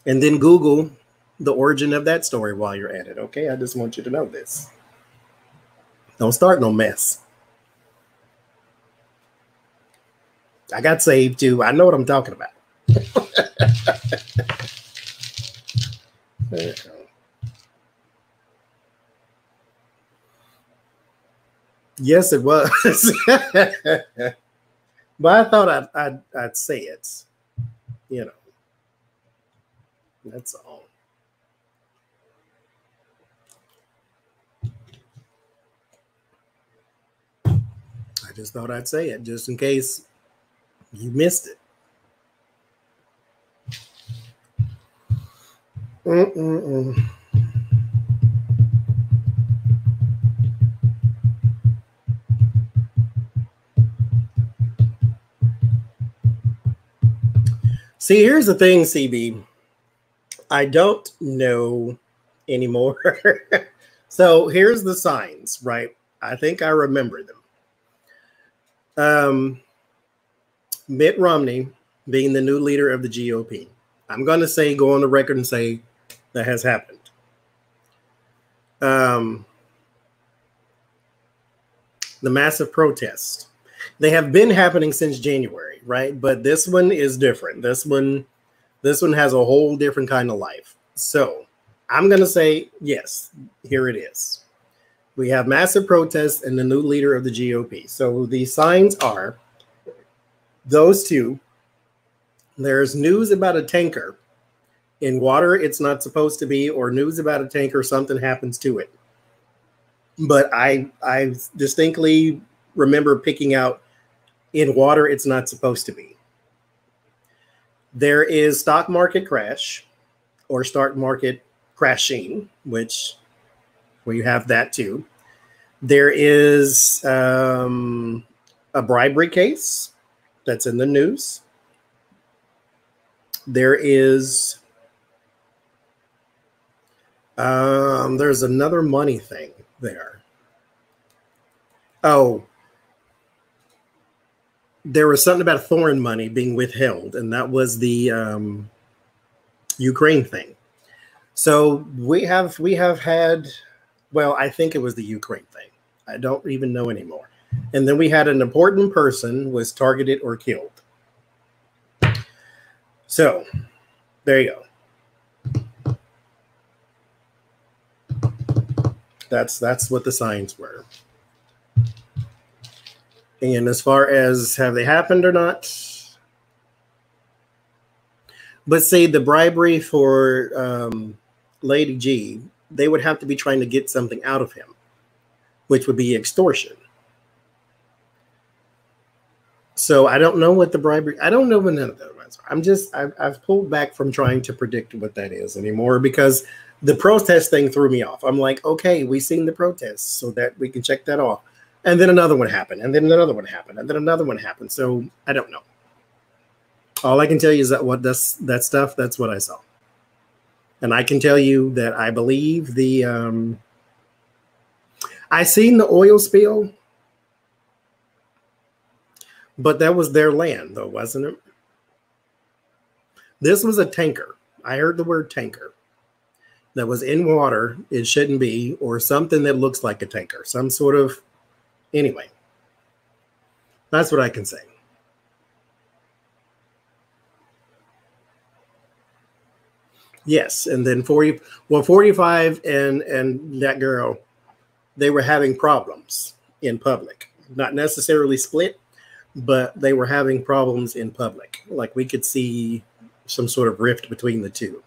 And then Google the origin of that story while you're at it. Okay, I just want you to know this. Don't start no mess. I got saved too. I know what I'm talking about. Yes, it was. But I thought I'd say it. You know, that's all. I just thought I'd say it just in case you missed it. See, here's the thing, CB. I don't know anymore. So here's the signs, right? I think I remember them. Mitt Romney being the new leader of the GOP. I'm going to say, go on the record and say that has happened. The massive protest. They have been happening since January, right? But this one is different. This one has a whole different kind of life. So I'm gonna say yes. Here it is. We have massive protests and the new leader of the GOP. So the signs are those two. There's news about a tanker in water it's not supposed to be, or news about a tanker, something happens to it. But I distinctly remember picking out in water it's not supposed to be. There is stock market crash or stock market crashing, which we have that too. There is a bribery case that's in the news. There is there's another money thing there. Oh, there was something about foreign money being withheld, and that was the Ukraine thing. So we have had, well, I think it was the Ukraine thing. I don't even know anymore. And then we had an important person was targeted or killed. So there you go. That's what the signs were. And as far as have they happened or not, but say the bribery for Lady G, they would have to be trying to get something out of him, which would be extortion. So I don't know what the bribery, I don't know what none of that was. I've pulled back from trying to predict what that is anymore because the protest thing threw me off. I'm like, okay, we've seen the protests so that we can check that off. And then another one happened, and then another one happened, and then another one happened. So I don't know. All I can tell you is that that stuff, that's what I saw. And I can tell you that I believe the I seen the oil spill, but that was their land though, wasn't it? This was a tanker. I heard the word tanker that was in water. It shouldn't be, or something that looks like a tanker, some sort of, anyway, that's what I can say. Yes, and then 45 and that girl, they were having problems in public. Not necessarily split, but they were having problems in public. Like we could see some sort of rift between the two.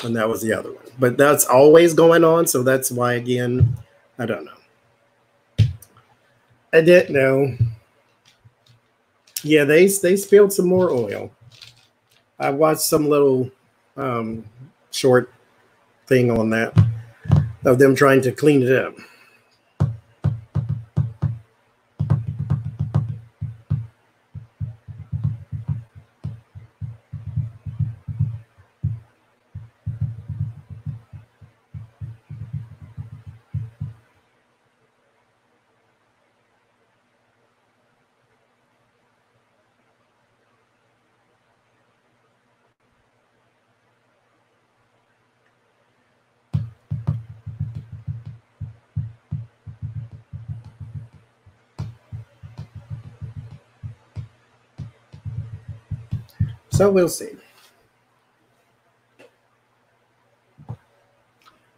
And that was the other one. But that's always going on, so that's why, again, I don't know. I didn't know. Yeah, they spilled some more oil. I watched some little short thing on that of them trying to clean it up. So we'll see.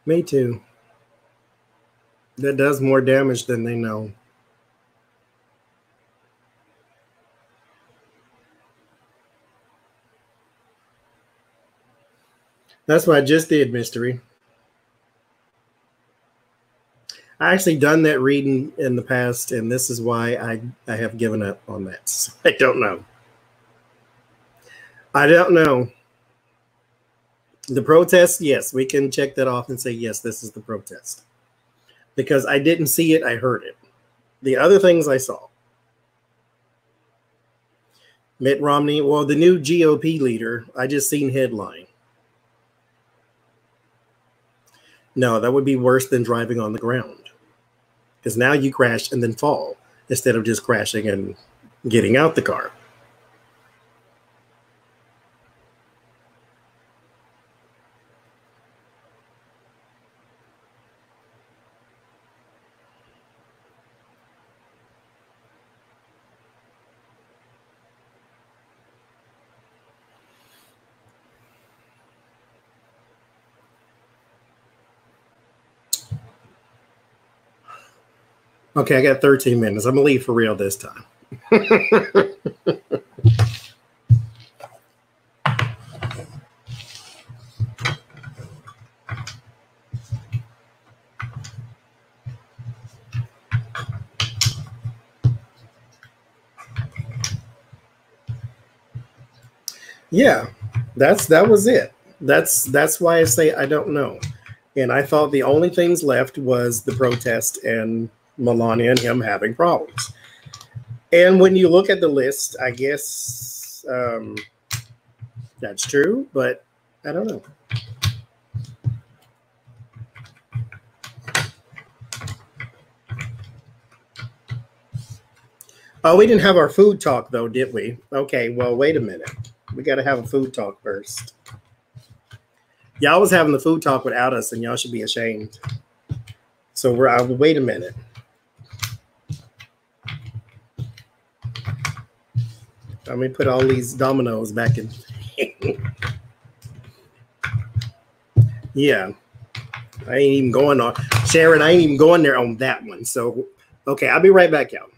Me too. That does more damage than they know. That's what I just did, Mystery. I actually done that reading in the past, and this is why I have given up on that. So I don't know. I don't know. The protest, yes, we can check that off and say, yes, this is the protest. Because I didn't see it, I heard it. The other things I saw. Mitt Romney, well, the new GOP leader, I just seen headline. No, that would be worse than driving on the ground. Because now you crash and then fall instead of just crashing and getting out the car. Okay, I got 13 minutes. I'm gonna leave for real this time. Yeah, that was it. That's why I say I don't know. And I thought the only things left was the protest and Melania and him having problems. And when you look at the list, I guess that's true, but I don't know. Oh, we didn't have our food talk though, did we? Okay, well, wait a minute. We got to have a food talk first. Y'all was having the food talk without us, and y'all should be ashamed. So wait a minute. Let me put all these dominoes back in. Yeah, I ain't even going on. Sharon, I ain't even going there on that one. So, okay, I'll be right back, y'all.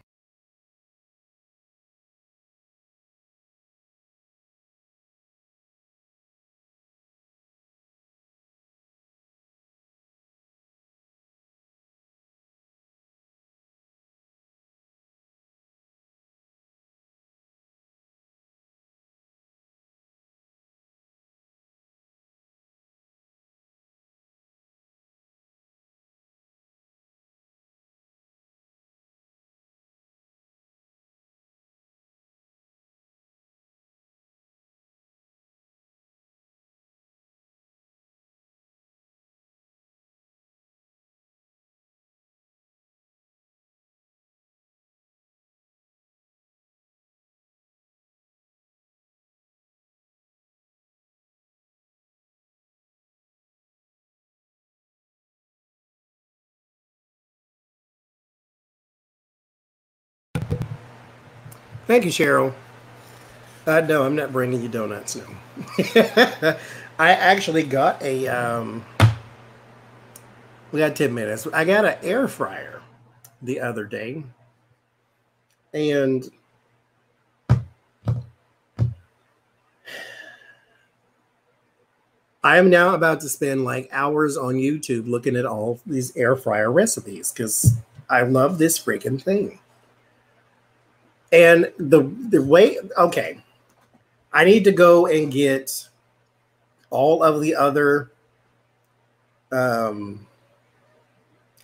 Thank you, Cheryl. No, I'm not bringing you donuts. No, I actually got a. We got 10 minutes. I got an air fryer the other day, and I am now about to spend like hours on YouTube looking at all these air fryer recipes because I love this freaking thing. And the way, okay, I need to go and get all of the other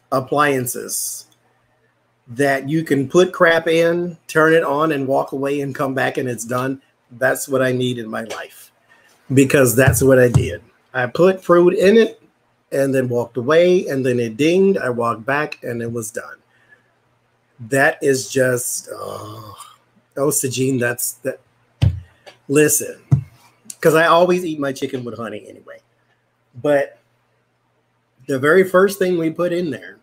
appliances that you can put crap in, turn it on, and walk away and come back and it's done. That's what I need in my life because that's what I did. I put fruit in it and then walked away, and then it dinged. I walked back and it was done. That is just, Sajine, that's that. Listen, because I always eat my chicken with honey anyway. But the very first thing we put in there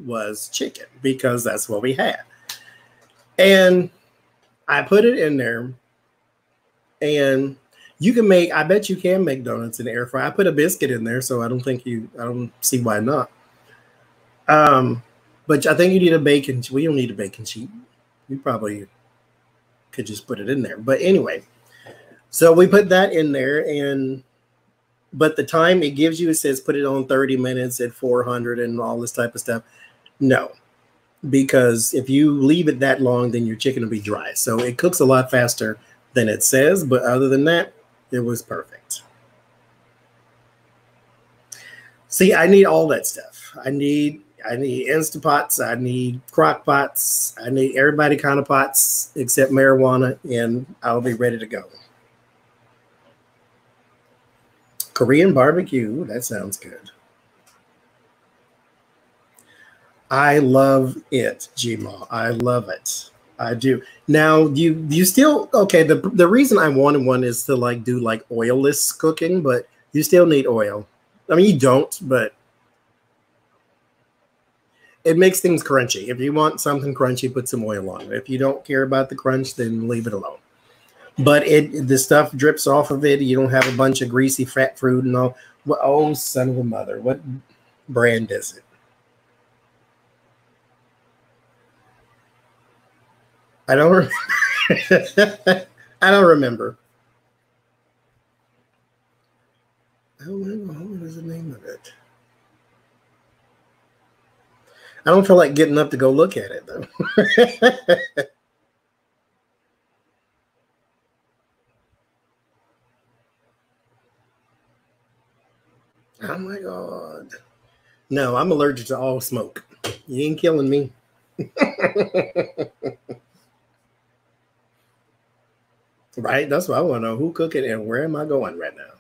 was chicken because that's what we had. And I put it in there, and you can make, I bet you can make donuts in the air fryer. I put a biscuit in there, so I don't see why not. But I think you need a bacon. We don't need a bacon sheet. You probably could just put it in there. But anyway, so we put that in there, but the time it gives you, it says put it on 30 minutes at 400 and all this type of stuff. No, because if you leave it that long, then your chicken will be dry. So it cooks a lot faster than it says. But other than that, it was perfect. See, I need all that stuff. I need Instapots. I need crock pots. I need everybody kind of pots except marijuana, and I'll be ready to go. Korean barbecue. That sounds good. I love it, Gma. I love it. I do. Now, you still okay? The reason I wanted one is to like do like oilless cooking, but you still need oil. I mean, you don't, but it makes things crunchy. If you want something crunchy, put some oil on it. If you don't care about the crunch, then leave it alone. But the stuff drips off of it. You don't have a bunch of greasy fat fruit and all. Well, oh, son of a mother! What brand is it? I don't remember. I don't remember. I don't remember. What is the name of it? I don't feel like getting up to go look at it, though. Oh, my God. No, I'm allergic to all smoke. You ain't killing me. Right? That's what I want to know. Who cook it and where am I going right now?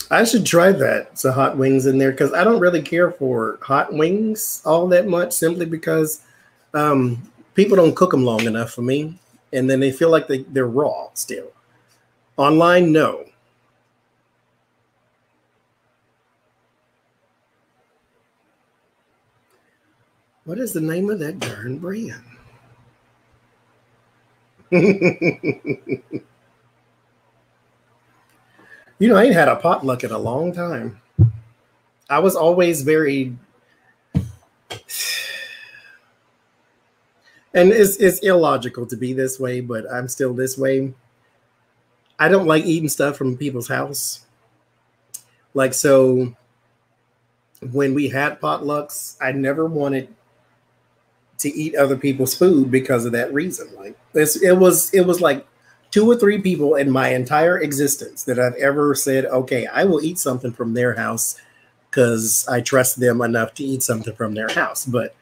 I should try that. So hot wings in there because I don't really care for hot wings all that much simply because people don't cook them long enough for me. And then they feel like they're raw still. Online, no. What is the name of that darn brand? You know, I ain't had a potluck in a long time. I was always very, and it's illogical to be this way, but I'm still this way. I don't like eating stuff from people's house. Like, so when we had potlucks, I never wanted to eat other people's food because of that reason. Like it was like 2 or 3 people in my entire existence that I've ever said, okay, I will eat something from their house because I trust them enough to eat something from their house. But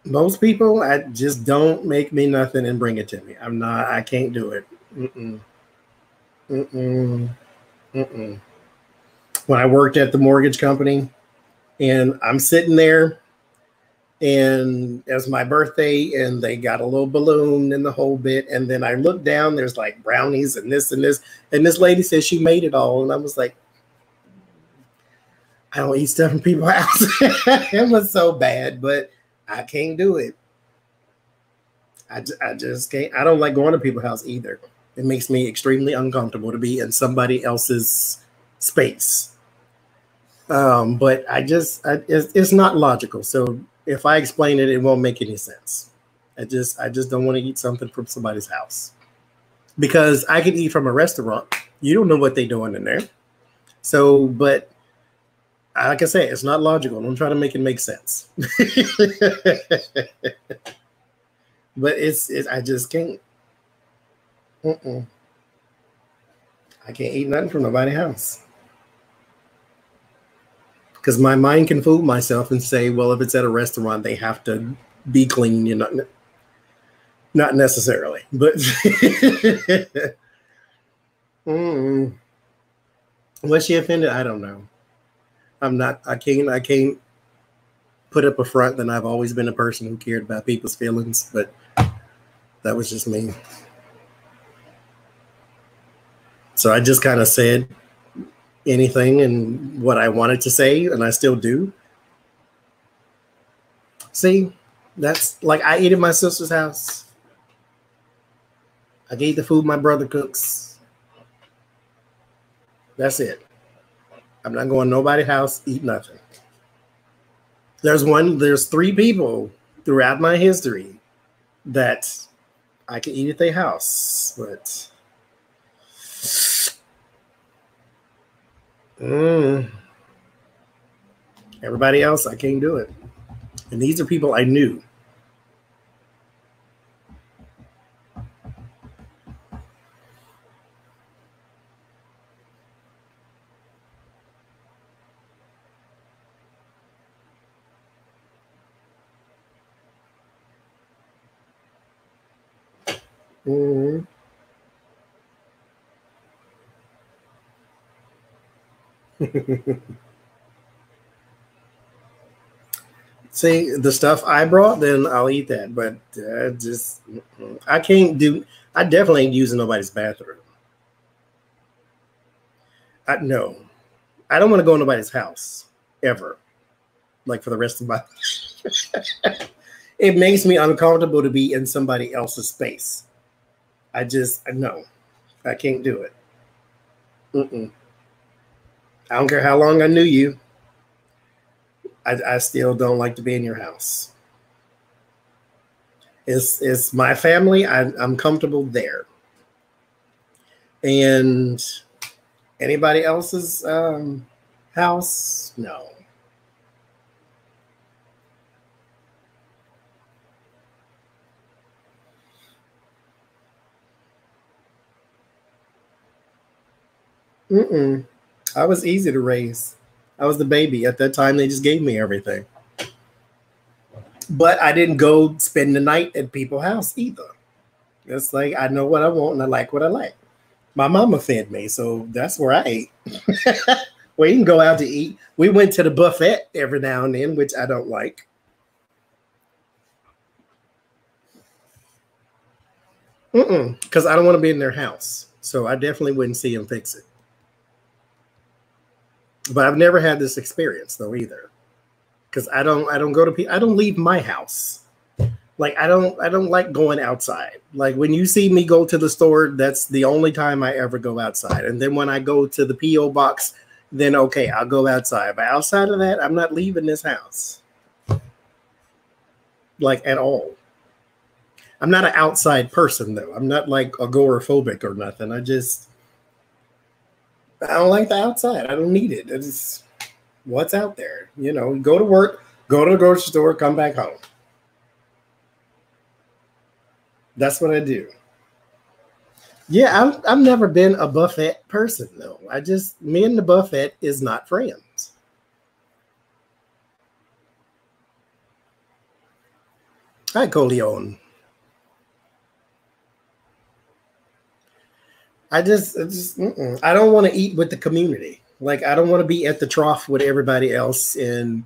most people, I just don't make me nothing and bring it to me. I can't do it. Mm-mm. Mm-mm. Mm-mm. When I worked at the mortgage company and I'm sitting there and it was my birthday and they got a little balloon and the whole bit. And then I looked down, there's like brownies and this and this. And this lady said she made it all. And I was like, I don't eat stuff from people's house. It was so bad, but I can't do it. I just can't. I don't like going to people's house either. It makes me extremely uncomfortable to be in somebody else's space. But it's not logical. So if I explain it, it won't make any sense. I just don't want to eat something from somebody's house because I could eat from a restaurant. You don't know what they're doing in there. So, but like I said, it's not logical. Don't try to make it make sense. But I just can't. I can't eat nothing from nobody's house. Because my mind can fool myself and say, well, if it's at a restaurant, they have to be clean. You know, not necessarily, but was she offended? I don't know. I'm not. I can't put up a front that I've always been a person who cared about people's feelings, but that was just me. So I just kind of said anything and what I wanted to say, and I still do. See, that's like I eat at my sister's house. I eat the food my brother cooks. That's it. I'm not going to nobody's house, eat nothing. There's 3 people throughout my history that I can eat at their house, but everybody else, I can't do it. And these are people I knew. See, the stuff I brought, then I'll eat that. But I can't do. I definitely ain't using nobody's bathroom. No, I don't want to go in nobody's house ever. Like for the rest of my. It makes me uncomfortable to be in somebody else's space. No, I can't do it. I don't care how long I knew you. I still don't like to be in your house. It's my family. I'm comfortable there. And anybody else's house? No. Mm-mm. I was easy to raise. I was the baby. At that time, they just gave me everything. But I didn't go spend the night at people's house either. It's like I know what I want and I like what I like. My mama fed me, so that's where I ate. We didn't go out to eat. We went to the buffet every now and then, which I don't like. Because I don't want to be in their house. So I definitely wouldn't see them fix it. But I've never had this experience though either. Because I don't go to people. I don't leave my house. Like I don't like going outside. Like when you see me go to the store, that's the only time I ever go outside. And then when I go to the PO box, then okay, I'll go outside. But outside of that, I'm not leaving this house. Like at all. I'm not an outside person though. I'm not like agoraphobic or nothing. I don't like the outside. I don't need it. It's what's out there. You know, go to work, go to the grocery store, come back home. That's what I do. Yeah, I've never been a buffet person though. Me and the buffet is not friends. Hi, Coleon. I don't want to eat with the community. Like I don't want to be at the trough with everybody else and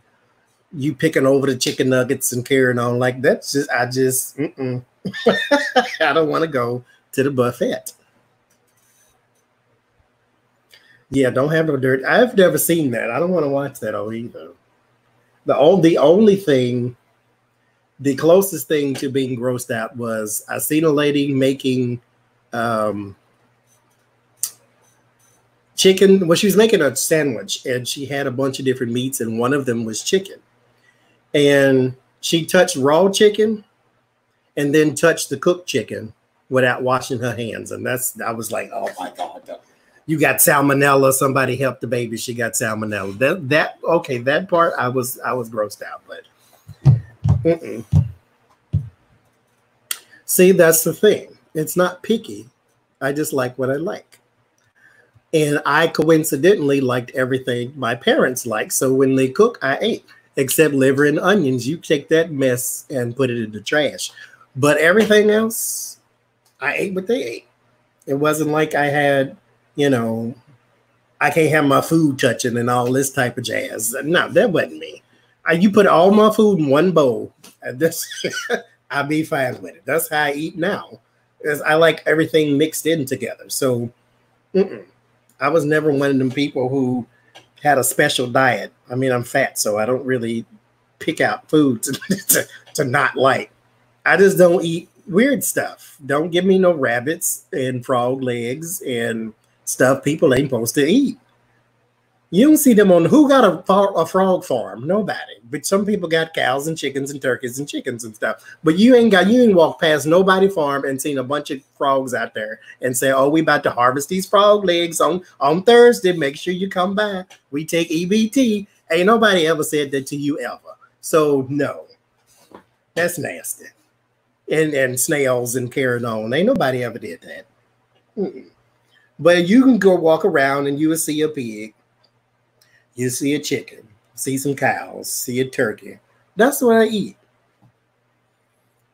you picking over the chicken nuggets and carrying on. Like that's just I don't want to go to the buffet. Yeah, don't have no dirt. I've never seen that. I don't want to watch that either. The only thing, the closest thing to being grossed out was I seen a lady making um, chicken. Well, she was making a sandwich and she had a bunch of different meats and one of them was chicken. And she touched raw chicken and then touched the cooked chicken without washing her hands. And I was like, oh my God, you got salmonella. Somebody helped the baby. She got salmonella. Okay, that part I was grossed out, but see, that's the thing. It's not picky. I just like what I like. And I coincidentally liked everything my parents liked. So when they cook, I ate, except liver and onions. You take that mess and put it in the trash. But everything else, I ate what they ate. It wasn't like I had, I can't have my food touching and all this type of jazz. No, that wasn't me. You put all my food in one bowl. I'll be fine with it. That's how I eat now. I like everything mixed in together. So I was never one of them people who had a special diet. I mean, I'm fat, so I don't really pick out food to not like. I just don't eat weird stuff. Don't give me no rabbits and frog legs and stuff people ain't supposed to eat. You don't see them on who got a frog farm? Nobody. But some people got cows and chickens and turkeys and chickens and stuff. But you ain't walked past nobody farm and seen a bunch of frogs out there and say, oh, we about to harvest these frog legs on Thursday. Make sure you come by. We take EBT. Ain't nobody ever said that to you ever. So no, that's nasty. And snails and carrying on. Ain't nobody ever did that. But you can go walk around and you will see a pig. You see a chicken, see some cows, see a turkey. That's what I eat.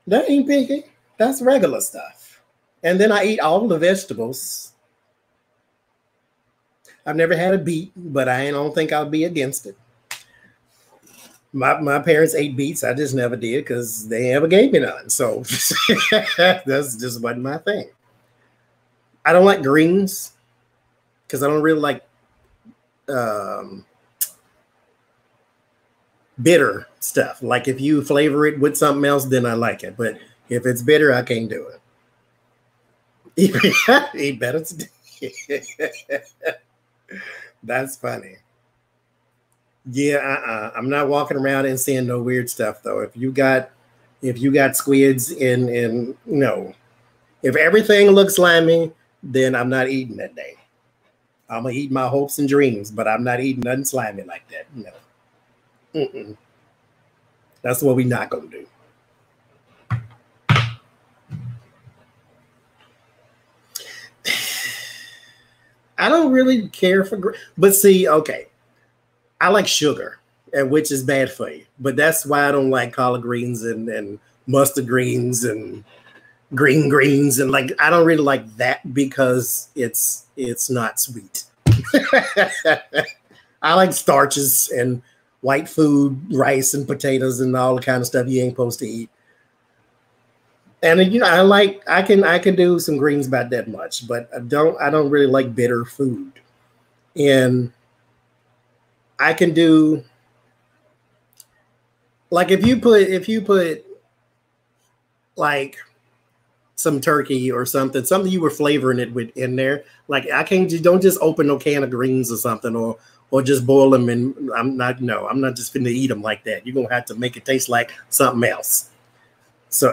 That ain't picky. That's regular stuff. And then I eat all the vegetables. I've never had a beet, but I don't think I'll be against it. My parents ate beets. I just never did because they never gave me none. So that's just wasn't my thing. I don't like greens because I don't really like bitter stuff. Like if you flavor it with something else, then I like it. But if it's bitter, I can't do it. Eat better today. That's funny. Yeah, I'm not walking around and seeing no weird stuff though. If you got squids in no, if everything looks slimy, then I'm not eating that day. I'm gonna eat my hopes and dreams, but I'm not eating nothing slimy like that. No, mm-mm. That's what we not gonna do. I don't really care for, but see, okay, I like sugar, and which is bad for you. But that's why I don't like collard greens and mustard greens and green greens and like I don't really like that because it's not sweet. I like starches and white food, rice and potatoes and all the kind of stuff you ain't supposed to eat. And I can do some greens about that much, but I don't really like bitter food. And I can do like if you put like some turkey or something you were flavoring it with in there. Like I can't just don't just open no can of greens or something or just boil them and I'm not just finna eat them like that. You're gonna have to make it taste like something else. So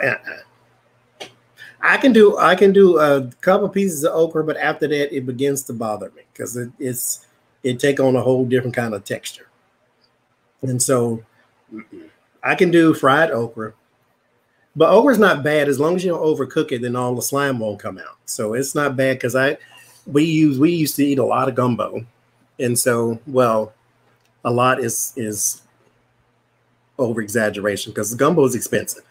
I can do a couple pieces of okra, but after that it begins to bother me because it take on a whole different kind of texture. And so I can do fried okra. But okra's not bad as long as you don't overcook it, then all the slime won't come out. So it's not bad because we used to eat a lot of gumbo. And so well, a lot is over exaggeration because gumbo is expensive.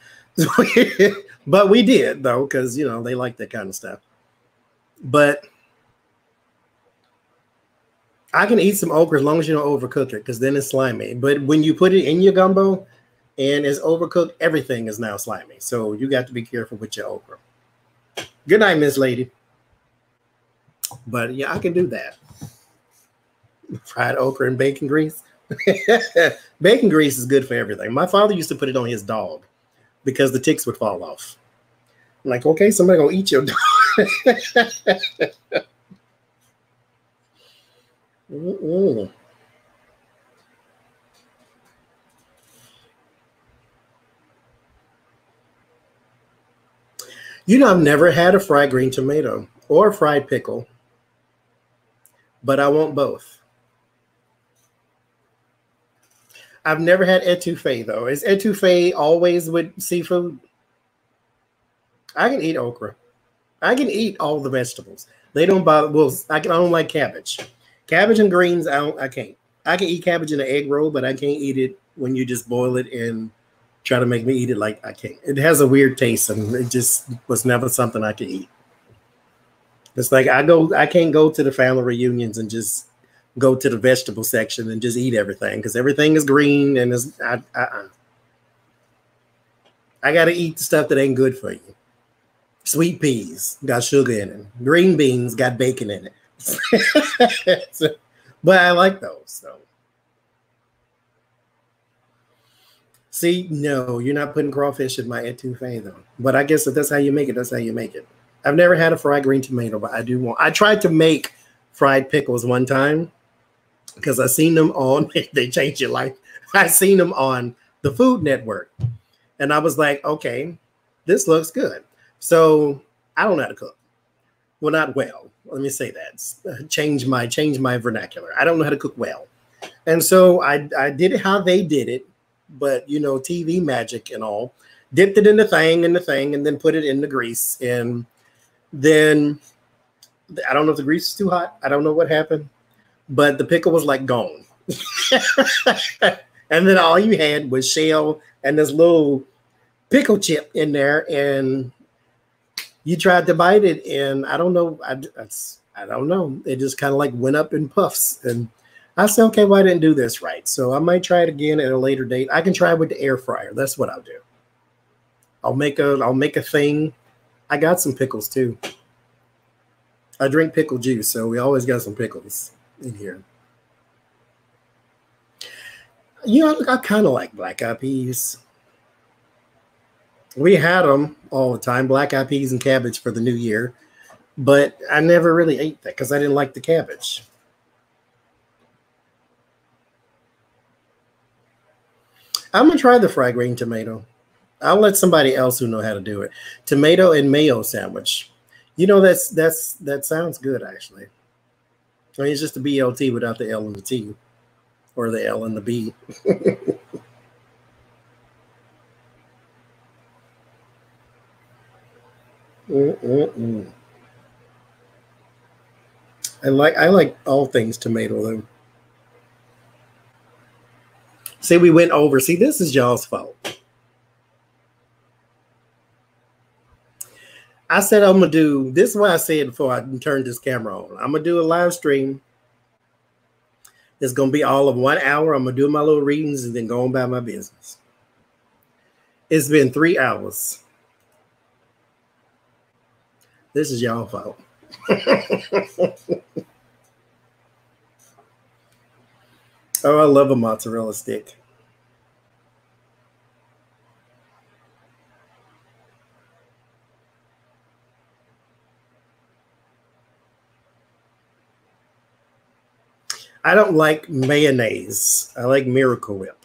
But we did though, because they like that kind of stuff. But I can eat some okra as long as you don't overcook it, because then it's slimy. But when you put it in your gumbo and it's overcooked, everything is now slimy. So you got to be careful with your okra. Good night, Miss Lady. But yeah, I can do that. Fried okra and bacon grease. Bacon grease is good for everything. My father used to put it on his dog because the ticks would fall off. I'm like, okay, somebody gonna eat your dog. Mm-mm. I've never had a fried green tomato or a fried pickle, but I want both. I've never had etouffee though. Is etouffee always with seafood? I can eat okra. I can eat all the vegetables. They don't bother. Well, I don't like cabbage. Cabbage and greens, I can't. I can eat cabbage in an egg roll, but I can't eat it when you just boil it and try to make me eat it. Like I can't. It has a weird taste, and it just was never something I could eat. It's like I can't go to the family reunions and just go to the vegetable section and just eat everything because everything is green and I got to eat the stuff that ain't good for you. Sweet peas got sugar in it. Green beans got bacon in it. But I like those. So see, no, you're not putting crawfish in my etouffee though. But I guess if that's how you make it, that's how you make it. I've never had a fried green tomato, but I tried to make fried pickles one time because I seen them on they change your life. I seen them on the Food Network. And I was like, okay, this looks good. So I don't know how to cook. Well, not well. Let me say that. Change my vernacular. I don't know how to cook well. And so I did it how they did it, but TV magic and all. Dipped it in the thing and then put it in the grease. And then I don't know if the grease is too hot. I don't know what happened, but the pickle was like gone. And then all you had was shell and this little pickle chip in there, and you tried to bite it, and I don't know. I don't know. It just kind of like went up in puffs, and I said, okay, well, I didn't do this right, so I might try it again at a later date. I can try it with the air fryer. That's what I'll do. I'll make a thing. I got some pickles too. I drink pickle juice, so we always got some pickles in here. I kind of like black eyed peas. We had them all the time, black eyed peas and cabbage for the new year, but I never really ate that because I didn't like the cabbage. I'm gonna try the fried green tomato. I'll let somebody else who know how to do it. Tomato and mayo sandwich. You know, that sounds good actually. I mean, it's just a BLT without the L and the T, or the L and the B. Mm-mm-mm. I like all things tomato though. See, we went over. See, this is y'all's fault. I said I'm gonna do this. Is what I said before I turned this camera on. I'm gonna do a live stream. It's gonna be all of 1 hour. I'm gonna do my little readings and then go on about my business. It's been 3 hours. This is y'all fault. Oh, I love a mozzarella stick. I don't like mayonnaise. I like Miracle Whip.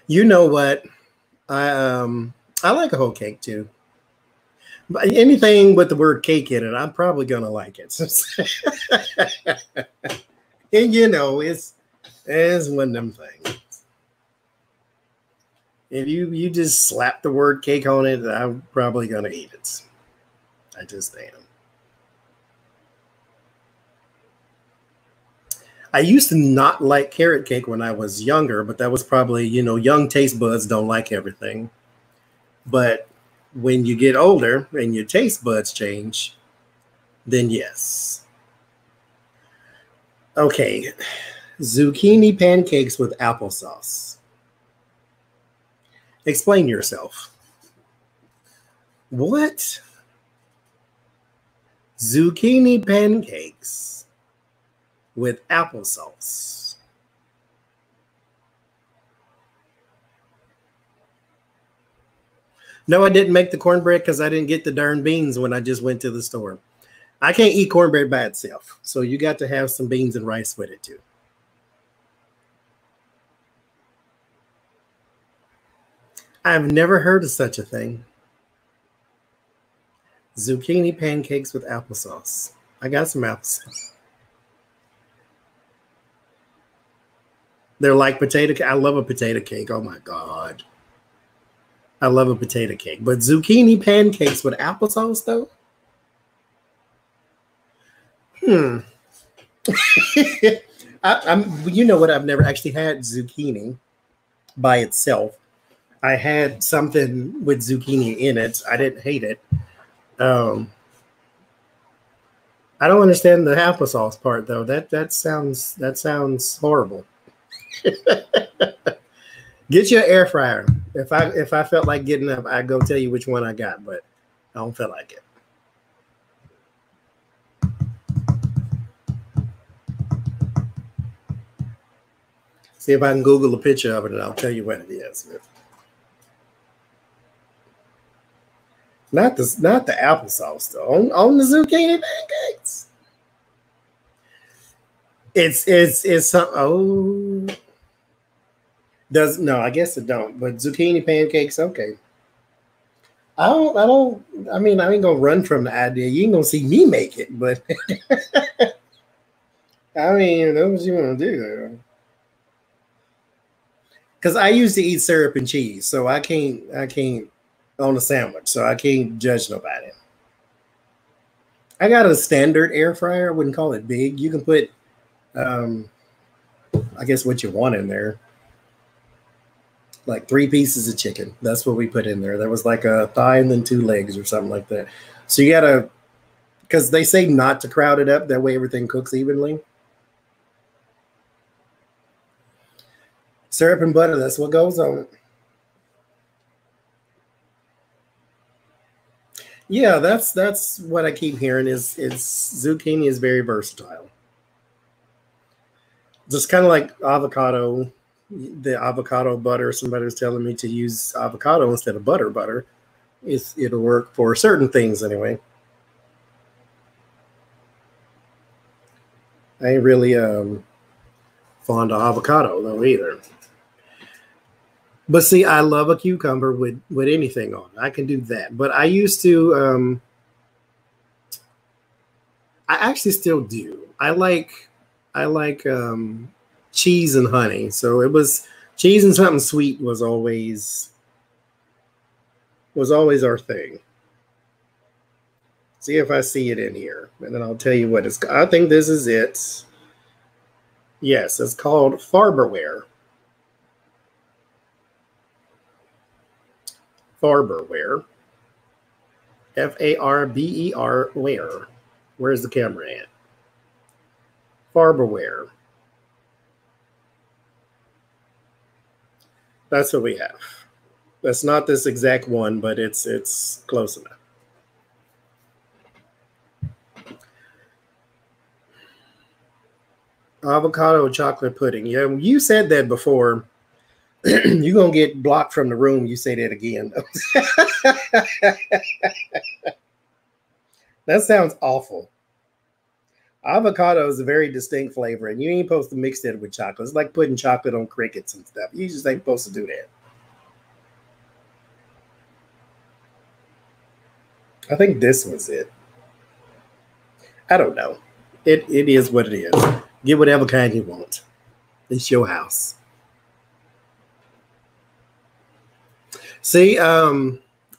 You know what? I like a whole cake too. But anything with the word cake in it, I'm probably gonna like it. And you know, it's one of them things. If you just slap the word cake on it, I'm probably gonna eat it. I just am. I used to not like carrot cake when I was younger, but that was probably, you know, young taste buds don't like everything. But when you get older and your taste buds change, then yes. Okay, zucchini pancakes with applesauce. Explain yourself. What? Zucchini pancakes with applesauce. No, I didn't make the cornbread because I didn't get the darn beans when I just went to the store. I can't eat cornbread by itself, so you got to have some beans and rice with it too. I've never heard of such a thing. Zucchini pancakes with applesauce. I got some applesauce. They're like potato cake. I love a potato cake. Oh my God. I love a potato cake. But zucchini pancakes with applesauce, though? You know what? I've never actually had zucchini by itself. I had something with zucchini in it. I didn't hate it. I don't understand the applesauce part though. That sounds horrible. Get your air fryer. If I felt like getting up, I'd go tell you which one I got, but I don't feel like it. See if I can Google a picture of it, and I'll tell you what it is. Not the applesauce though. On the zucchini pancakes. It's some does no, I guess it don't. But zucchini pancakes, okay. I mean, I ain't gonna run from the idea. You ain't gonna see me make it, but I mean, that's what you want to do. Because I used to eat syrup and cheese, so I can't on a sandwich, so I can't judge nobody. I got a standard air fryer. I wouldn't call it big. You can put, I guess, what you want in there. Like 3 pieces of chicken. That's what we put in there. There was like a thigh and then 2 legs or something like that. So you gotta, because they say not to crowd it up. That way everything cooks evenly. Syrup and butter, that's what goes on it. Yeah, that's what I keep hearing is zucchini is very versatile. Just kind of like avocado, the avocado butter. Somebody was telling me to use avocado instead of butter. It'll work for certain things anyway. I ain't really fond of avocado though either. But see, I love a cucumber with anything on it. I can do that. But I used to, I actually still do. I like cheese and honey. So it was cheese and something sweet was always our thing. See if I see it in here, and then I'll tell you what it's. I think this is it. Yes, it's called Farberware. Farberware. Farber ware. Where's the camera at? Farberware. That's what we have. That's not this exact one, but it's close enough. Avocado chocolate pudding. Yeah, you said that before. You're going to get blocked from the room. You say that again. That sounds awful. Avocado is a very distinct flavor, and you ain't supposed to mix it with chocolate. It's like putting chocolate on crickets and stuff. You just ain't supposed to do that. I think this was it. I don't know. It is what it is. Get whatever kind you want. It's your house. See,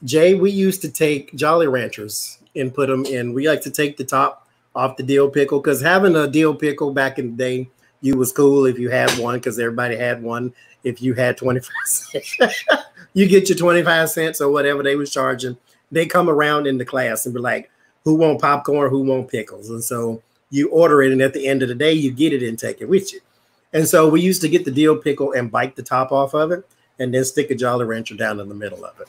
Jay, we used to take Jolly Ranchers and put them in. We like to take the top off the dill pickle because having a dill pickle back in the day, you was cool if you had one because everybody had one. If you had 25 cents, you get your 25 cents or whatever they was charging. They come around in the class and be like, who want popcorn, who want pickles? And so you order it, and at the end of the day, you get it and take it with you. And so we used to get the dill pickle and bite the top off of it and then stick a Jolly Rancher down in the middle of it.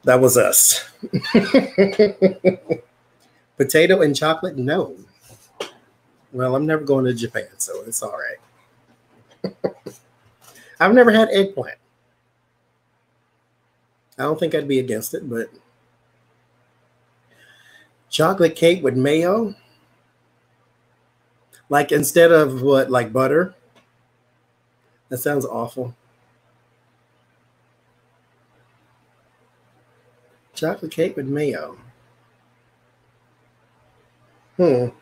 That was us. Potato and chocolate? No. Well, I'm never going to Japan, so it's all right. I've never had eggplant. I don't think I'd be against it, but chocolate cake with mayo? Like instead of what, like butter? That sounds awful. Chocolate cake with mayo. I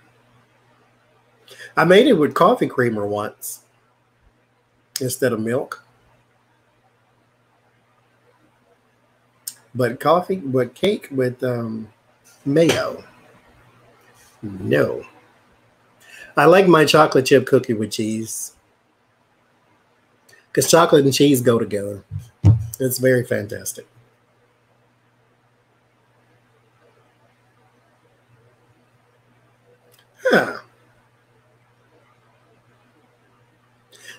made it with coffee creamer once instead of milk. But cake with mayo. No. I like my chocolate chip cookie with cheese. Because chocolate and cheese go together. It's very fantastic. Huh.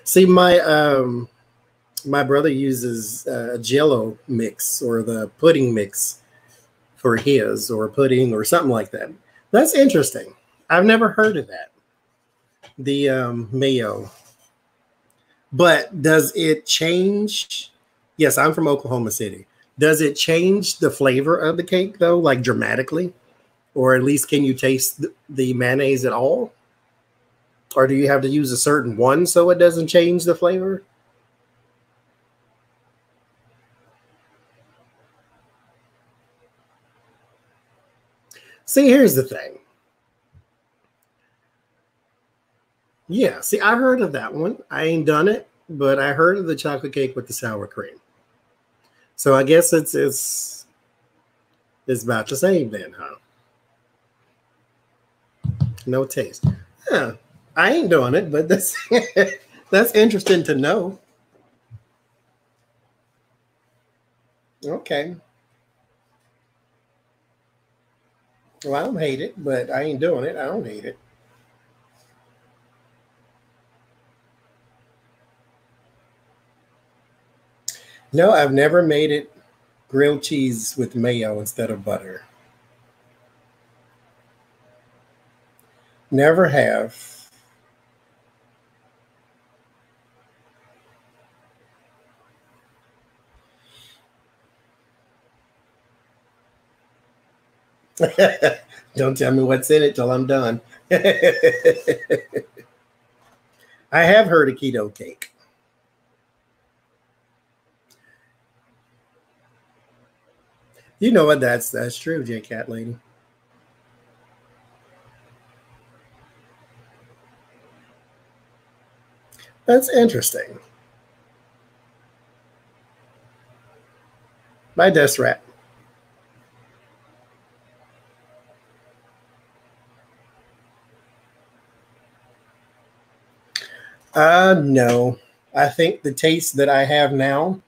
See, my brother uses a Jello mix or the pudding mix for his, or pudding or something like that. That's interesting. I've never heard of that. The mayo. But does it change? Yes, I'm from Oklahoma City. Does it change the flavor of the cake though, like dramatically? Or at least can you taste the mayonnaise at all? Or do you have to use a certain one so it doesn't change the flavor? See, here's the thing. Yeah, see, I heard of that one. I ain't done it, but I heard of the chocolate cake with the sour cream. So I guess it's about the same then, huh? No taste. Huh. I ain't doing it, but that's that's interesting to know. Okay. Well, I don't hate it, but I ain't doing it. I don't hate it. No, I've never made it grilled cheese with mayo instead of butter. Never have. Don't tell me what's in it till I'm done. I have heard of keto cake. You know what? That's true, J Cat Lady. That's interesting. Bye, Death Rat. No. I think the taste that I have now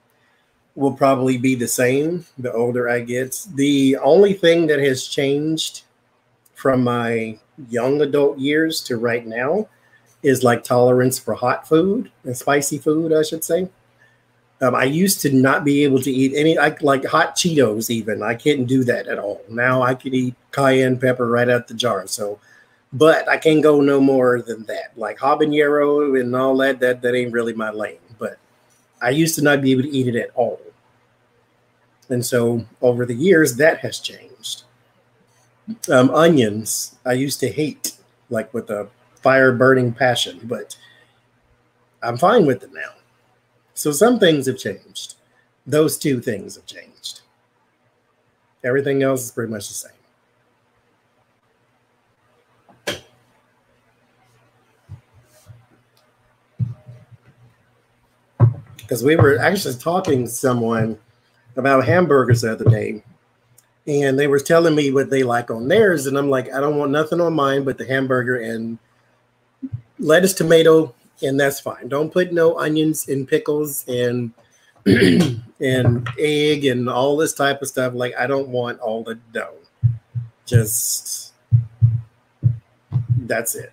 will probably be the same the older I get. The only thing that has changed from my young adult years to right now is like tolerance for hot food and spicy food, I should say. I used to not be able to eat any like hot Cheetos even. I couldn't do that at all. Now I can eat cayenne pepper right out the jar. So, but I can't go no more than that. Like habanero and all that, that ain't really my lane. But I used to not be able to eat it at all. And so over the years, that has changed. Onions, I used to hate like with a fire burning passion, but I'm fine with it now. So some things have changed. Those two things have changed. Everything else is pretty much the same. Because we were actually talking to someone about hamburgers the other day, and they were telling me what they like on theirs, and I'm like, I don't want nothing on mine but the hamburger and lettuce, tomato, and that's fine. Don't put no onions and pickles and and egg and all this type of stuff. Like, I don't want all the dough. Just that's it.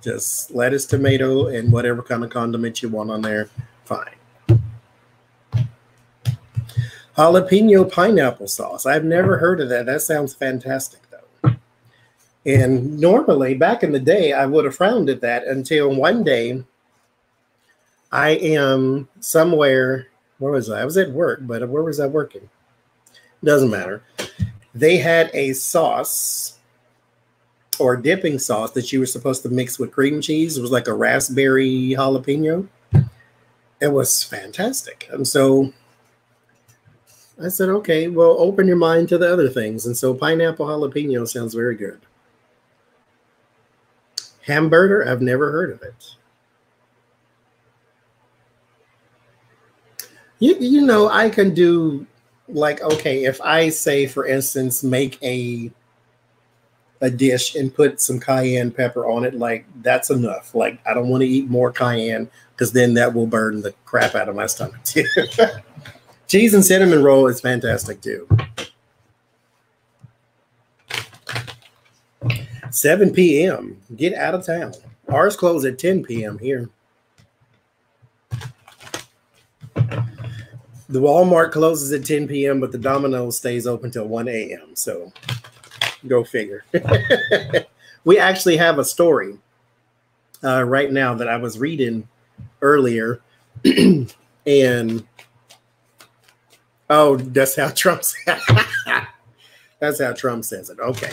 Just lettuce, tomato, and whatever kind of condiment you want on there. Fine. Jalapeno pineapple sauce. I've never heard of that. That sounds fantastic, though. And normally, back in the day, I would have frowned at that until one day I am somewhere. Where was I? I was at work, but where was I working? Doesn't matter. They had a sauce or dipping sauce that you were supposed to mix with cream cheese. It was like a raspberry jalapeno. It was fantastic. And so I said, okay, well, open your mind to the other things. And so pineapple jalapeno sounds very good. Hamburger, I've never heard of it. You know, I can do like, okay, if I say, for instance, make a dish and put some cayenne pepper on it, like that's enough. Like I don't want to eat more cayenne because then that will burn the crap out of my stomach too. Cheese and cinnamon roll is fantastic too. 7 p.m. Get out of town. Ours closed at 10 p.m. here. The Walmart closes at 10 p.m., but the Domino's stays open till 1 a.m. So go figure. We actually have a story right now that I was reading earlier. And oh, that's how Trump says it. That's how Trump says it. Okay.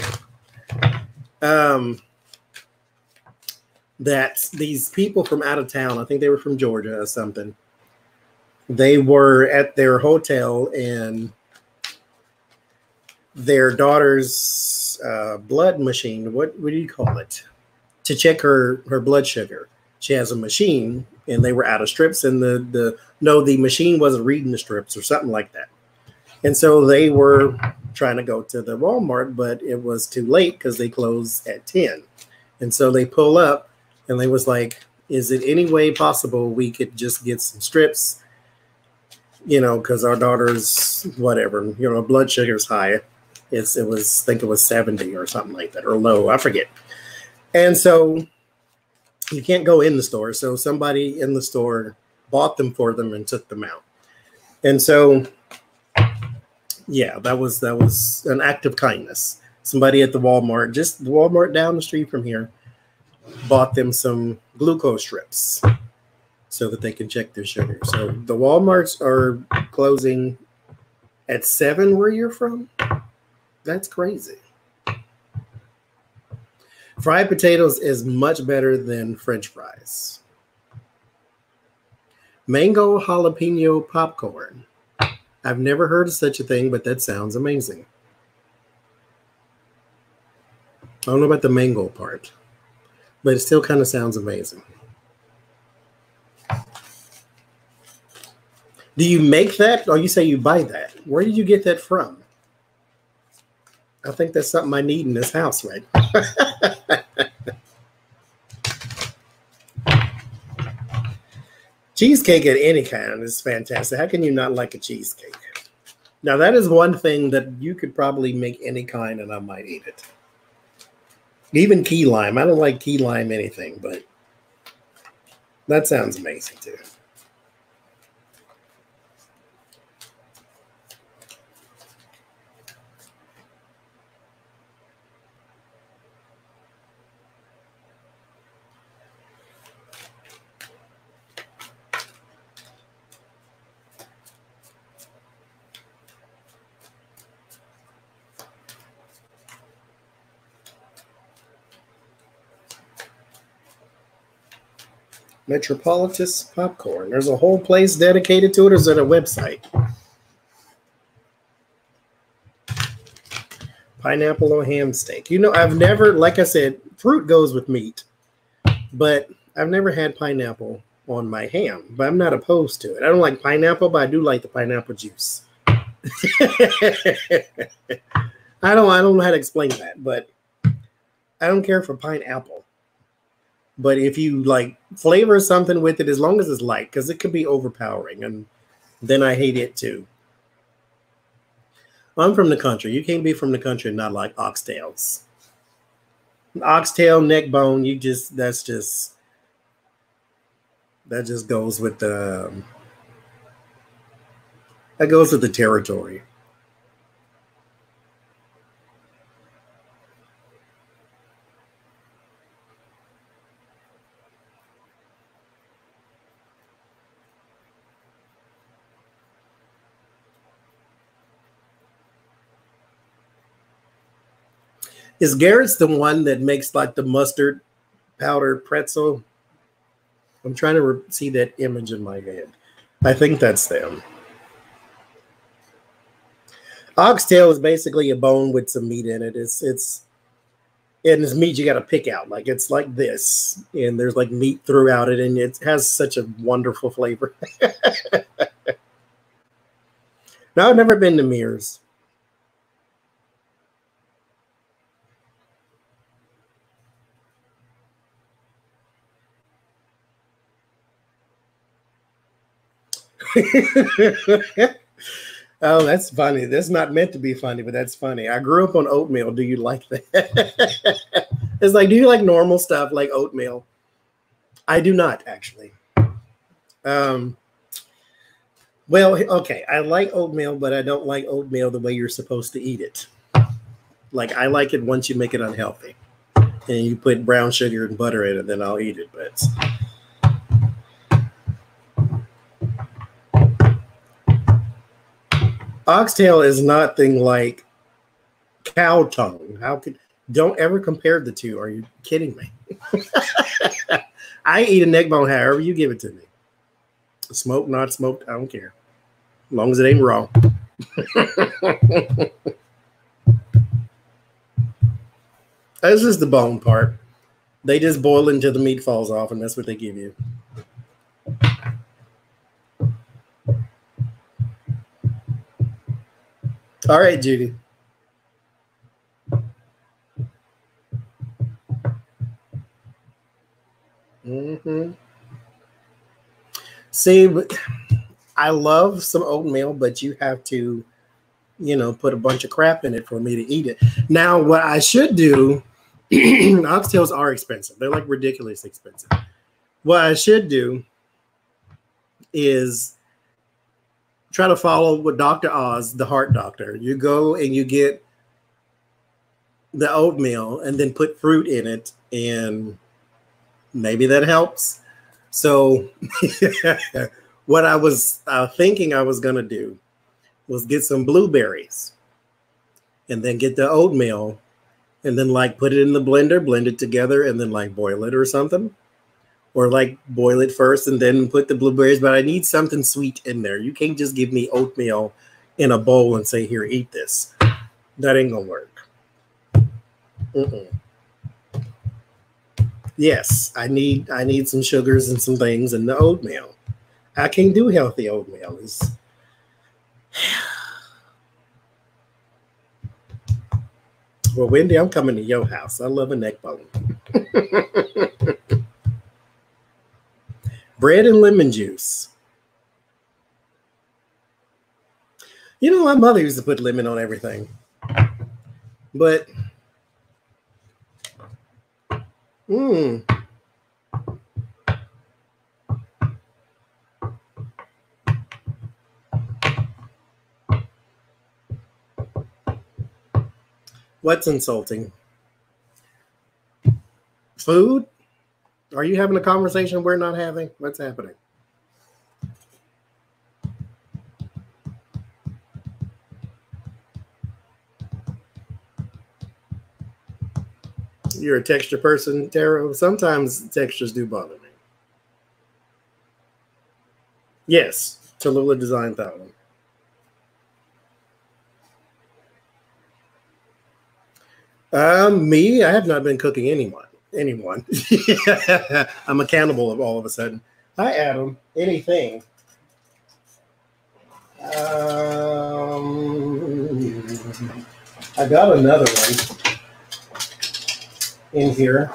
That these people from out of town, I think they were from Georgia or something, they were at their hotel and their daughter's blood machine, what do you call it? To check her blood sugar. She has a machine and they were out of strips and the machine wasn't reading the strips or something like that. And so they were trying to go to the Walmart, but it was too late because they closed at 10. And so they pull up and they was like, is it any way possible we could just get some strips? You know, because our daughter's whatever, you know, blood sugar's high. I think it was 70 or something like that, or low, I forget. And so you can't go in the store. So somebody in the store bought them for them and took them out. And so, yeah, that was an act of kindness. Somebody at the Walmart, just the Walmart down the street from here, bought them some glucose strips so that they can check their sugar. So the Walmarts are closing at 7 where you're from? That's crazy. Fried potatoes is much better than French fries. Mango jalapeno popcorn. I've never heard of such a thing, but that sounds amazing. I don't know about the mango part, but it still kind of sounds amazing. Do you make that, or you say you buy that? Where did you get that from? I think that's something I need in this house, right? Cheesecake of any kind is fantastic. How can you not like a cheesecake? Now, that is one thing that you could probably make any kind and I might eat it. Even key lime. I don't like key lime anything, but that sounds amazing too. Metropolitus popcorn. There's a whole place dedicated to it, or is it a website? Pineapple or ham steak. You know, I've never, like I said, fruit goes with meat, but I've never had pineapple on my ham, but I'm not opposed to it. I don't like pineapple, but I do like the pineapple juice. I don't know how to explain that, but I don't care for pineapple. But if you like flavor something with it, as long as it's light, because it could be overpowering, and then I hate it too. I'm from the country. You can't be from the country and not like oxtails. Oxtail, neck bone, that just goes with the territory. Is Garrett's the one that makes like the mustard powdered pretzel? I'm trying to see that image in my head. I think that's them. Oxtail is basically a bone with some meat in it. It's meat you got to pick out. Like it's like this, and there's like meat throughout it, and it has such a wonderful flavor. Now, I've never been to Mears. Oh, that's funny. That's not meant to be funny, but that's funny. I grew up on oatmeal. Do you like that? It's like, do you like normal stuff like oatmeal? I do not, actually. Well, okay. I like oatmeal, but I don't like oatmeal the way you're supposed to eat it. Like, I like it once you make it unhealthy. And you put brown sugar and butter in it, then I'll eat it. But oxtail is nothing like cow tongue. Don't ever compare the two. Are you kidding me? I eat a neck bone however you give it to me. Smoked, not smoked, I don't care. As long as it ain't raw. That's just the bone part. They just boil until the meat falls off, and that's what they give you. All right, Judy. See, I love some oatmeal, but you have to, put a bunch of crap in it for me to eat it. Now, what I should do, oxtails are expensive. They're like ridiculously expensive. What I should do is try to follow what Dr. Oz, the heart doctor. You go and you get the oatmeal and then put fruit in it, and maybe that helps. So what I was thinking I was going to do was get some blueberries and then get the oatmeal and then like put it in the blender, blend it together, and then like boil it or something. or like boil it first and then put the blueberries. But I need something sweet in there. You can't just give me oatmeal in a bowl and say, here, eat this. That ain't gonna work. Mm-mm. Yes, I need some sugars and some things in the oatmeal. I can't do healthy oatmeal. Well, Wendy, I'm coming to your house. I love a neck bone. Bread and lemon juice. You know, my mother used to put lemon on everything. But, what's insulting? Food? Are you having a conversation we're not having? What's happening? You're a texture person, Tara? Sometimes textures do bother me. Yes, Tallulah designed that one. Me, I have not been cooking anyone. I'm a cannibal of all of a sudden. Hi, Adam. Anything? I got another one in here.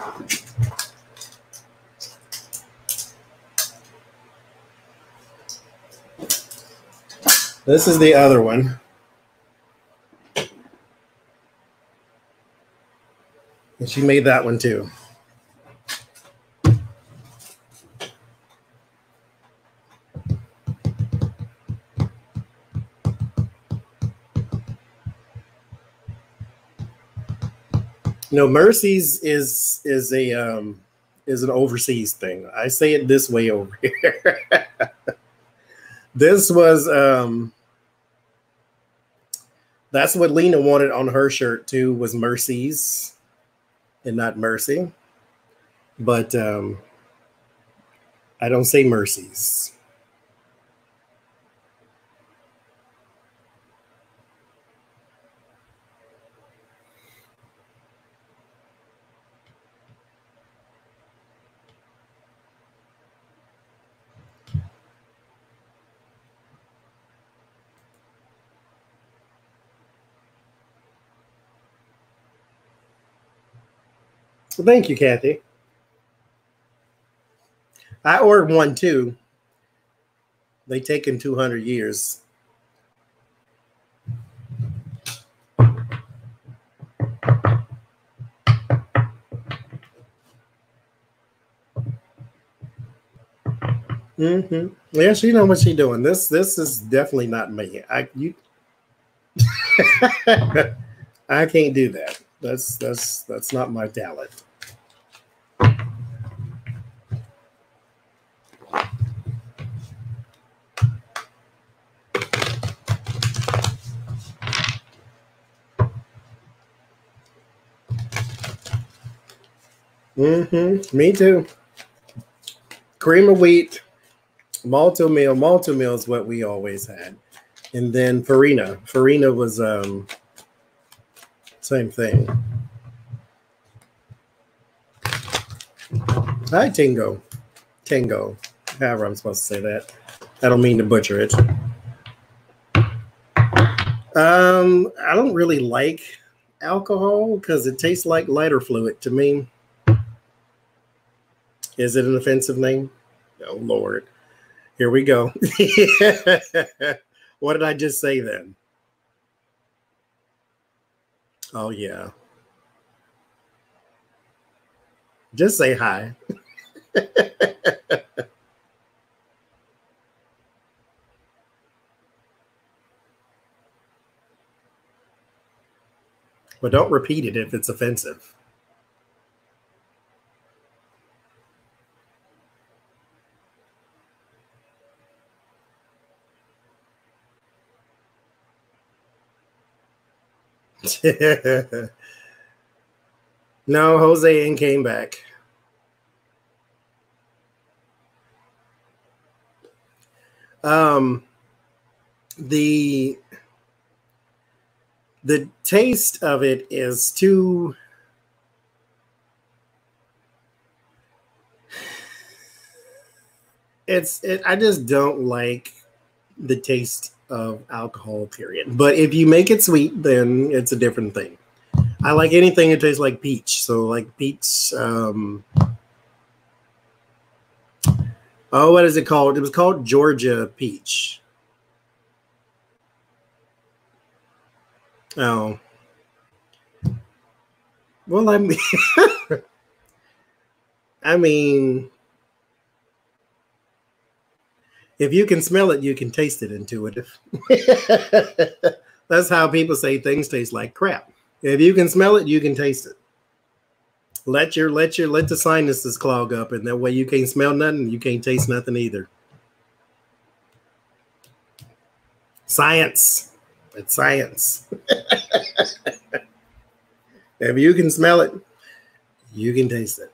This is the other one. And she made that one too. No, Mercy's is an overseas thing. I say it this way over here. This was that's what Lena wanted on her shirt too, was Mercy's and not Mercy. But I don't say Mercy's. Well, thank you, Kathy. I ordered one too. They taken 200 years. Yeah, she know what she doing. This is definitely not me. I can't do that. That's not my talent. Me too. Cream of wheat, Malt-O-Meal. Malt-O-Meal is what we always had. And then Farina. Farina was same thing. Hi, Tingo. Tango. However I'm supposed to say that. I don't mean to butcher it. I don't really like alcohol because it tastes like lighter fluid to me. Is it an offensive name? Oh, Lord. Here we go. What did I just say then? Oh, yeah. Just say hi. But don't repeat it if it's offensive. No, Jose ain't came back. Um, the taste of it is too. I just don't like the taste of alcohol, period. But if you make it sweet, then it's a different thing. I like anything that tastes like peach. So like peach. Oh, what is it called? It was called Georgia peach. Oh. Well, I mean, I mean, if you can smell it, you can taste it intuitive. That's how people say things taste like crap. If you can smell it, you can taste it. Let the sinuses clog up, and that way you can't smell nothing, you can't taste nothing either. Science. It's science. If you can smell it, you can taste it.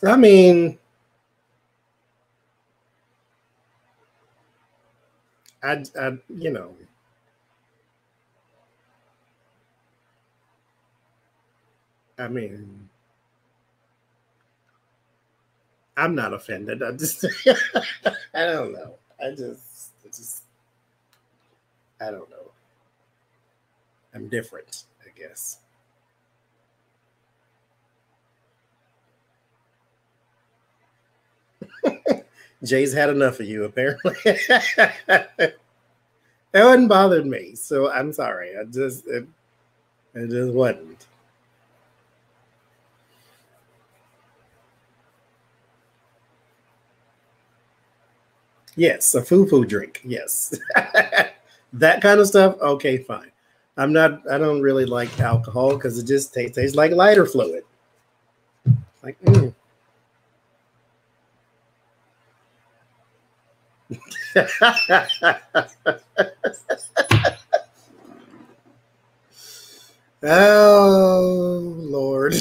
I mean, I you know, I mean, I'm not offended. I just, I don't know. I don't know. I'm different, I guess. Jay's had enough of you, apparently. That wouldn't bothered me, so I'm sorry. It just wasn't. Yes, a foo-foo drink. Yes. That kind of stuff, okay, fine. I don't really like alcohol because it just tastes like lighter fluid. Like, Oh, Lord.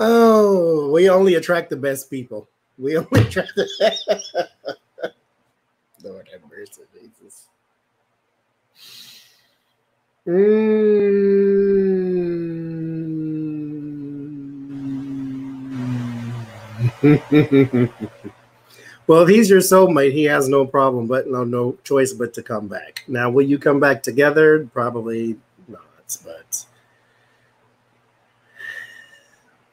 Oh, we only attract the best people. We only attract the Lord have mercy, Jesus. Well, if he's your soulmate, he has no problem, but no choice but to come back. Now, will you come back together? Probably not, but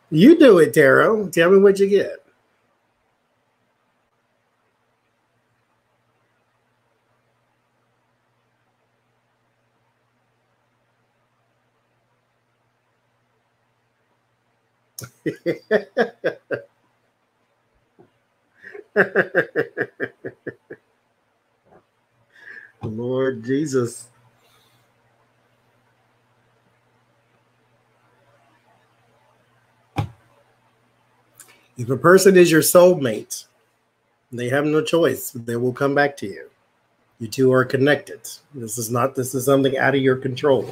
you do it, Taro. Tell me what you get. Lord Jesus. If a person is your soulmate, they have no choice. They will come back to you. You two are connected. This is something out of your control.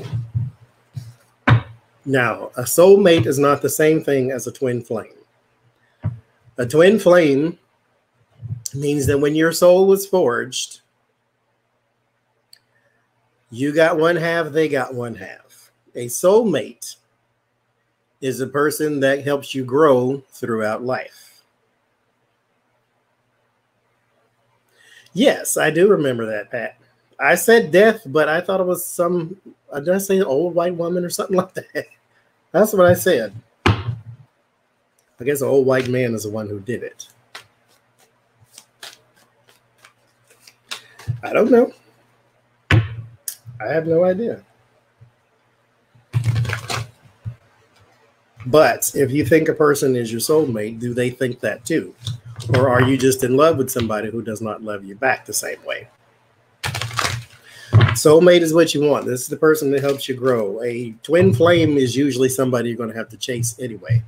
Now, a soulmate is not the same thing as a twin flame. A twin flame means that when your soul was forged, you got one half, they got one half. A soulmate is a person that helps you grow throughout life. Yes, I do remember that, Pat. I said death, but I thought it was did I say an old white woman or something like that? That's what I said. I guess an old white man is the one who did it. I don't know. I have no idea. But if you think a person is your soulmate, do they think that too? Or are you just in love with somebody who does not love you back the same way? Soulmate is what you want. This is the person that helps you grow. A twin flame is usually somebody you're going to have to chase anyway.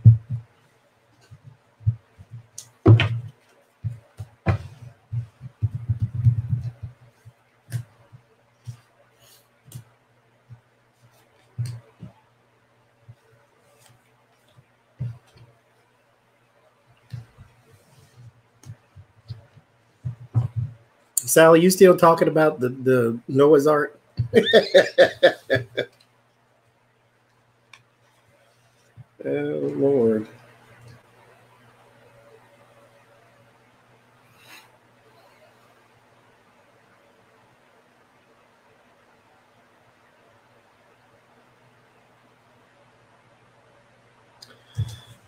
Sally, you still talking about the Noah's Ark? Oh, Lord.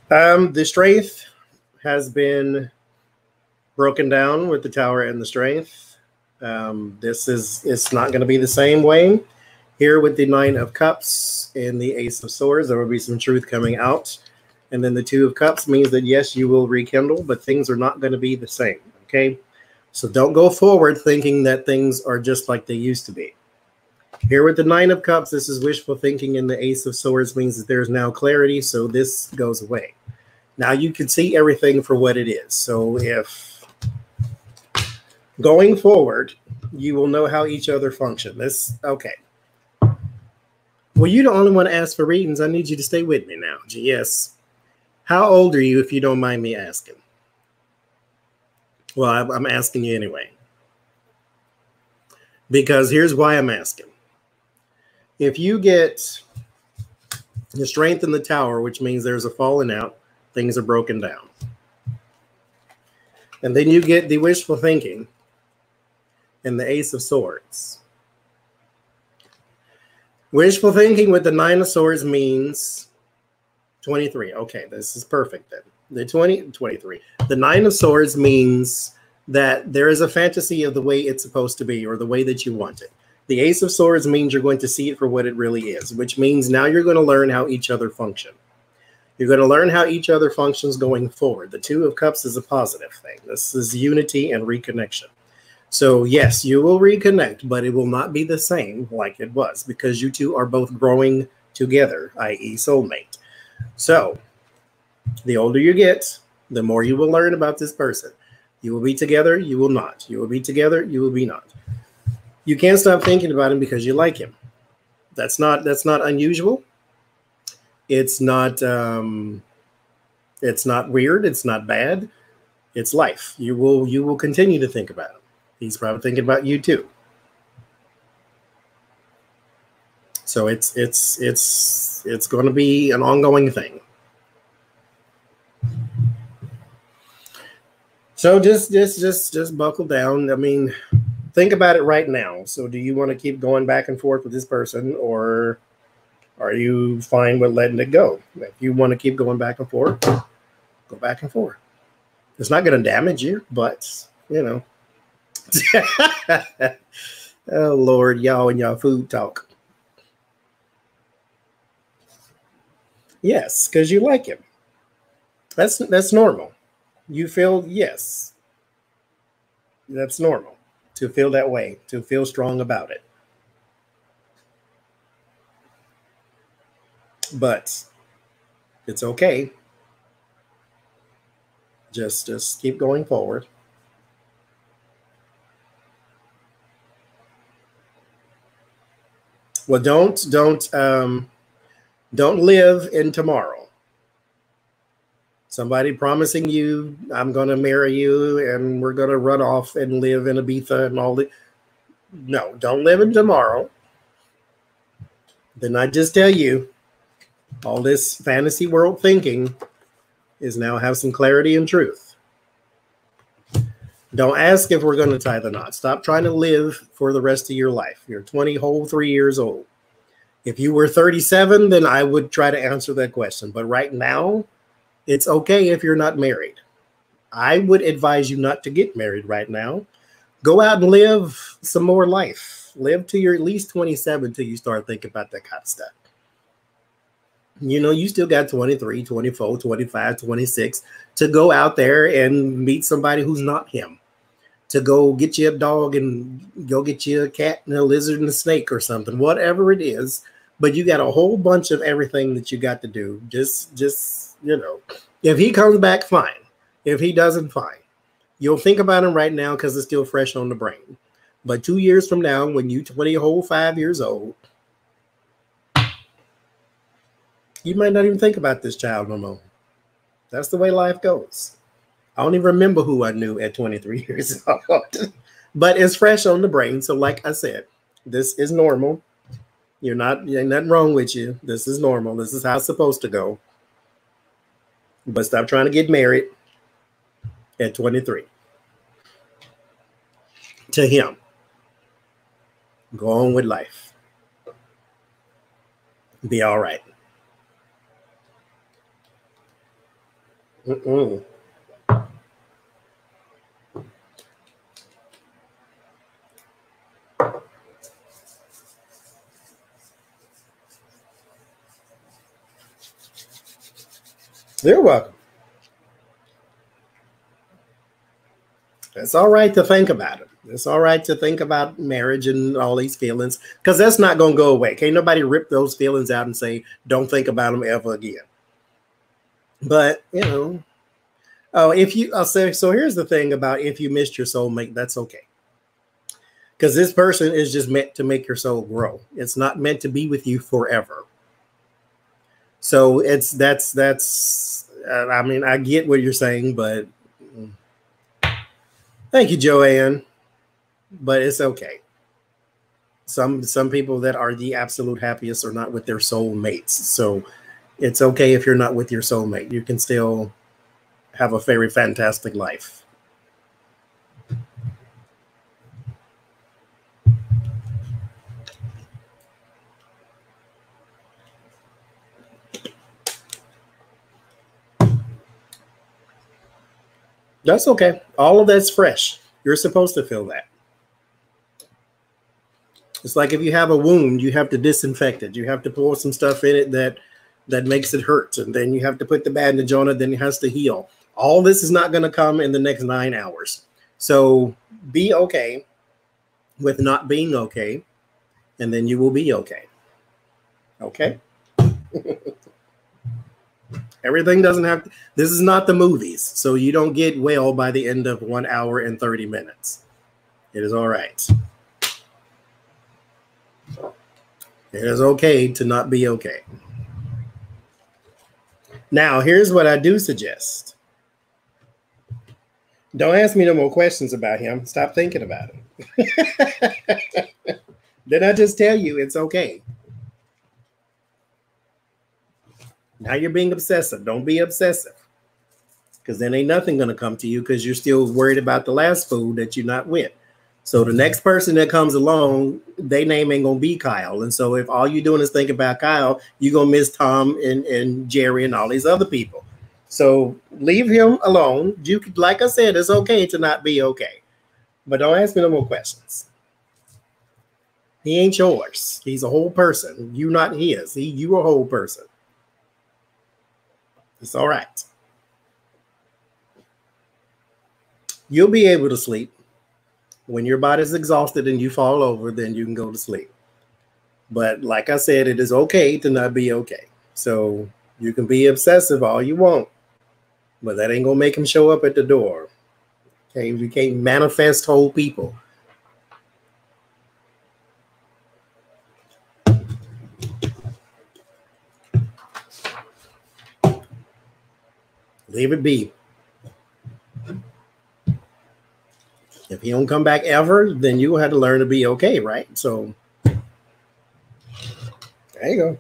The strength has been broken down with the tower and the strength. It's not going to be the same way. Here with the Nine of Cups and the Ace of Swords, there will be some truth coming out. And then the Two of Cups means that, yes, you will rekindle, but things are not going to be the same, okay? So don't go forward thinking that things are just like they used to be. Here with the Nine of Cups, this is wishful thinking, and the Ace of Swords means that there's now clarity, so this goes away. Now you can see everything for what it is. So if going forward, you will know how each other function. Okay. Well, you're the only one to ask for readings. I need you to stay with me now. Yes. How old are you, if you don't mind me asking? Well, I'm asking you anyway. Because here's why I'm asking. If you get the strength in the tower, which means there's a falling out, things are broken down. And then you get the wishful thinking and the Ace of Swords. Wishful thinking with the Nine of Swords means 23. Okay, this is perfect then. The 23. The Nine of Swords means that there is a fantasy of the way it's supposed to be or the way that you want it. The Ace of Swords means you're going to see it for what it really is, which means now you're going to learn how each other function. You're going to learn how each other functions going forward. The Two of Cups is a positive thing. This is unity and reconnection. So yes, you will reconnect, but it will not be the same like it was because you two are both growing together, i.e. soulmate. So the older you get, the more you will learn about this person. You will be together, you will not. You will be together, you will be not. You can't stop thinking about him because you like him. That's not unusual. It's not weird, it's not bad. It's life. You will continue to think about him. He's probably thinking about you too. So it's going to be an ongoing thing. So just buckle down. I mean, think about it right now. So do you want to keep going back and forth with this person, or are you fine with letting it go? If you want to keep going back and forth, go back and forth. It's not going to damage you, but you know. Oh Lord, y'all and y'all food talk. Yes, because you like him. That's normal. You feel, yes. That's normal to feel that way, to feel strong about it. But it's okay. Just keep going forward. Well, don't live in tomorrow. Somebody promising you, I'm going to marry you and we're going to run off and live in Ibiza and all that. No, don't live in tomorrow. Then I just tell you, all this fantasy world thinking is now have some clarity and truth. Don't ask if we're going to tie the knot. Stop trying to live for the rest of your life. You're 3 years old. If you were 37, then I would try to answer that question. But right now, it's okay if you're not married. I would advise you not to get married right now. Go out and live some more life. Live till you're at least 27 till you start thinking about that kind of stuff. You know, you still got 23, 24, 25, 26 to go out there and meet somebody who's not him. To go get you a dog and go get you a cat and a lizard and a snake or something, whatever it is. But you got a whole bunch of everything that you got to do. Just you know, if he comes back, fine. If he doesn't, fine. You'll think about him right now because it's still fresh on the brain. But 2 years from now, when you're 5 years old, you might not even think about this child no more. That's the way life goes. I don't even remember who I knew at 23 years old. but it's fresh on the brain. So like I said, this is normal. Ain't nothing wrong with you. This is normal. This is how it's supposed to go. But stop trying to get married at 23. To him. Go on with life. Be all right. You're welcome. It's all right to think about it. It's all right to think about marriage and all these feelings, because that's not going to go away. Can't nobody rip those feelings out and say, don't think about them ever again. But, you know, I'll say, so here's the thing about if you missed your soulmate, that's okay. Because this person is just meant to make your soul grow. It's not meant to be with you forever. So I mean, I get what you're saying, but thank you, Joanne. But it's okay. Some people that are the absolute happiest are not with their soulmates. So it's okay if you're not with your soulmate. You can still have a very fantastic life. That's okay. All of that's fresh. You're supposed to feel that. It's like if you have a wound, you have to disinfect it. You have to pour some stuff in it that makes it hurt. And then you have to put the bandage on it. Then it has to heal. All this is not going to come in the next 9 hours. So be okay with not being okay. And then you will be okay. Okay? Everything doesn't have to, this is not the movies. So you don't get well by the end of 1 hour and 30 minutes. It is all right. It is okay to not be okay. Now, here's what I do suggest. Don't ask me no more questions about him. Stop thinking about it. Then I just tell you it's okay. Now you're being obsessive. Don't be obsessive. Because then ain't nothing going to come to you because you're still worried about the last fool that you're not with. So the next person that comes along, their name ain't going to be Kyle. And so if all you're doing is thinking about Kyle, you're going to miss Tom and Jerry and all these other people. So leave him alone. You could, like I said, it's okay to not be okay. But don't ask me no more questions. He ain't yours. He's a whole person. You not his. You a whole person. It's all right. You'll be able to sleep. When your body's exhausted and you fall over, then you can go to sleep. But like I said, it is okay to not be okay. So you can be obsessive all you want, but that ain't going to make him show up at the door. Okay, we can't manifest whole people. Leave it be. If he don't come back ever, then you will have to learn to be okay, right? So there you go.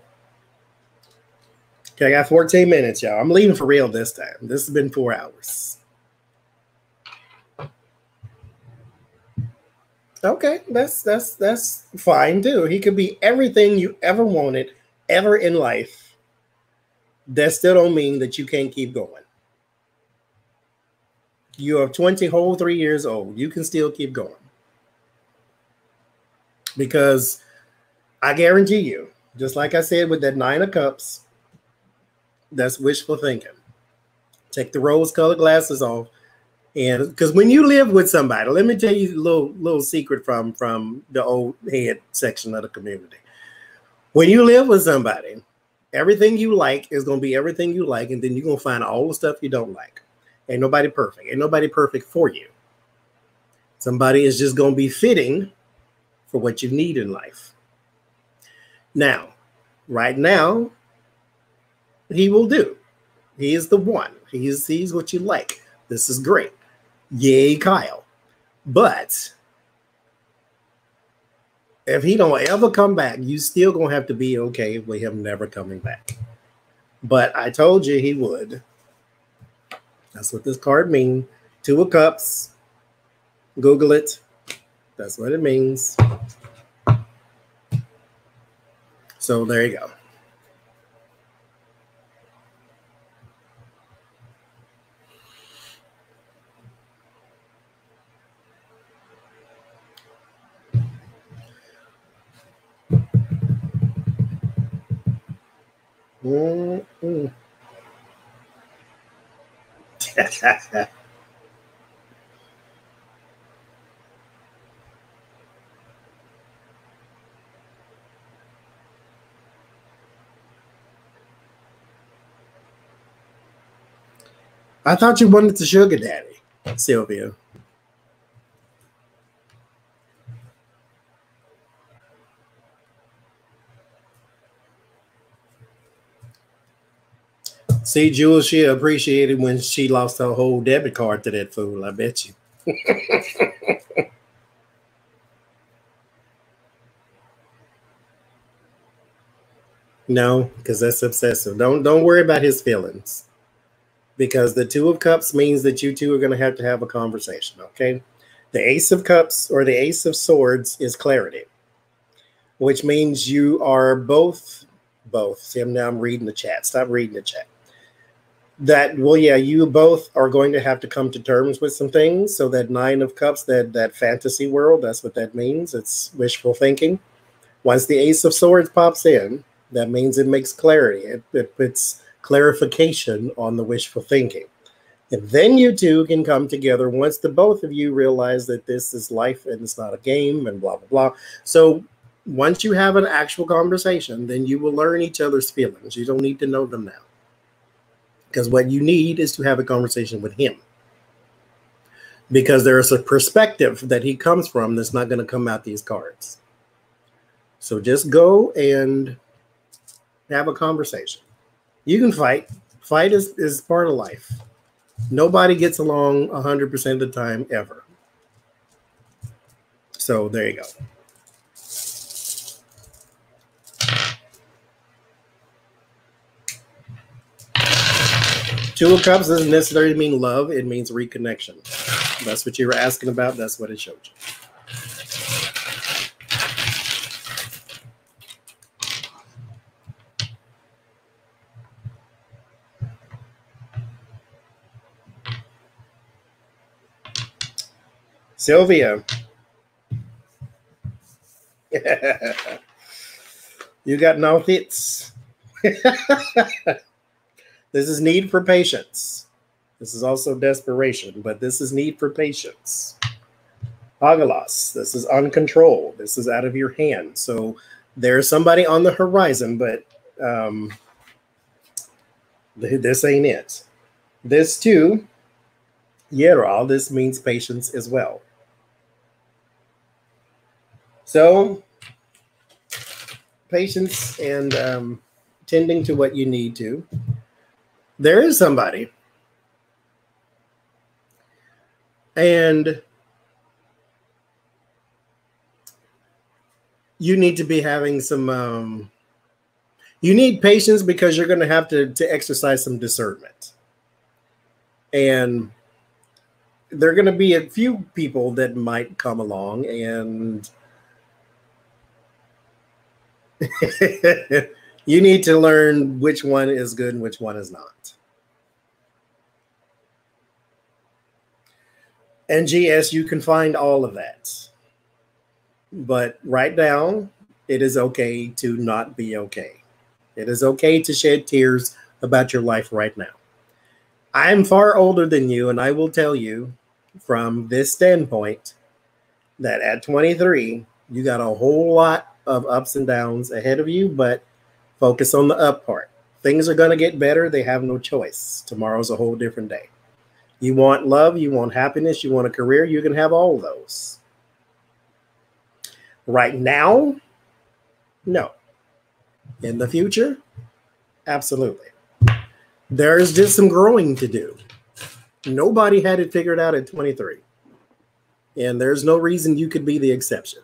Okay, I got 14 minutes, y'all. I'm leaving for real this time. This has been 4 hours. Okay, that's fine too. He could be everything you ever wanted, ever in life. That still don't mean that you can't keep going. You are 3 years old. You can still keep going. Because I guarantee you, just like I said with that 9 of Cups, that's wishful thinking. Take the rose-colored glasses off. And because when you live with somebody, let me tell you a little secret from the old head section of the community. When you live with somebody, everything you like is going to be everything you like, and then you're going to find all the stuff you don't like. Ain't nobody perfect. Ain't nobody perfect for you. Somebody is just going to be fitting for what you need in life. Now, right now, he will do. He is the one. He's what you like. This is great. Yay, Kyle. But If he don't ever come back, you still gonna have to be okay with him never coming back. But I told you he would. That's what this card means. Two of Cups. Google it. That's what it means. So there you go. Mm-mm. I thought you wanted the sugar daddy, Sylvia. See, Jules, she appreciated when she lost her whole debit card to that fool. I bet you. No, because that's obsessive. Don't worry about his feelings. Because the Two of Cups means that you two are going to have a conversation, okay? The Ace of Cups or the Ace of Swords is clarity, which means you are both. See, now I'm reading the chat. Stop reading the chat. Yeah, you both are going to have to come to terms with some things. So that Nine of Cups, that fantasy world, that's what that means. It's wishful thinking. Once the Ace of Swords pops in, that means it makes clarity. It puts clarification on the wishful thinking. And then you two can come together once the both of you realize that this is life and it's not a game and blah, blah, blah. So once you have an actual conversation, then you will learn each other's feelings. You don't need to know them now. Because what you need is to have a conversation with him. Because there's a perspective that he comes from that's not going to come out these cards. So just go and have a conversation. You can fight. Fight is part of life. Nobody gets along 100% of the time ever. So there you go. Two of Cups doesn't necessarily mean love. It means reconnection. That's what you were asking about. That's what it showed you. Sylvia. You got no hits. This is need for patience. This is also desperation, but this is need for patience. Agalas, this is uncontrolled. This is out of your hand. So there's somebody on the horizon, but this ain't it. This too, Yeral, this means patience as well. So patience and tending to what you need to. There is somebody. And you need to be having some, you need patience because you're going to have to exercise some discernment. And there are going to be a few people that might come along and you need to learn which one is good and which one is not. And GS, you can find all of that. But right now, it is okay to not be okay. It is okay to shed tears about your life right now. I'm far older than you, and I will tell you from this standpoint that at 23, you got a whole lot of ups and downs ahead of you, but focus on the up part. Things are going to get better. They have no choice. Tomorrow's a whole different day. You want love, you want happiness, you want a career, you can have all of those. Right now, no. In the future, absolutely. There's just some growing to do. Nobody had it figured out at 23. And there's no reason you could be the exception.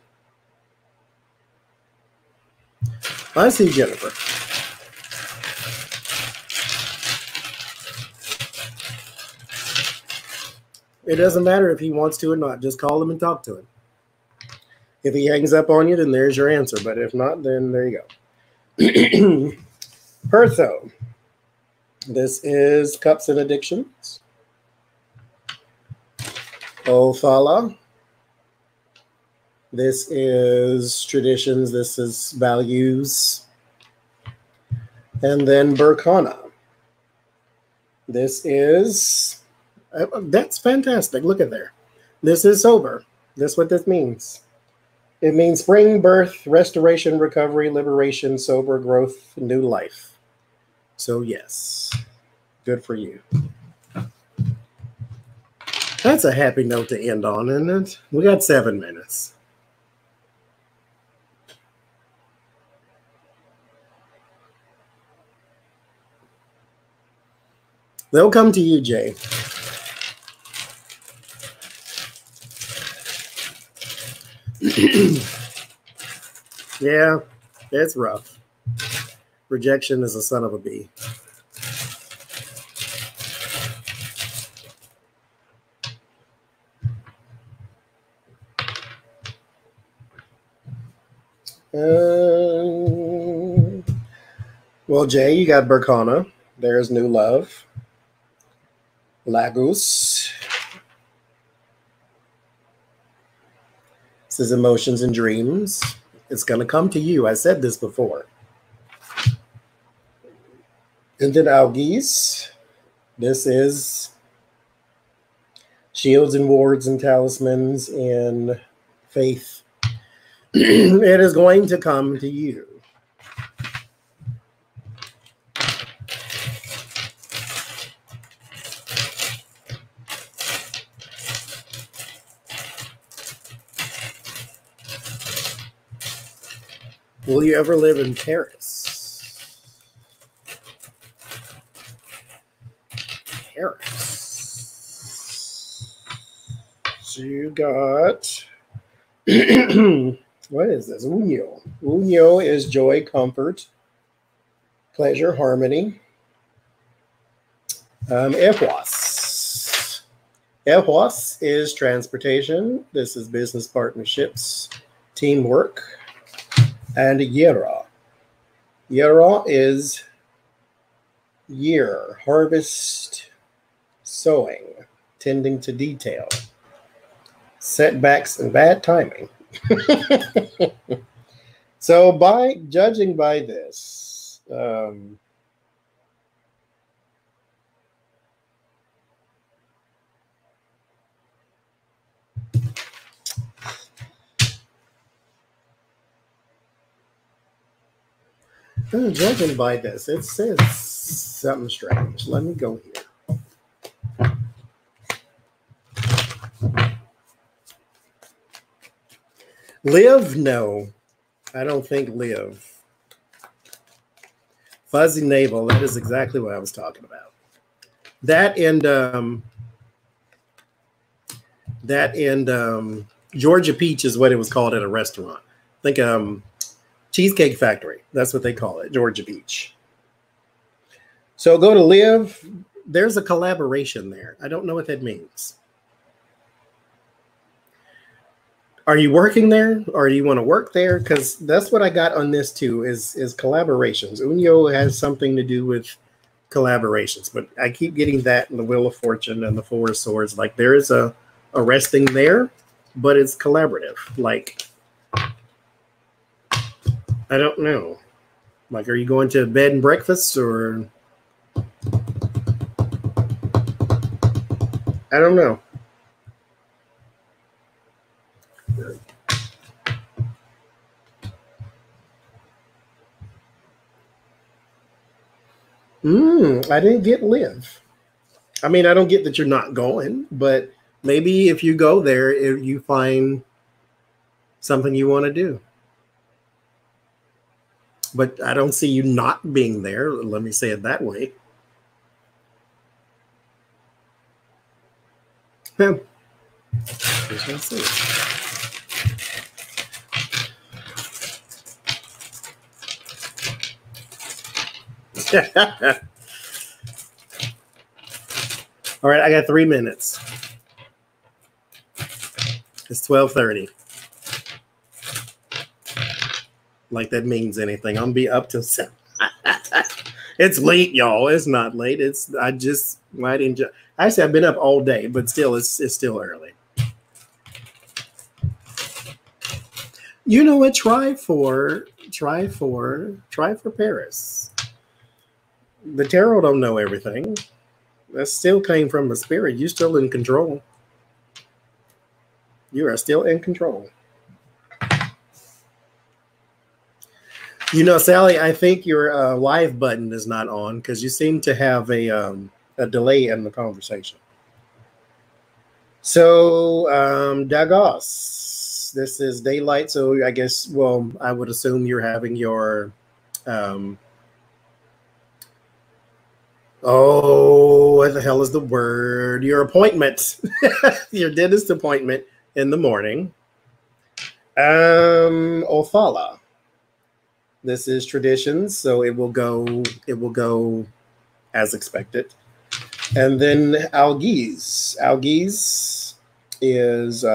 I see Jennifer. It doesn't matter if he wants to or not. Just call him and talk to him. If he hangs up on you, then there's your answer. But if not, then there you go. Pertho. This is Cups and Addictions. Othala. This is Traditions. This is Values. And then Berkana. This is... that's fantastic. Look at there. This is Sober. That's what this means. It means spring, birth, restoration, recovery, liberation, sober, growth, new life. So yes, good for you. That's a happy note to end on, isn't it? We got 7 minutes. They'll come to you, Jay. Yeah, it's rough. Rejection is a son of a bee. Well, Jay, you got Berkana. There's New Love. Lagos. This is Emotions and Dreams. It's going to come to you. I said this before. And then Algis. This is Shields and Wards and Talismans and Faith. It is going to come to you. Will you ever live in Paris? Paris. So you got, what is this? Unyo. Unyo is joy, comfort, pleasure, harmony. Ehwas. Ehwas is transportation. This is business partnerships, teamwork. And Yera. Yera is year, harvest, sowing, tending to detail, setbacks, and bad timing. So by judging by this, judging by this, it says something strange. Let me go here. Live? No, I don't think live. Fuzzy navel, that is exactly what I was talking about. That and Georgia Peach is what it was called at a restaurant. I think Cheesecake Factory. That's what they call it, Georgia Peach. So go to live. There's a collaboration there. I don't know what that means. Are you working there, or do you want to work there? Because that's what I got on this too, is collaborations. Unyo has something to do with collaborations, but I keep getting that in the Wheel of Fortune and the Four of Swords. Like there is a resting there, but it's collaborative. Like, I don't know. Like, are you going to bed and breakfast, or I don't know. I didn't get live. I mean, I don't get that you're not going, but maybe if you go there, if you find something you want to do. But I don't see you not being there. Let me say it that way. Yeah. All right, I got 3 minutes. It's 12:30. Like that means anything. I'm gonna be up till 7. It's late, y'all. It's not late. I just might enjoy. Actually, I've been up all day, but still, it's still early. You know what? Try for Paris. The tarot don't know everything. That still came from the spirit. You're still in control. You are still in control. You know, Sally, I think your live button is not on because you seem to have a delay in the conversation. So, Dagos, this is daylight. So I guess, well, I would assume you're having your, what the hell is the word? Your appointment, your dentist appointment in the morning. Othala. This is traditions, so it will go as expected. And then Algiz. Algiz is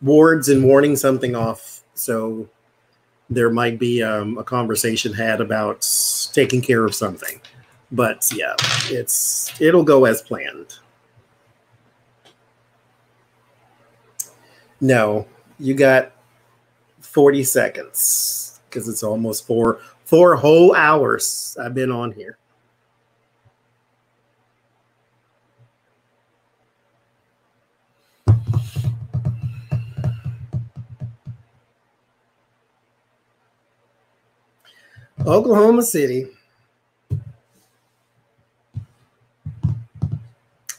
wards and warning something off. So there might be a conversation had about taking care of something. But yeah, it'll go as planned. No, you got 40 seconds. Because it's almost four whole hours I've been on here. Oklahoma City.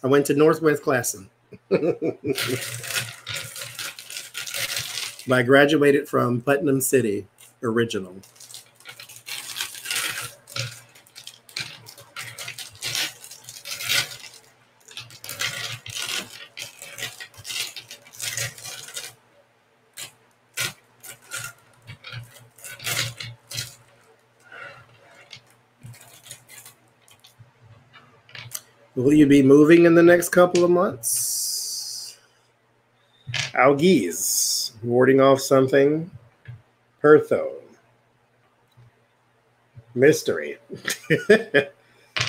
I went to Northwest Classen. I graduated from Putnam City. Original. Will you be moving in the next couple of months? Algiz, warding off something. Pertho. Mystery.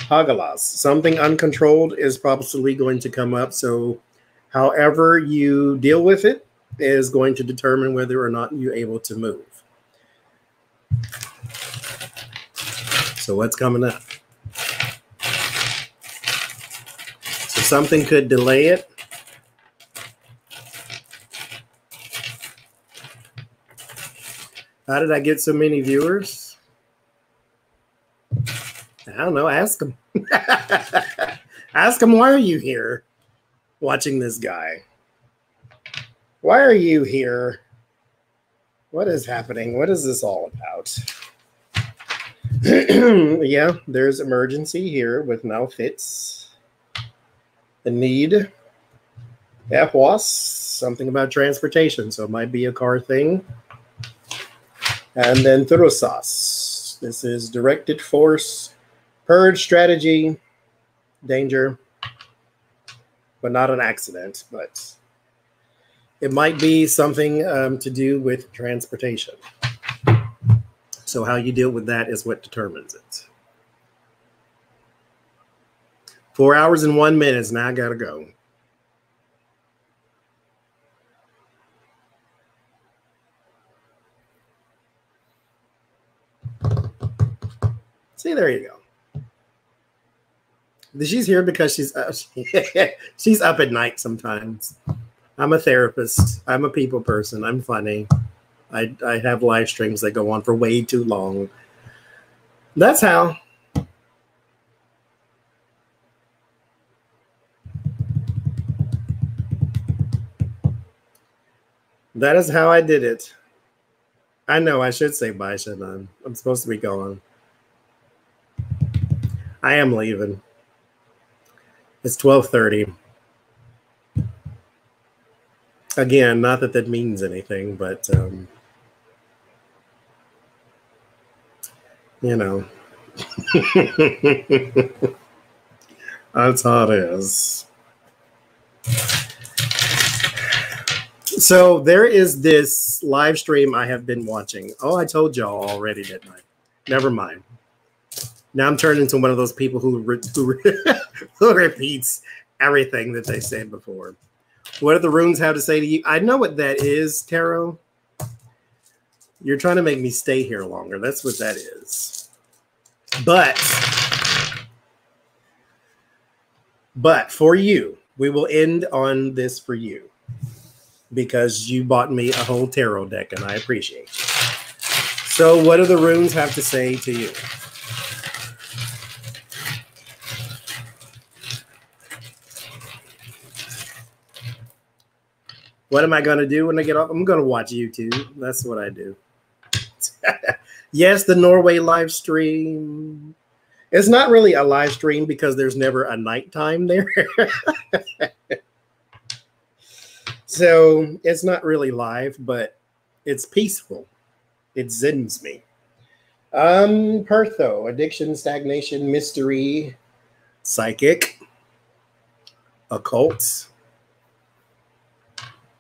Hagalas. Something uncontrolled is probably going to come up. So however you deal with it is going to determine whether or not you're able to move. So what's coming up? So something could delay it. How did I get so many viewers? I don't know. Ask them. Ask them, why are you here watching this guy? Why are you here? What is happening? What is this all about? Yeah, there's emergency here with now fits. The need. Ehwas, something about transportation. So it might be a car thing. And then Thurosas. This is directed force, purge strategy, danger, but not an accident. But it might be something to do with transportation. So how you deal with that is what determines it. 4 hours and 1 minute. Now I gotta go. See, there you go. She's here because she's up at night sometimes. I'm a therapist. I'm a people person. I'm funny. I have live streams that go on for way too long. That's how. That is how I did it. I know I should say bye, shouldn't I? I'm supposed to be going. I am leaving. It's 12:30. Again, not that that means anything, but you know. That's how it is. So there is this live stream I have been watching. Oh, I told y'all already, didn't I? Never mind. Now I'm turning into one of those people who repeats everything that they said before. What do the runes have to say to you? I know what that is, Tarot. You're trying to make me stay here longer. That's what that is. But for you, we will end on this for you because you bought me a whole tarot deck and I appreciate you. So what do the runes have to say to you? What am I going to do when I get off? I'm going to watch YouTube. That's what I do. Yes, the Norway live stream. It's not really a live stream because there's never a nighttime there. So it's not really live, but it's peaceful. It zens me. Pertho, addiction, stagnation, mystery, psychic, occult.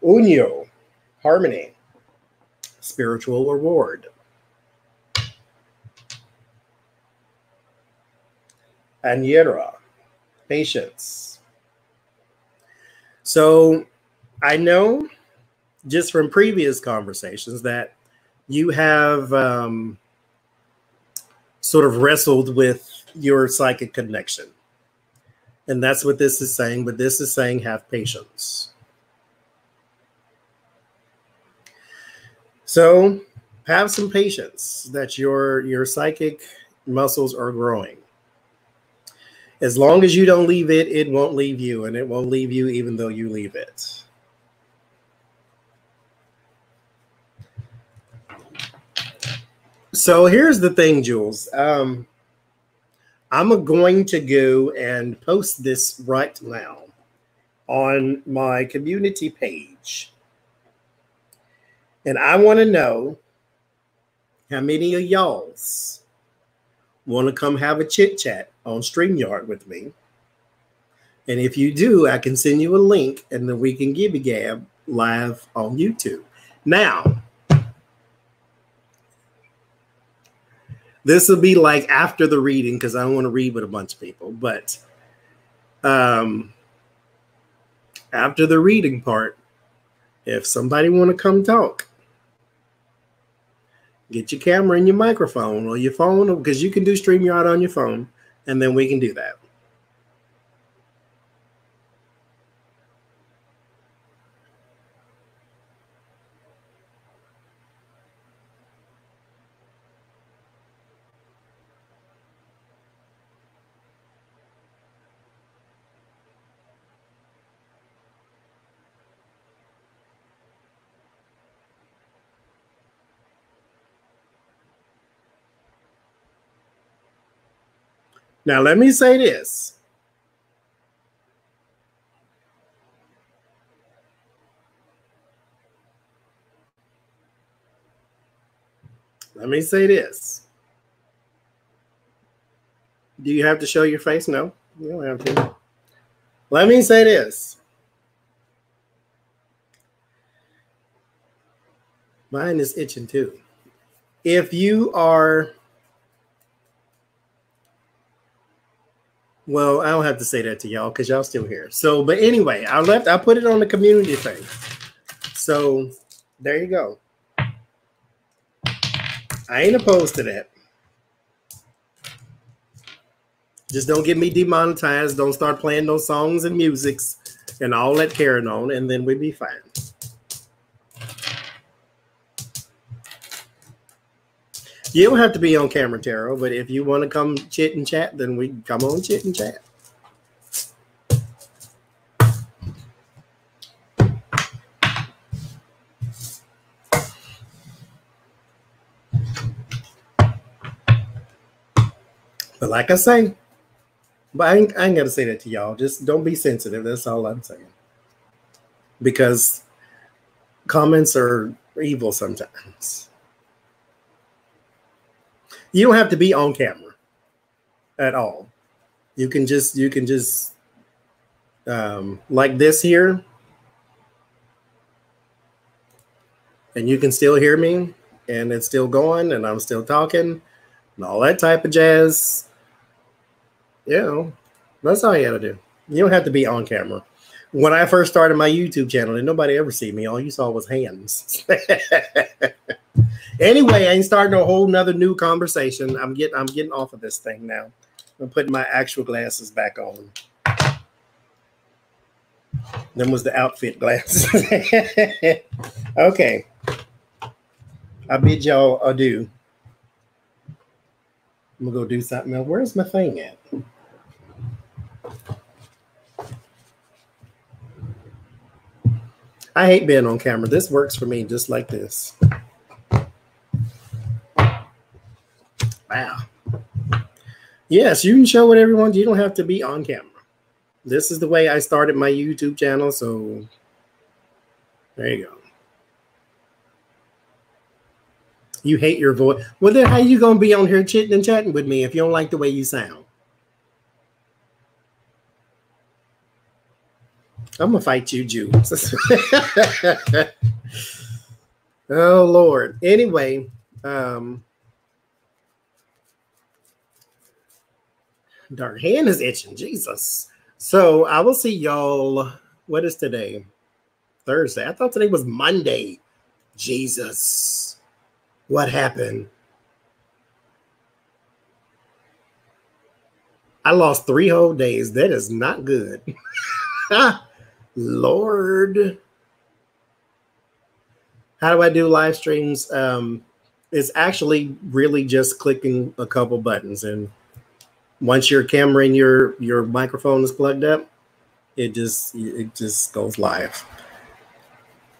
Unyo, harmony, spiritual reward. Anyera, patience. So I know just from previous conversations that you have sort of wrestled with your psychic connection. And that's what this is saying, but this is saying have patience. So have some patience that your psychic muscles are growing. As long as you don't leave it, it won't leave you, and it won't leave you even though you leave it. So here's the thing, Jules. I'm going to go and post this right now on my community page. And I want to know how many of y'all's want to come have a chit chat on StreamYard with me. And if you do, I can send you a link and then we can gibby gab live on YouTube. Now, this will be like after the reading because I don't want to read with a bunch of people. But after the reading part, if somebody want to come talk, get your camera and your microphone or your phone, because you can do StreamYard on your phone, and then we can do that. Now, let me say this. Let me say this. Do you have to show your face? No, you don't have to. Let me say this. Mine is itching too. If you are, well, I don't have to say that to y'all because y'all still here. So, but anyway, I put it on the community thing. So there you go. I ain't opposed to that. Just don't get me demonetized. Don't start playing those songs and musics and all that carrying on, and then we'll be fine. You don't have to be on camera, Tarot, but if you want to come chit and chat, then we come on chit and chat. But like I say, but I ain't got to say that to y'all. Just don't be sensitive. That's all I'm saying. Because comments are evil sometimes. You don't have to be on camera. at all. You can just like this here, and you can still hear me, and it's still going, and I'm still talking, and all that type of jazz. You know, that's all you got to do. You don't have to be on camera. When I first started my YouTube channel, and nobody ever see me, all you saw was hands. Anyway, I ain't starting a whole nother new conversation. I'm getting off of this thing now. I'm putting my actual glasses back on. Them was the outfit glasses. Okay. I bid y'all adieu. I'm gonna go do something else. Where's my thing at? I hate being on camera. This works for me just like this. Wow. Yes, you can show what everyone. You don't have to be on camera. This is the way I started my YouTube channel. So there you go. You hate your voice. Well, then how you going to be on here chitting and chatting with me if you don't like the way you sound? I'm going to fight you, Jew. Oh, Lord. Anyway, dark hand is itching. Jesus. So I will see y'all. What is today? Thursday. I thought today was Monday. Jesus. What happened? I lost 3 whole days. That is not good. Lord. How do I do live streams? It's actually really just clicking a couple buttons, and once your camera and your microphone is plugged up, it just goes live.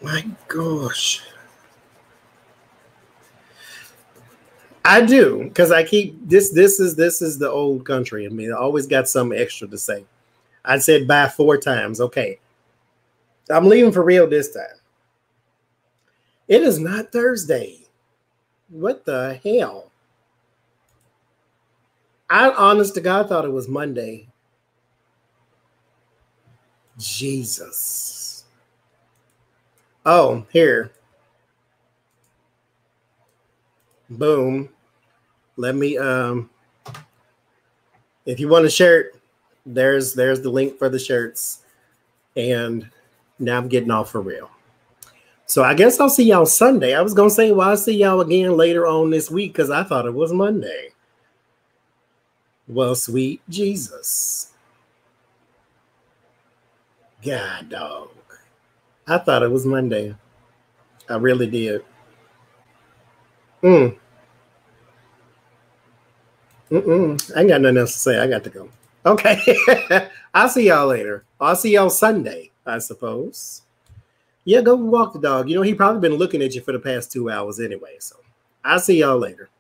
My gosh. I do, because I keep this is the old country in me. I always got something extra to say. I said bye 4 times. Okay. I'm leaving for real this time. It is not Thursday. What the hell? I honest to God thought it was Monday. Jesus. Oh, here. Boom. Let me if you want a shirt, there's the link for the shirts. And now I'm getting off for real. So I guess I'll see y'all Sunday. I was gonna say, well, I'll see y'all again later on this week because I thought it was Monday. Well, sweet Jesus. God dog. I thought it was Monday. I really did. I ain't got nothing else to say. I got to go. Okay. I'll see y'all later. I'll see y'all Sunday, I suppose. Yeah, go walk the dog. You know, he probably been looking at you for the past 2 hours anyway. So I'll see y'all later.